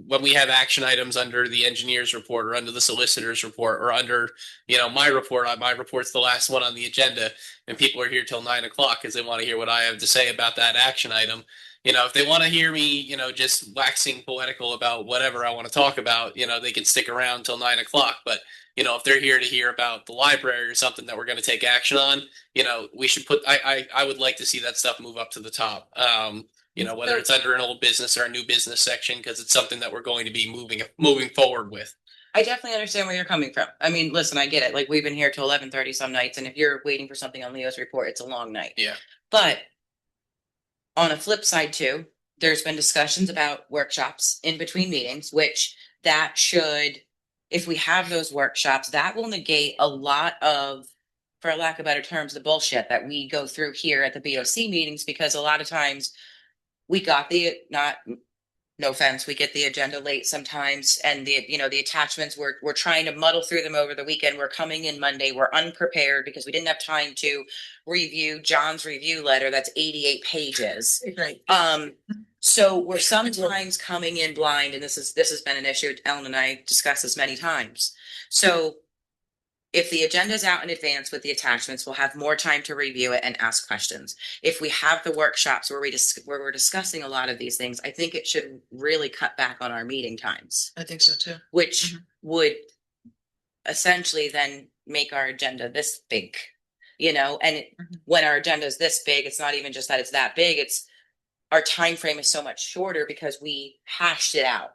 when we have action items under the engineer's report or under the solicitor's report or under, my report's the last one on the agenda, and people are here till 9 o'clock because they want to hear what I have to say about that action item. If they want to hear me, just waxing poetical about whatever I want to talk about, they can stick around till 9 o'clock. But, if they're here to hear about the library or something that we're going to take action on, we should I would like to see that stuff move up to the top. Whether it's under an old business or a new business section, because it's something that we're going to be moving forward with.
I definitely understand where you're coming from. I mean, listen, I get it. Like, we've been here till 11:30 some nights, and if you're waiting for something on Leo's report, it's a long night.
Yeah.
But on a flip side too, there's been discussions about workshops in between meetings, which that should, if we have those workshops, that will negate a lot of, for lack of better terms, the bullshit that we go through here at the BOC meetings, because a lot of times we got no offense, we get the agenda late sometimes, and the attachments, we're trying to muddle through them over the weekend. We're coming in Monday, we're unprepared because we didn't have time to review John's review letter that's 88 pages.
Right.
So we're sometimes coming in blind, and this has been an issue Ellen and I discussed this many times. So if the agenda's out in advance with the attachments, we'll have more time to review it and ask questions. If we have the workshops where we're discussing a lot of these things, I think it should really cut back on our meeting times,
I think so too.
which would essentially then make our agenda this big, and when our agenda is this big, it's not even just that it's that big, it's our time frame is so much shorter because we hashed it out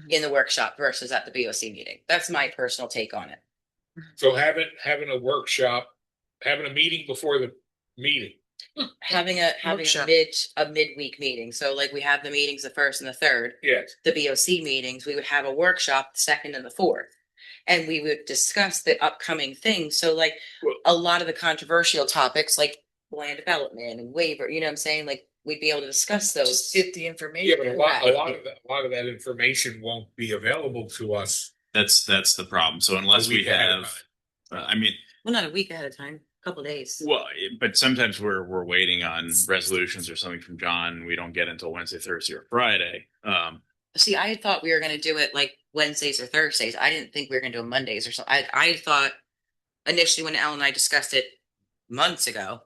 in the workshop versus at the BOC meeting. That's my personal take on it.
So having a workshop, having a meeting before the meeting.
Having a
Workshop.
midweek meeting. So like we have the meetings the 1st and the 3rd.
Yes.
The BOC meetings, we would have a workshop the 2nd and the 4th. And we would discuss the upcoming things. So like a lot of the controversial topics like land development and waiver, you know what I'm saying? Like we'd be able to discuss those.
Just get the information.
Yeah, but a lot of that information won't be available to us.
That's the problem. So unless we have,
well, not a week ahead of time, a couple of days.
Well, but sometimes we're waiting on resolutions or something from John. We don't get until Wednesday, Thursday, or Friday.
See, I had thought we were going to do it like Wednesdays or Thursdays. I didn't think we were going to do it Mondays or something. I thought initially when Ellen and I discussed it months ago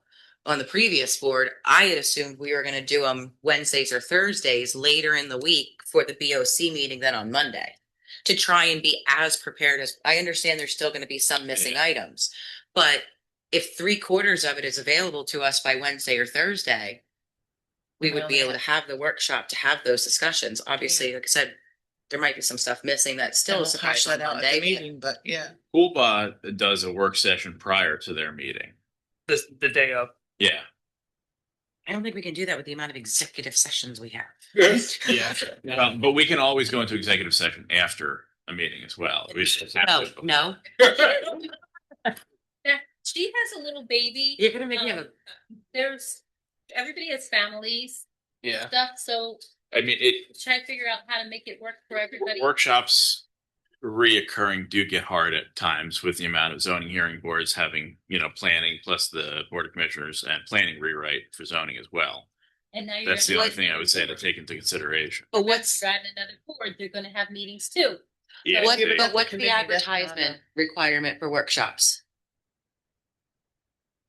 on the previous board, I had assumed we were going to do them Wednesdays or Thursdays later in the week for the BOC meeting than on Monday, to try and be as prepared as. I understand there's still going to be some missing items, but if 3/4 of it is available to us by Wednesday or Thursday, we would be able to have the workshop to have those discussions. Obviously, like I said, there might be some stuff missing that still is
hash
surprising
that out at the meeting, but yeah.
Coolbah does a work session prior to their meeting.
The day of.
Yeah.
I don't think we can do that with the amount of executive sessions we have.
Yes.
Yeah. But we can always go into executive session after a meeting as well. We just have to.
No.
She has a little baby.
You're gonna make me have a.
Everybody has families,
Yeah.
stuff, so
I mean,
try to figure out how to make it work for everybody.
workshops reoccurring do get hard at times with the amount of zoning hearing boards having, planning plus the board of commissioners and planning rewrite for zoning as well.
And now you're
That's the
gonna
only
add
thing I would say to
another
take into consideration.
But
board.
what's,
Add another board, they're gonna have meetings too.
Yeah,
what,
see,
but what's
Committee,
the
that's not
advertisement requirement for workshops?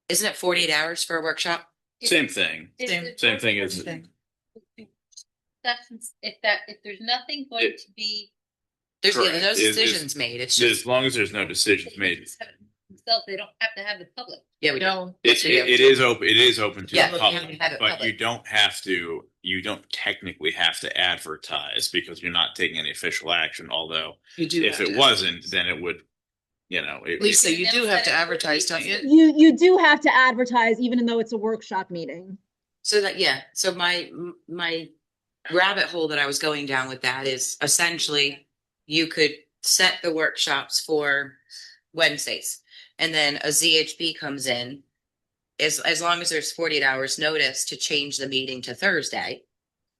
Isn't it 48 hours for a workshop?
same thing.
If
Same-
the
Same
board
thing
wants
as
Thing.
if there's nothing going to be.
There's
Correct.
no
Is-
decisions made. It's just,
as long as there's no decisions made.
Themselves, they don't have to have the public.
yeah, we don't.
No,
Yes, we do.
It is open. It is open to
Yeah,
the
but you have
public,
to have it
but
public.
you don't have to. You don't technically have to advertise because you're not taking any official action. Although,
you do.
if
have
it
to.
wasn't, then it would.
Lisa, you
Never
do have
said
to
it would
advertise,
be.
don't you?
You do have to advertise even though it's a workshop meeting.
So that, yeah, so my rabbit hole that I was going down with that is essentially you could set the workshops for Wednesdays and then a ZHB comes in as long as there's 48 hours notice to change the meeting to Thursday.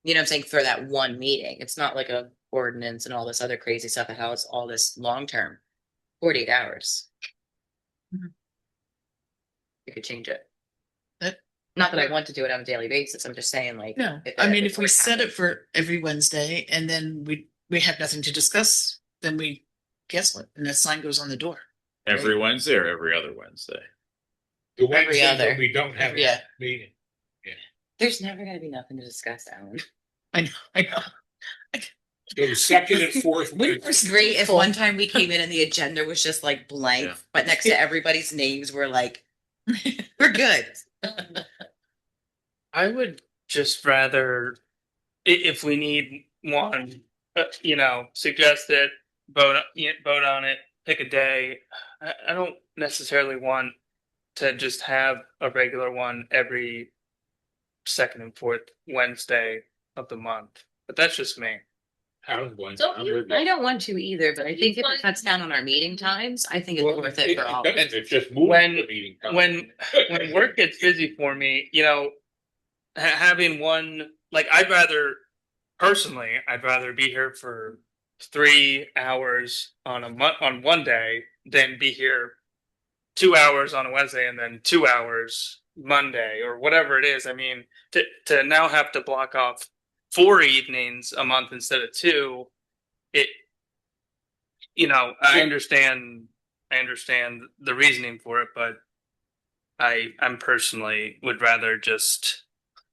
You know what I'm saying? For that one meeting. It's not like a ordinance and all this other crazy stuff and how it's all this long term. 48 hours.
Mhm.
You could change it.
That-
Not that I want to do it on a daily basis. I'm just saying like.
No,
if
I
it-
mean,
if
if we
it
set it
happens.
for every Wednesday and then we have nothing to discuss, then we guess what? And that sign goes on the door.
Every Wednesday or every other Wednesday.
The
Every
Wednesday
other.
that we don't have
Yeah.
a meeting.
There's never gonna be nothing to discuss, Alan.
I know.
So the second and fourth.
Wouldn't
Wednesday.
It's great if one time we came in and the agenda was just like blank,
Yeah.
but next to everybody's names were like, we're good.
I would just rather, if we need one, suggest it, vote on it, pick a day. I don't necessarily want to just have a regular one every second and fourth Wednesday of the month. But that's just me.
I'm going-
Don't
I'm
you-
with
I
you.
don't want to either, but I think if it cuts down on our meeting times, I think it's
Well,
worth it for all.
It's just moving
When-
the meeting. time.
When work gets busy for me, having one, like I'd rather be here for 3 hours on one day than be here 2 hours on a Wednesday and then 2 hours Monday or whatever it is. I mean, to now have to block off 4 evenings a month instead of 2, I understand the reasoning for it, but I'm personally would rather just,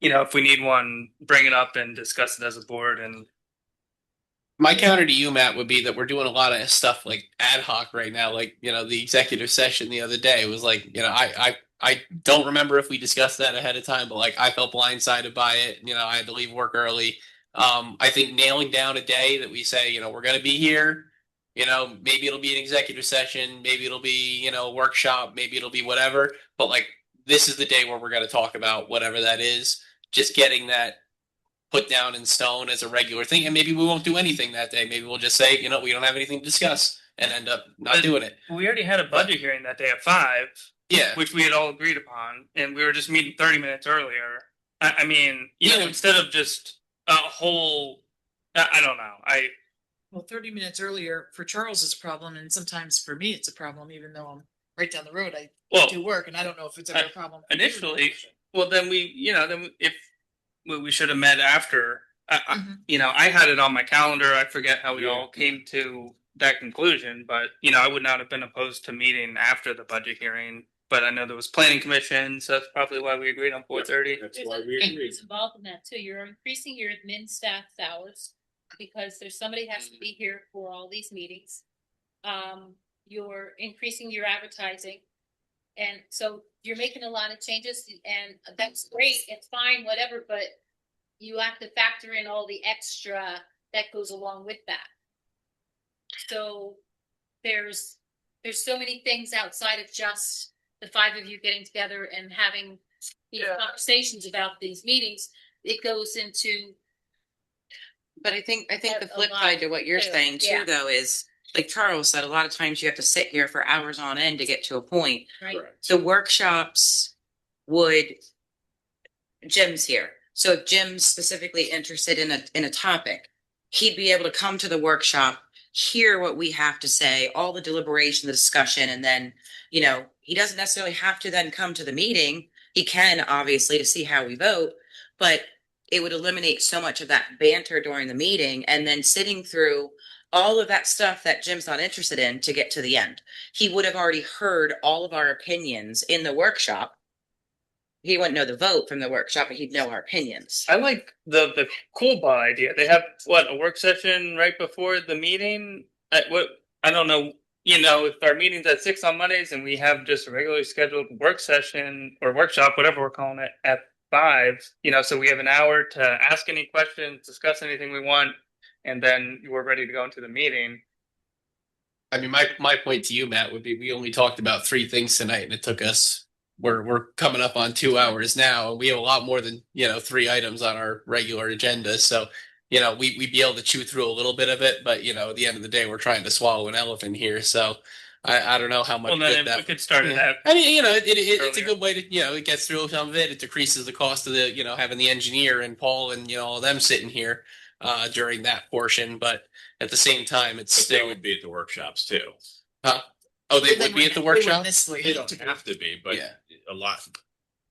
if we need one, bring it up and discuss it as a board. And
My counter to you, Matt, would be that we're doing a lot of stuff like ad hoc right now. Like, the executive session the other day was like, I don't remember if we discussed that ahead of time, but like I felt blindsided by it. I had to leave work early. I think nailing down a day that we say, we're going to be here. Maybe it'll be an executive session, maybe it'll be, a workshop, maybe it'll be whatever. But like, this is the day where we're going to talk about whatever that is. Just getting that put down in stone as a regular thing. And maybe we won't do anything that day. Maybe we'll just say, we don't have anything to discuss and end up not doing it.
we already had a budget hearing that day at 5,
Yeah.
which we had all agreed upon, and we were just meeting 30 minutes earlier. I mean,
Yeah.
instead of just a whole, I don't know.
Well, 30 minutes earlier for Charles is a problem, and sometimes for me it's a problem, even though I'm right down the road. I
Well,
do work, and I don't know if it's ever a problem. for you.
initially, well, then we should have met after.
Mhm.
I had it on my calendar. I forget how we all came to that conclusion, but I would not have been opposed to meeting after the budget hearing. But I know there was planning commission, so that's probably why we agreed on 4:30.
That's why we agreed.
It's involved in that too. You're increasing your admin staff's hours because there's somebody has to be here for all these meetings. You're increasing your advertising. And so you're making a lot of changes and that's great. It's fine, whatever, but you have to factor in all the extra that goes along with that. So there's so many things outside of just the 5 of you getting together and having these conversations about these meetings. It goes into.
But I think the
A
flip
lot
side to what you're
too,
saying too,
yeah.
though, is like Charles said, a lot of times you have to sit here for hours on end to get to a point.
Right.
The workshops Jim's here. So if Jim's specifically interested in a topic, he'd be able to come to the workshop, hear what we have to say, all the deliberation, the discussion, and then, he doesn't necessarily have to then come to the meeting. He can, obviously, to see how we vote, but it would eliminate so much of that banter during the meeting and then sitting through all of that stuff that Jim's not interested in to get to the end. He would have already heard all of our opinions in the workshop. He wouldn't know the vote from the workshop, but he'd know our opinions.
I like the cool ball idea. They have a work session right before the meeting. I don't know. If our meeting's at 6 on Mondays and we have just a regularly scheduled work session or workshop, whatever we're calling it, at 5. So we have an hour to ask any questions, discuss anything we want, and then we're ready to go into the meeting.
I mean, my point to you, Matt, would be we only talked about 3 things tonight, and it took us. We're coming up on 2 hours now, and we have a lot more than 3 items on our regular agenda. So, we'd be able to chew through a little bit of it, but at the end of the day, we're trying to swallow an elephant here. So, I don't know how much.
Well, then we could start it out.
I mean, it's a good way to it gets through some of it. It decreases the cost of the having the engineer and Paul and all them sitting here during that portion, but at the same time, it's
still they would be at the workshops too.
Huh? Oh, they would be at the workshop?
They don't have to be, but a lot.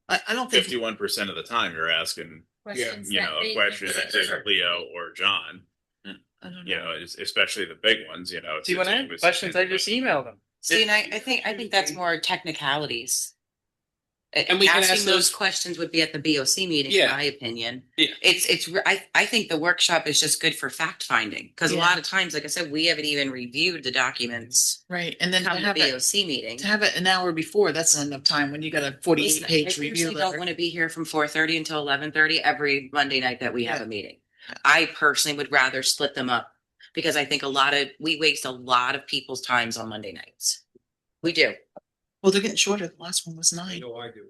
I don't think
51% of the time you're asking,
Questions
a
that
question to Leo or John.
I don't know.
Especially the big ones.
Do you want to have questions? I just emailed them.
See, and I think that's more technicalities.
And we can
asking
ask
those
those
questions would be at the BOC meeting,
Yeah.
in my opinion.
Yeah.
I think the workshop is just good for fact finding because a lot of times, like I said, we haven't even reviewed the documents.
Right, and then to
Come to
have it,
BOC meeting.
to have it an hour before, that's not enough time when you got a 48-page review
I don't
letter.
want to be here from 4:30 until 11:30 every Monday night that we have a meeting. I personally would rather split them up because I think we waste a lot of people's times on Monday nights. We do.
Well, they're getting shorter. The last one was 9.
I know I do.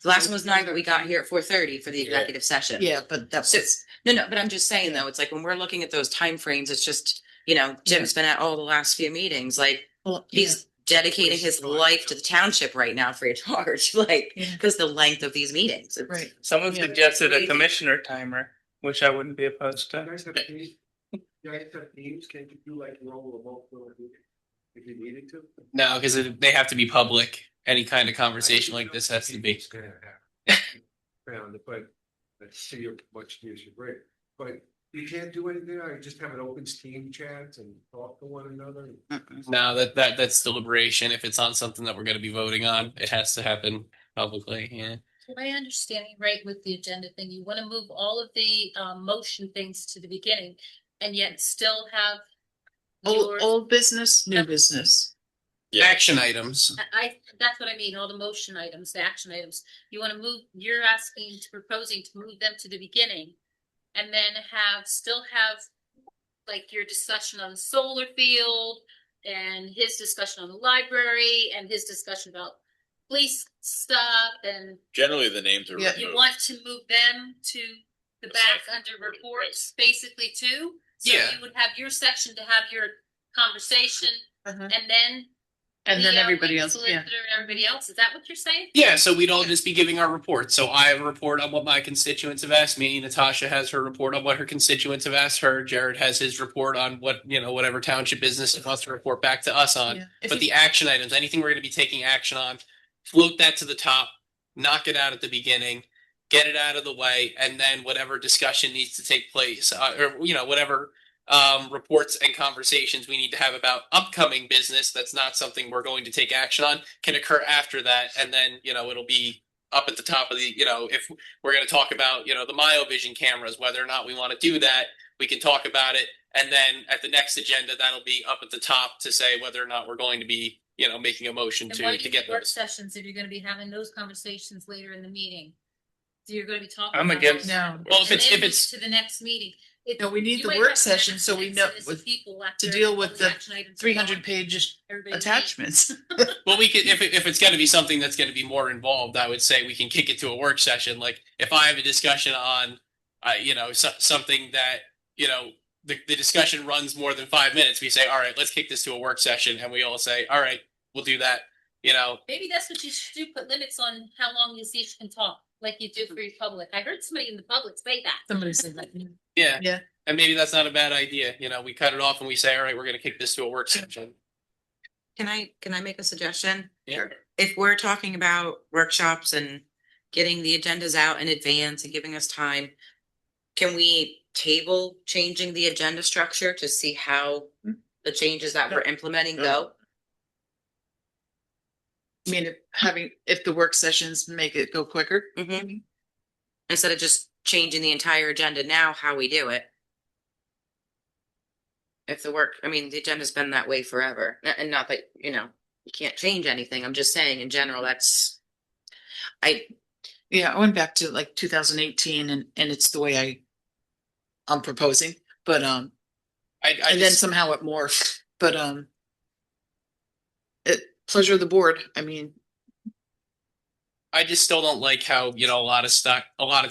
The last one was 9, but we got here at 4:30 for the executive session.
Yeah, but that
So,
was,
no, but I'm just saying though, it's like when we're looking at those timeframes, it's just, Jim's been at all the last few meetings, like
well,
he's dedicating his life to the township right now free of charge, like,
Yeah.
because the length of these meetings.
right.
Someone
Yeah.
suggested a commissioner timer, which I wouldn't be opposed to.
You guys have teams, can't you do like roll remote if you needed to?
No, because they have to be public. Any kind of conversation like this has to be.
Found it, but let's see how much use you bring. But you can't do anything, or you just have an open Steam chat and talk to one another.
No, that's deliberation. If it's on something that we're going to be voting on, it has to happen publicly. Yeah.
So my understanding, right, with the agenda thing, you want to move all of the motion things to the beginning and yet still have your,
Old business, new business.
Action items.
that's what I mean, all the motion items, the action items. You want to move, proposing to move them to the beginning and then still have like your discussion on the solar field and his discussion on the library and his discussion about police stuff and
Generally, the names are
Yeah.
you
removed.
want to move them to the back under reports basically too? So
Yeah.
you would have your section to have your conversation
Uh-huh.
and then
And then
the,
everybody
lead
else, yeah.
solicitor and everybody else. Is that what you're saying?
Yeah, so we'd all just be giving our reports. So I have a report on what my constituents have asked me. Natasha has her report on what her constituents have asked her. Jared has his report on what, whatever township business he wants to report back to us on.
Yeah. If
But
you-
the action items, anything we're going to be taking action on, float that to the top, knock it out at the beginning, get it out of the way, and then whatever discussion needs to take place, or whatever reports and conversations we need to have about upcoming business that's not something we're going to take action on can occur after that, and then it'll be up at the top of the if we're going to talk about the MyoVision cameras, whether or not we want to do that, we can talk about it, and then at the next agenda that'll be up at the top to say whether or not we're going to be making a motion
And why
to
do
get
you work
those.
sessions if you're going to be having those conversations later in the meeting? So you're going to be talking.
I'm
about
against-
those-
No.
Well,
and then
if
move
it's
to the next meeting.
No, we need
You
the
might
work
have to
session so we know
exodus of
with
people after
to deal
all
with
the
the
action items are
300-page
gone. Everybody
attachments.
Well, we could if it's going to be something that's going to be more involved, I would say we can kick it to a work session. Like if I have a discussion on, something that the discussion runs more than 5 minutes, we say, all right, let's kick this to a work session, and we all say, all right, we'll do that.
Maybe that's what you should do. Put limits on how long you each can talk, like you do for your public. I heard somebody in the public say that.
Somebody said that.
Yeah.
Yeah.
And maybe that's not a bad idea. We cut it off and we say, all right, we're going to kick this to a work session.
Can I make a suggestion?
Yeah.
If we're talking about workshops and getting the agendas out in advance and giving us time, can we table changing the agenda structure to see how the changes that we're implementing go?
I mean, if the work sessions make it go quicker.
Mm-hmm. Instead of just changing the entire agenda now, how we do it. If the agenda's been that way forever. And not that, you can't change anything. I'm just saying in general, I
went back to like 2018 and it's the way I'm proposing, but, then somehow it morphed, but, pleasure of the board. I mean,
I just still don't like how, a lot of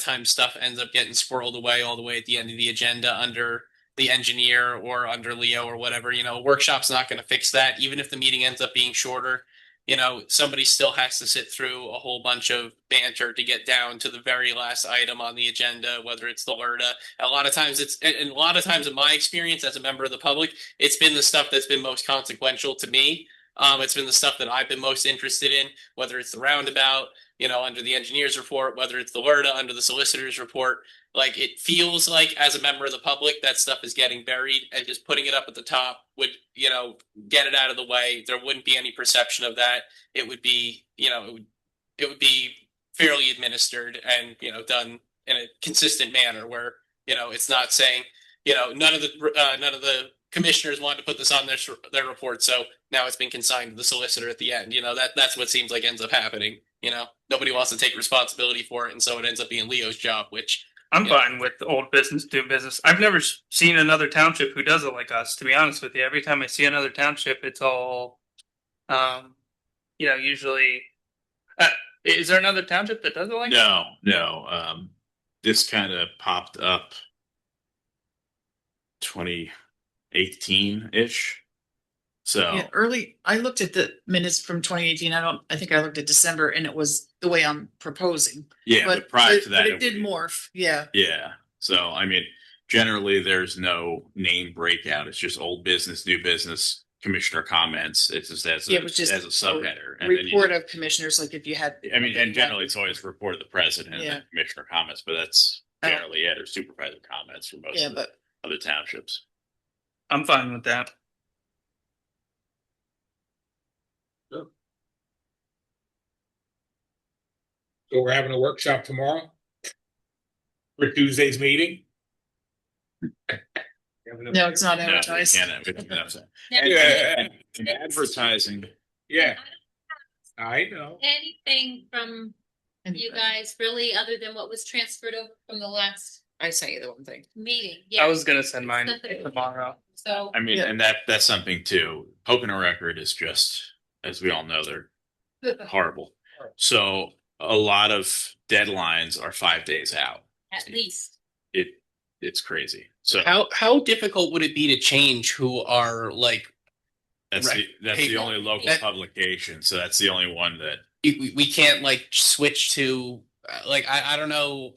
times stuff ends up getting squirreled away all the way at the end of the agenda under the engineer or under Leo or whatever. A workshop's not going to fix that. Even if the meeting ends up being shorter, somebody still has to sit through a whole bunch of banter to get down to the very last item on the agenda, whether it's the LERTA. A lot of times in my experience as a member of the public, it's been the stuff that's been most consequential to me. It's been the stuff that I've been most interested in, whether it's the roundabout, under the engineer's report, whether it's the LERTA under the solicitor's report. Like, it feels like as a member of the public, that stuff is getting buried, and just putting it up at the top would, get it out of the way. There wouldn't be any perception of that. It would be, it would be fairly administered and, done in a consistent manner where, it's not saying, none of the commissioners wanted to put this on their report, so now it's been consigned to the solicitor at the end. That's what seems like ends up happening. Nobody wants to take responsibility for it, and so it ends up being Leo's job, which
I'm fine with old business doing business. I've never seen another township who does it like us, to be honest with you. Every time I see another township, it's all, usually. Is there another township that does it like
No. This kind of popped up 2018-ish. So
I looked at the minutes from 2018. I think I looked at December and it was the way I'm proposing.
yeah, but prior to that,
it did morph. Yeah.
Yeah. So, generally there's no name breakout. It's just old business, new business, commissioner comments. It's just as a subheader. And
report of commissioners, like if you had.
And generally it's always report of the president and then commissioner comments, but that's generally it, or supervisor comments for most of the other townships.
I'm fine with that.
So we're having a workshop tomorrow for Tuesday's meeting.
No, it's not advertised.
And advertising.
Yeah, I know.
Anything from you guys really, other than what was transferred over from the last
I sent you the one thing.
meeting?
I was gonna send mine tomorrow.
So
and that's something too. Poking a record is just, as we all know, they're horrible. So a lot of deadlines are 5 days out.
at least.
It's crazy. So
how difficult would it be to change who are like?
that's the only local publication. So that's the only one that
we can't like switch to. I don't know.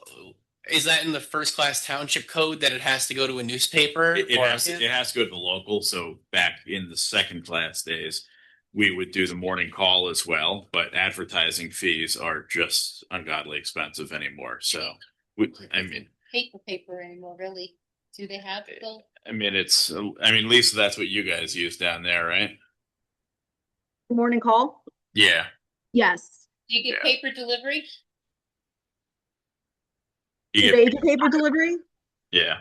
Is that in the first class township code that it has to go to a newspaper?
it has to go to the local. So back in the second class days, we would do the morning call as well, but advertising fees are just ungodly expensive anymore. So
Paper anymore, really? Do they have the?
Lisa, that's what you guys use down there, right?
Morning call?
Yeah.
Yes.
Do you get paper delivery?
Do they do paper delivery?
Yeah.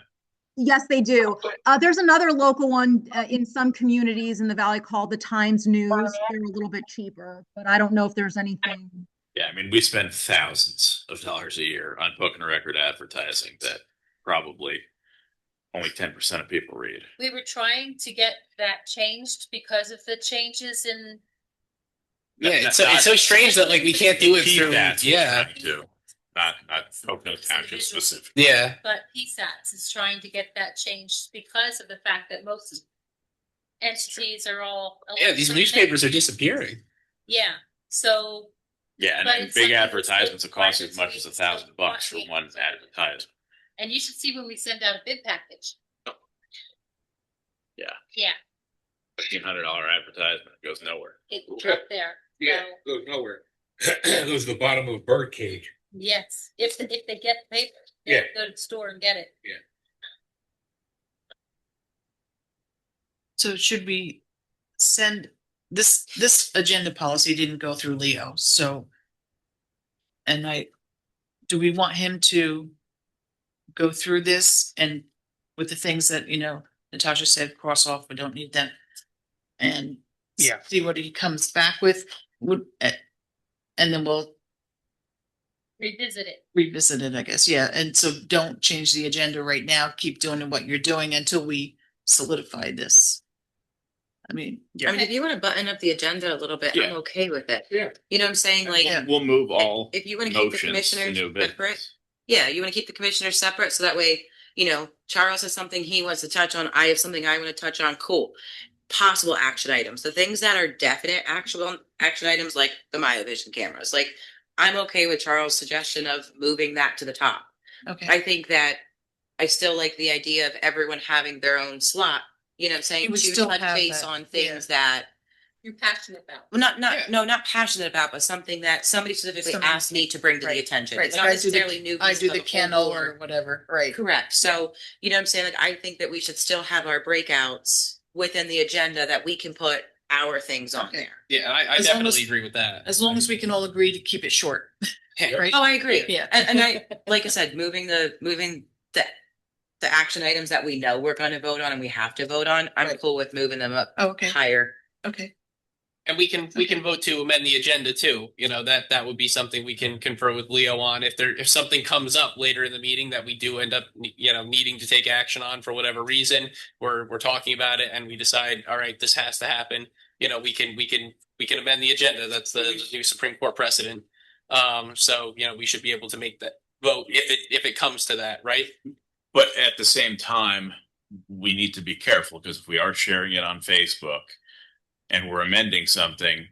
Yes, they do. There's another local one in some communities in the Valley called the Times News. They're a little bit cheaper, but I don't know if there's anything.
Yeah, we spend thousands of dollars a year on poking a record advertising that probably only 10% of people read.
We were trying to get that changed because of the changes in.
Yeah, it's so strange that we can't do it through.
Not Pocono Township specific.
Yeah.
But PSATs is trying to get that changed because of the fact that most entities are all.
Yeah, these newspapers are disappearing.
Yeah, so.
Yeah, and big advertisements will cost as much as $1,000 for one advertisement.
And you should see when we send out a bid package. Yeah,
$1,500 advertisement goes nowhere.
it's up there.
Yeah,
So,
goes nowhere. Goes to the bottom of a bird cage.
yes, if they get the paper, they
Yeah.
go to the store and get it.
So should we send this agenda policy didn't go through Leo, so. And do we want him to go through this and with the things that, Natasha said, cross off, we don't need them. And
Yeah.
see what he comes back with, and then we'll
Revisit it.
revisit it, I guess, yeah, and so don't change the agenda right now, keep doing what you're doing until we solidify this. I mean,
I mean, if you want to button up the agenda a little bit, I'm
Yeah.
okay with it.
Yeah.
You know what I'm saying? Like,
Yeah.
We'll move all
if you want to keep the
motions to
commissioners
new
separate,
business.
yeah, you want to keep the commissioners separate so that way, Charles has something he wants to touch on. I have something I want to touch on. Cool. Possible action items, the things that are definite actual action items, like the MyoVision cameras. Like, I'm okay with Charles' suggestion of moving that to the top.
okay,
I think that I still like the idea of everyone having their own slot, you know what I'm saying,
You would
to
still
touch
have
base
that,
on things
yeah.
that,
You're passionate about.
well, not
Yeah.
no, not passionate about, but something that somebody specifically
Somebody-
asked me to bring to
right,
the attention.
right,
It's
like
not
I do the-
necessarily new.
I do
business
the
of whole
kennel
board.
or whatever, right?
Correct. So, you know what I'm saying? Like, I think that we should still have our breakouts within the agenda that we can put our things on
Okay.
there.
Yeah, I
As long
definitely
as-
agree with that.
As long as we can all agree to keep it short, right?
Oh, I agree.
Yeah.
And I, like I said, moving the action items that we know we're going to vote on and we have to vote on, I'm
Right.
cool with moving them up
Oh, okay,
higher.
okay,
And we can vote to amend the agenda too. That would be something we can confer with Leo on if something comes up later in the meeting that we do end up needing to take action on for whatever reason. We're talking about it and we decide, all right, this has to happen. We can amend the agenda. That's the new Supreme Court precedent. So we should be able to make that vote if it comes to that, right?
But at the same time, we need to be careful because if we are sharing it on Facebook and we're amending something,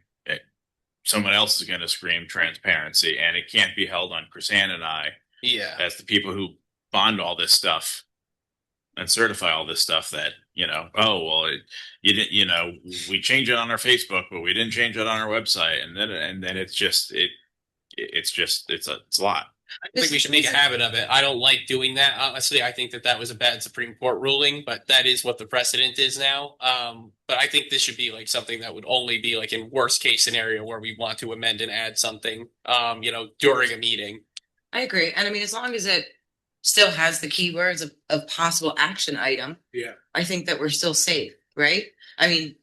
someone else is going to scream transparency, and it can't be held on Chrisanne and I
Yeah.
as the people who bond all this stuff and certify all this stuff that, you didn't, we change it on our Facebook, but we didn't change it on our website. And then it's a lot.
I think we should make a habit of it. I don't like doing that. Honestly, I think that was a bad Supreme Court ruling, but that is what the precedent is now. But I think this should be like something that would only be like in worst case scenario where we want to amend and add something, during a meeting.
I agree. And I mean, as long as it still has the keywords of possible action item,
Yeah.
I think that we're still safe, right? I mean,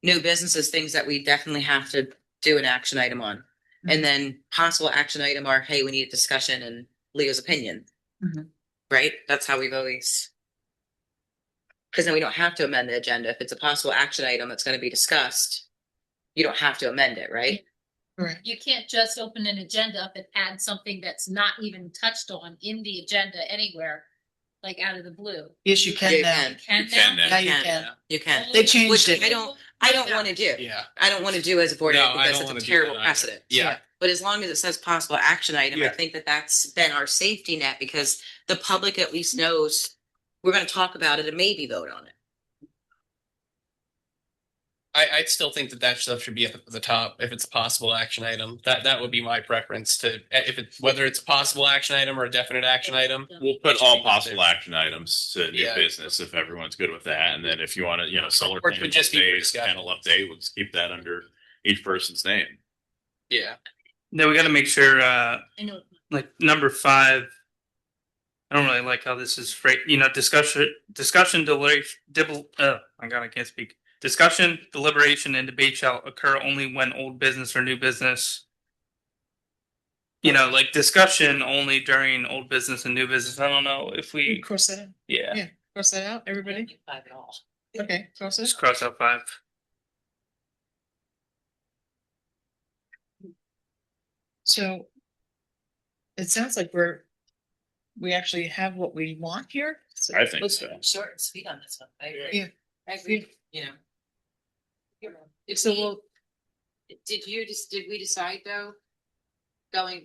new businesses, things that we definitely have to do an action item on. And then possible action item are, hey, we need a discussion and Leo's opinion.
Mhm.
Right? That's how we've always. Because then we don't have to amend the agenda. If it's a possible action item that's going to be discussed, you don't have to amend it, right?
right.
You can't just open an agenda up and add something that's not even touched on in the agenda anywhere, like out of the blue.
Yes, you can
You
now.
can.
Can
You can
now?
Now you
can.
can.
You can.
They changed
Which
it.
I don't want to do.
Yeah.
I don't want to do as a board
No, I
because
don't
it's
wanna
a
do
terrible
that either.
precedent.
Yeah.
But as long as it says possible action item, I
Yeah.
think that that's been our safety net because the public at least knows we're going to talk about it and maybe vote on it.
I'd still think that stuff should be at the top if it's a possible action item. That would be my preference to whether it's a possible action item or a definite action item.
We'll put all possible action items to new
Yeah.
business if everyone's good with that. And then if you want to, solar
Or it could
panel
just be for
update,
discussion.
panel update, we'll just keep that under each person's name.
Yeah.
Then we got to make sure,
I know.
like number 5. I don't really like how this is phrased. Discussion, my God, I can't speak. Discussion, deliberation, and debate shall occur only when old business or new business. Like discussion only during old business and new business. I don't know if we,
Cross that out.
yeah,
Yeah. Cross that out, everybody.
Five at all.
Okay, cross it.
just cross out 5.
So it sounds like we actually have what we want here. So
I think
let's-
so.
Short and sweet on this one. I agree.
Yeah.
I agree.
So we'll,
Did we decide though? I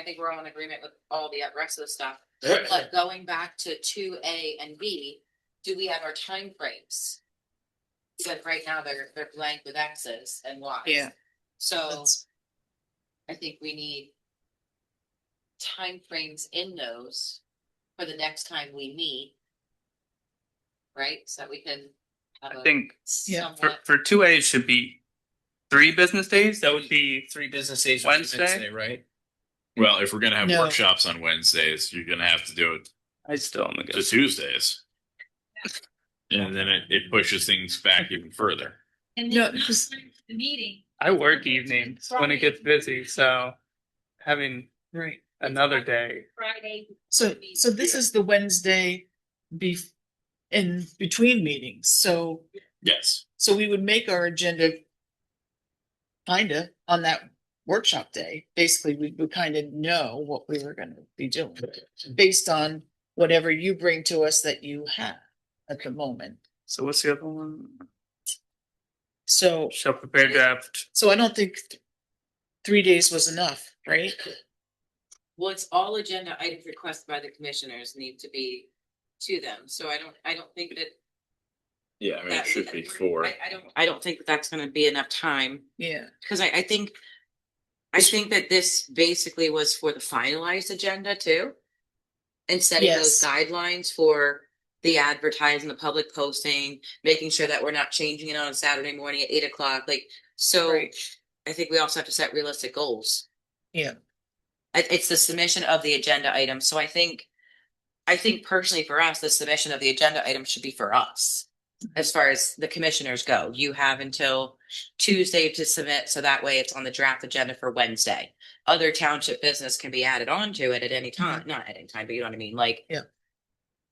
think we're all in agreement with all the rest of the stuff. But going back to 2A and B, do we have our time frames But right now they're blank with X's and Y's.
Yeah.
So
That's-
I think we need timeframes in those for the next time we meet. Right, so we can have
I
a
think
Yeah.
somewhat.
for 2A it should be 3 business days. That would be
3 business days
Wednesday?
right?
Well, if we're gonna have
No.
workshops on Wednesdays, you're gonna have to do it
I still am
to
against.
Tuesdays. And then it pushes things back even further.
And
No,
then
because-
the meeting.
I work evenings when it gets busy, so having
Right.
another day.
Friday.
So this is the Wednesday in between meetings. So
Yes.
we would make our agenda kinda on that workshop day. Basically, we would kind of know what we were gonna be doing based on whatever you bring to us that you have at the moment.
So what's the other one?
So
Shall prepare draft.
I don't think 3 days was enough, right?
Well, it's all agenda items requested by the commissioners need to be to them, so I don't think that.
Yeah, I mean, it
that-
should be 4.
I don't think that that's gonna be enough time,
Yeah.
because I think that this basically was for the finalized agenda too. And setting those
Yes.
guidelines for the advertising, the public posting, making sure that we're not changing it on a Saturday morning at 8 o'clock, like, so.
Right.
I think we also have to set realistic goals.
Yeah.
It's the submission of the agenda item, so I think personally for us, the submission of the agenda item should be for us. As far as the commissioners go, you have until Tuesday to submit, so that way it's on the draft agenda for Wednesday. Other township business can be added onto it at any time, not at any time, but you know what I mean, like.
Yeah.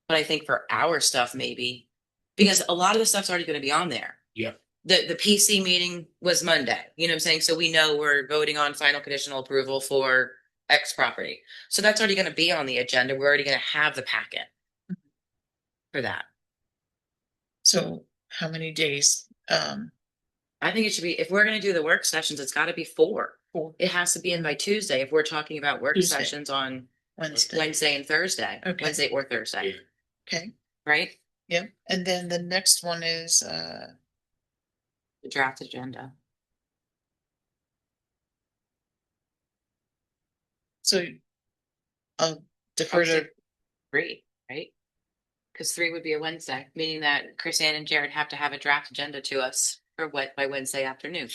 But I think for our stuff, maybe, because a lot of the stuff's already gonna be on there.
Yeah.
The PC meeting was Monday, you know what I'm saying? So we know we're voting on final conditional approval for X property. So that's already gonna be on the agenda. We're already gonna have the packet. For that.
So how many days?
I think it should be, if we're gonna do the work sessions, it's gotta be 4.
4.
It has to be in by Tuesday if we're talking about work
Tuesday.
sessions on
Wednesday.
Wednesday and Thursday.
Okay.
Wednesday or Thursday,
Okay.
right?
Yep. And then the next one is
The draft agenda.
so I'll defer to
3, right? Because 3 would be a Wednesday, meaning that Chris Ann and Jared have to have a draft agenda to us for what by Wednesday afternoon.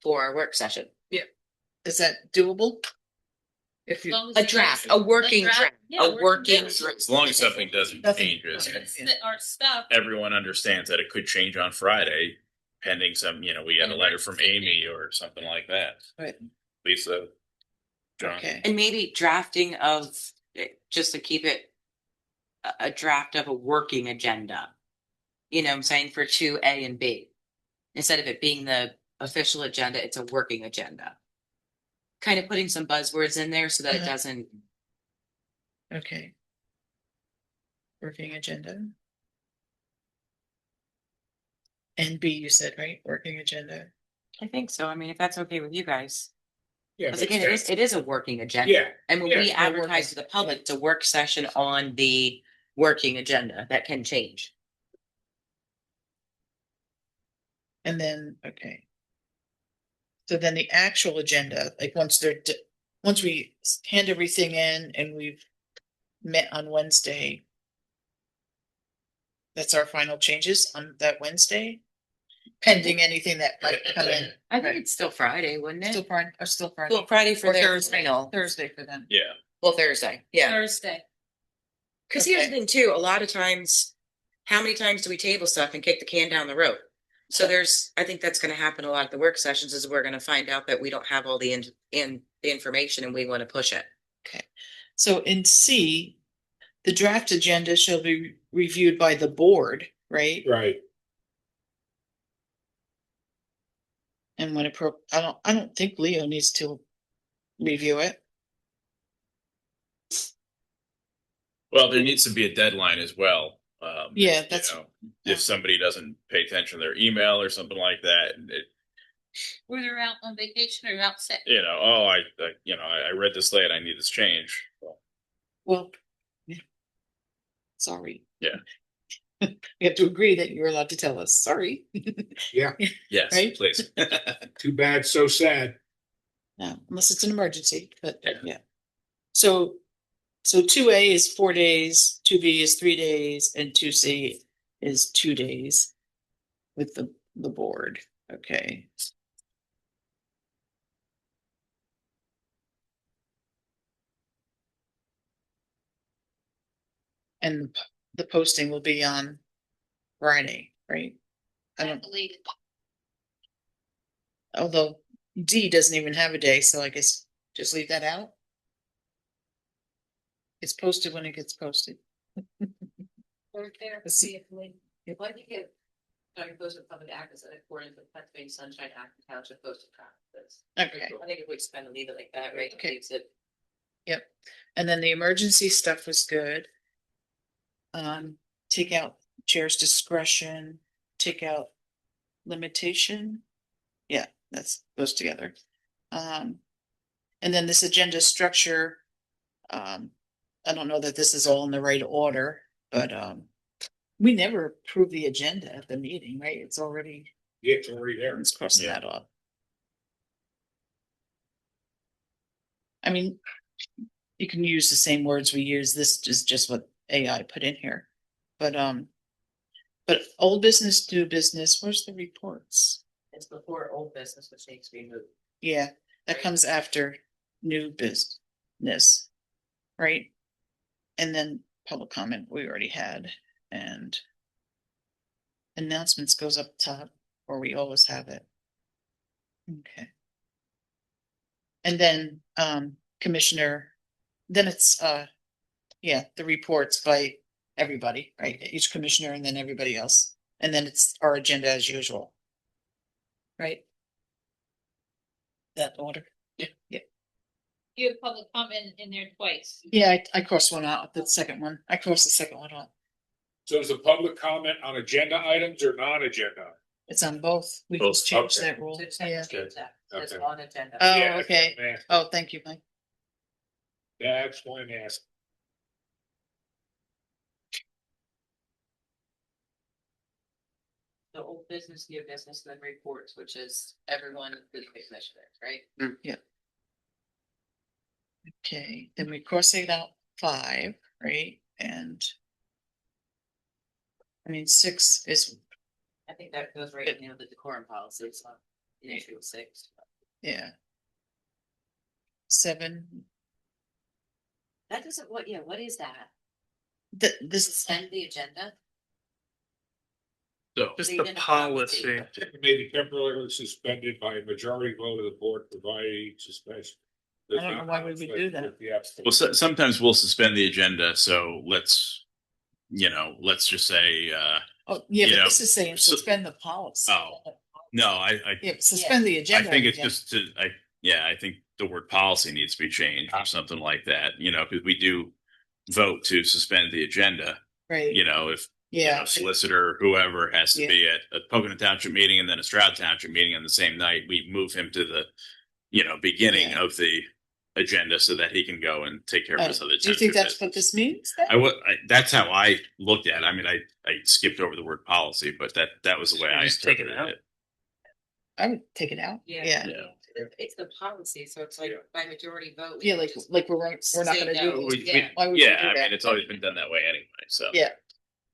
For our work session.
is that doable? If you
A draft, a working draft,
Yeah,
a working.
As long as something doesn't
Nothing.
change,
Our stuff.
everyone understands that it could change on Friday, pending some, we had a letter from Amy or something like that.
Right.
Lisa, John.
Okay.
And maybe drafting of, just to keep it a draft of a working agenda. You know what I'm saying, for 2A and B. Instead of it being the official agenda, it's a working agenda. Kind of putting some buzzwords in there so that it
Uh-huh.
doesn't,
Okay. Working agenda. And B, you said, right? Working agenda.
I think so. I mean, if that's okay with you guys.
Yeah.
Because again, it is a working agenda.
Yeah.
And when
Yeah,
we
it's
advertise to the public, it's a work session on the working agenda that can change.
And then, okay. So then the actual agenda, like once we hand everything in and we've met on Wednesday. That's our final changes on that Wednesday, pending anything that might come in.
I think
Right.
it's still Friday, wouldn't
Still
it?
Friday, or still Friday.
Well, Friday for
Or
their
Thursday.
final.
Thursday for them.
Yeah.
Well, Thursday, yeah.
Thursday.
Because here's the
Okay.
thing too, a lot of times, how many times do we table stuff and kick the can down the road? So I think that's gonna happen a lot at the work sessions, is we're gonna find out that we don't have all the the information and we wanna push it.
Okay, so in C, the draft agenda shall be reviewed by the board, right?
Right.
And when I don't think Leo needs to review it.
Well, there needs to be a deadline as well.
Yeah,
you
that's-
know, if somebody doesn't pay attention to their email or something like that, and
Were they out on vacation or out sick?
I read this late, I need this change.
Well, yeah. Sorry.
Yeah.
We have to agree that you're allowed to tell us, sorry.
Yeah,
Yes,
Right?
please.
too bad, so sad.
No, unless it's an emergency, but
Yeah.
yeah. So 2A is 4 days, 2B is 3 days, and 2C is 2 days with the board. Okay. And the posting will be on Friday, right? I don't
believe it.
Although D doesn't even have a day, so I guess just leave that out. It's posted when it gets posted.
Or there,
Let's see.
Well, I think it, goes with public access in accordance with Pennsylvania Sunshine Act and Township Posted Practices.
Okay.
I think if we spend and leave it like that, right?
Okay.
Leaves it.
Yep. And then the emergency stuff was good. Take out chair's discretion, take out limitation. Yeah, that's goes together. And then this agenda structure. I don't know that this is all in the right order, but we never approve the agenda at the meeting, right? It's already
Yeah, it's already there.
Let's cross
Yeah.
that off. I mean, you can use the same words we use. This is just what AI put in here. But old business, new business, where's the reports?
It's before old business, which needs to be moved.
Yeah, that comes after new business, right? And then public comment we already had, and announcements goes up top, where we always have it. Okay. And then commissioner, then it's yeah, the reports by everybody, right? Each commissioner and then everybody else. And then it's our agenda as usual. Right? That order. Yeah. Yeah.
You have public comment in there twice.
Yeah, I crossed one out, the second one. I crossed the second one out.
So is the public comment on agenda items or non-agenda?
It's on both. We
Both,
just changed
okay.
that rule.
It's
Yeah.
It's
Okay.
on agenda.
Oh,
Yeah, that's
okay.
what I'm asking.
Oh, thank you, Mike.
That's what I'm asking.
The old business, new business, and then reports, which is everyone, the commissioners, right?
Okay, then we crossing out 5, right? And I mean, 6 is,
I think that goes right in the decorum policy. It's not an issue with 6.
yeah. 7,
That doesn't, what is that?
this
Suspend the agenda?
So,
Just
They
the
didn't
policy.
May be temporarily suspended by a majority vote of the board, provided suspension.
I don't know why we would do that.
well, sometimes we'll suspend the agenda. So let's just say,
Oh, yeah,
you
but
know,
this is saying
so-
suspend the policy.
Oh, no,
Yeah, suspend the
I
agenda.
think it's
yeah.
just I think the word policy needs to be changed or something like that, because we do vote to suspend the agenda,
Right,
if
yeah,
solicitor, whoever has to
Yeah.
be at a Pocono Township meeting and then a Stroud Township meeting on the same night, we move him to the, beginning
Yeah.
of the agenda so that he can go and take care of his other.
do you think
township
that's what
business.
this means? Then?
That's how I looked at it. I mean, I skipped over the word policy, but that was the way I
Just take it
interpreted
out.
it.
I would take it out.
Yeah.
Yeah,
Yeah.
It's the policy, so it's like by majority vote.
yeah, like we're not
say
gonna
no.
do it.
Yeah.
Why would we
Yeah,
do
I
that?
mean, it's always been done that way anyway. So
Yeah.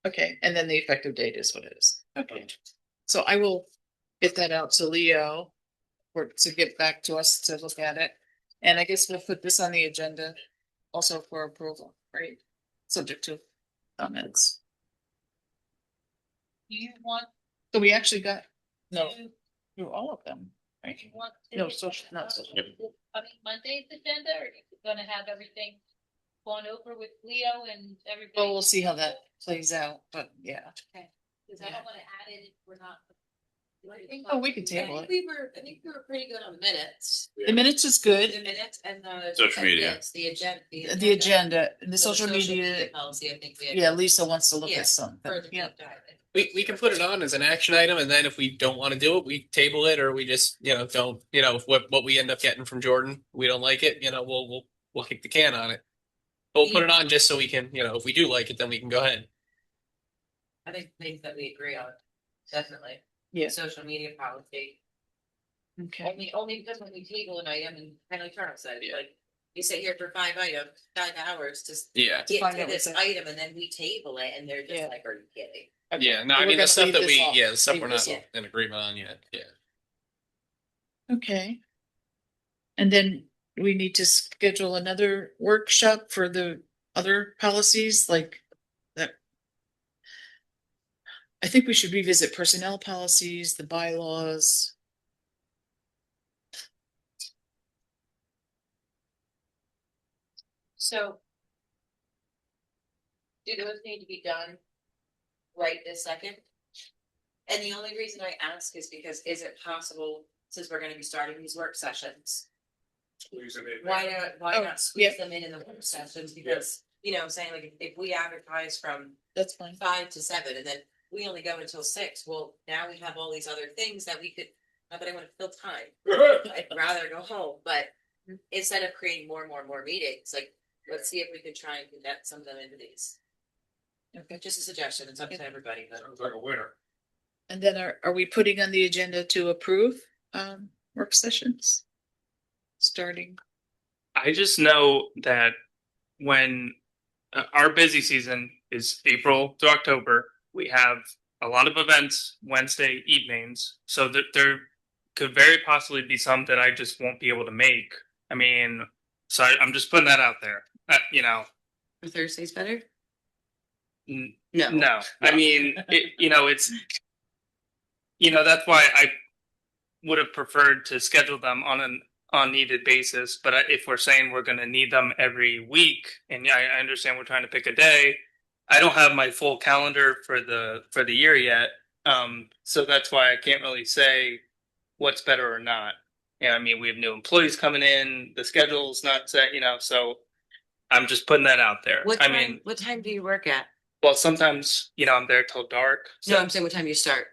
Okay, and then the effective date is what it is. Okay, so I will get that out to Leo to get back to us to look at it. And I guess we'll put this on the agenda also for approval, right? Subject to comments.
Do you want
So we actually got, no,
to,
through all of them, right?
you want to?
No, social, not social.
Monday's agenda, or are you gonna have everything gone over with Leo and everybody?
Well, we'll see how that plays out, but yeah.
Cause I don't wanna add it if we're not.
Oh, we can table it.
I think we were pretty good on the minutes.
The minutes is good.
The minutes and the.
Social media.
Yes, the agenda.
The agenda, the
So
social media,
Policy, I think.
yeah, Lisa wants to look
Yeah,
at something.
Further
Yeah.
deep dive.
We can put it on as an action item, and then if we don't want to do it, we table it, or we just don't what we end up getting from Jordan, we don't like it, we'll kick the can on it. But we'll put it on just so we can, if we do like it, then we can go ahead.
I think things that we agree on, definitely.
Yeah.
Social media policy.
Okay.
Only because when we table an item and kind of like Charles said,
Yeah.
like, you sit here for 5 hours to
Yeah.
get
Find
to
out
this
what's that.
item and then we table it and they're just
Yeah.
like, are you kidding?
Okay.
Yeah, no,
So
I
we're
mean, the
gonna
stuff
leave
that
this
we,
off.
yeah, the stuff
Leave
we're
this
not
off.
in agreement on yet, yeah.
Okay. And then we need to schedule another workshop for the other policies like that. I think we should revisit personnel policies, the bylaws.
So. Do those need to be done right this second? And the only reason I ask is because is it possible, since we're gonna be starting these work sessions, why
Oh,
not squeeze
yeah.
them in the work sessions? Because, you know, what I'm saying, like, if we advertise from
That's fine.
5 to 7 and then we only go until 6, well, now we have all these other things that we could, not that I wanna fill time. I'd rather go home, but instead of creating more meetings, like, let's see if we could try and condense some of them into these.
Okay.
Just a suggestion, it's up to everybody, but.
Sounds like a winner.
And then are we putting on the agenda to approve work sessions? Starting.
I just know that when our busy season is April to October, we have a lot of events Wednesday evenings, so that there could very possibly be some that I just won't be able to make. I mean, so I'm just putting that out there. You know,
Are Thursdays better?
n-
No.
no, I mean, it's, that's why I would have preferred to schedule them on an on-needed basis. But if we're saying we're going to need them every week, and I understand we're trying to pick a day, I don't have my full calendar for the year yet. So that's why I can't really say what's better or not. Yeah, I mean, we have new employees coming in, the schedule's not set, so I'm just putting that out there.
What time do you work at?
Well, sometimes, I'm there till dark. So,
No, I'm saying what time you start.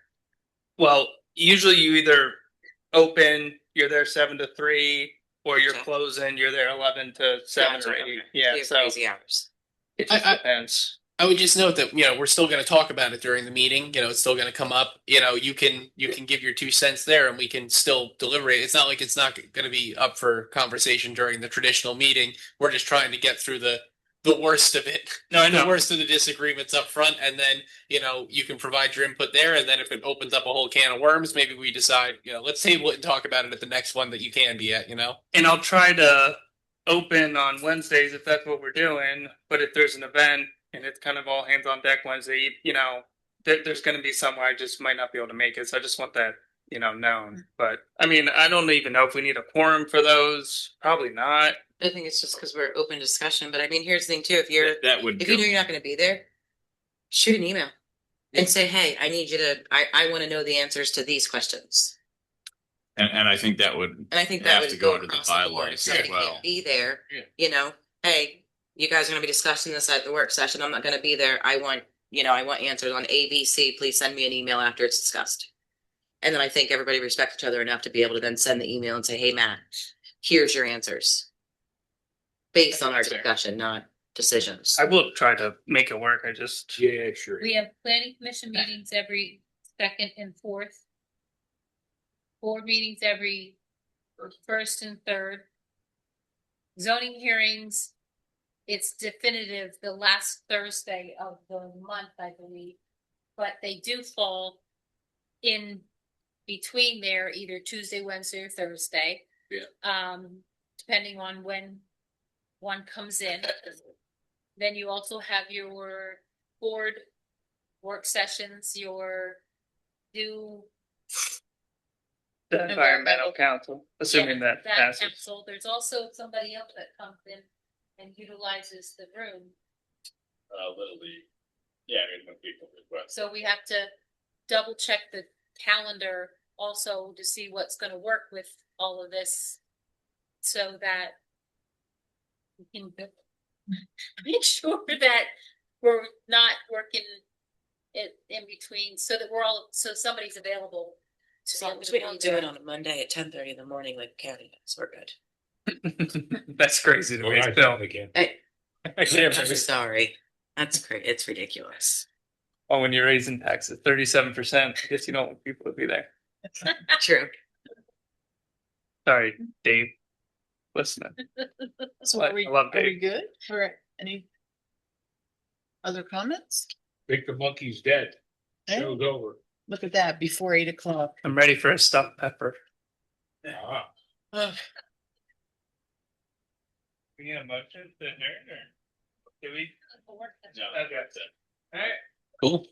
well, usually you either open, you're there 7 to 3, or you're
Okay.
closing, you're there 11 to 7
Gotcha,
or 8.
okay.
Yeah,
You have
so
crazy hours.
it just depends.
I would just note that, we're still gonna talk about it during the meeting, it's still gonna come up, you can give your 2 cents there and we can still deliberate. It's not like it's not gonna be up for conversation during the traditional meeting. We're just trying to get through the worst of it.
No, I know.
The worst of the disagreements up front, and then, you can provide your input there, and then if it opens up a whole can of worms, maybe we decide, let's table it and talk about it at the next one that you can be at,
And I'll try to open on Wednesdays if that's what we're doing. But if there's an event and it's kind of all hands on deck Wednesday, there's going to be some where I just might not be able to make it. So I just want that, known. But I mean, I don't even know if we need a quorum for those. Probably not.
I think it's just because we're open discussion, but I mean, here's the thing too, if you know you're not gonna be there, shoot an email. And say, hey, I need you to, I wanna know the answers to these questions.
And I think that would
And I think that
have
would
to
go
go into the
across the board,
bylaws
if somebody
as well.
can't be there,
Yeah.
hey, you guys are gonna be discussing this at the work session, I'm not gonna be there, I want answers on A, B, C, please send me an email after it's discussed. And then I think everybody respects each other enough to be able to then send the email and say, hey, Matt, here's your answers. Based on our discussion, not decisions.
I will try to make it work. I just.
Yeah, sure.
We have planning commission meetings every second and fourth. Board meetings every first and third. Zoning hearings, it's definitive the last Thursday of the month, I believe. But they do fall in between there, either Tuesday, Wednesday, or Thursday.
Yeah.
Depending on when one comes in. Then you also have your board work sessions, your new
The environmental council, assuming that passes.
council. There's also somebody else that comes in and utilizes the room.
Little league. Yeah, I mean, when people request.
So we have to double check the calendar also to see what's going to work with all of this, so that we can make sure that we're not working it in between, so that so somebody's available.
As long as we don't do it on a Monday at 10:30 in the morning like county does, we're good.
That's crazy to
Well,
me.
I
Still,
think again.
I can't
I'm sorry. That's great. It's ridiculous.
Well, when you're raising taxes 37%, I guess you don't want people to be there.
True.
Sorry, Dave. Listening.
So
I
are we
love Dave.
good? Or any other comments?
Think the monkey's dead.
Hey,
Show's over.
look at that, before 8 o'clock.
I'm ready for a stuffed pepper.
Ah.
Ugh.
We need a motion to adjourn or do we?
Work.
Okay. All right.
Cool.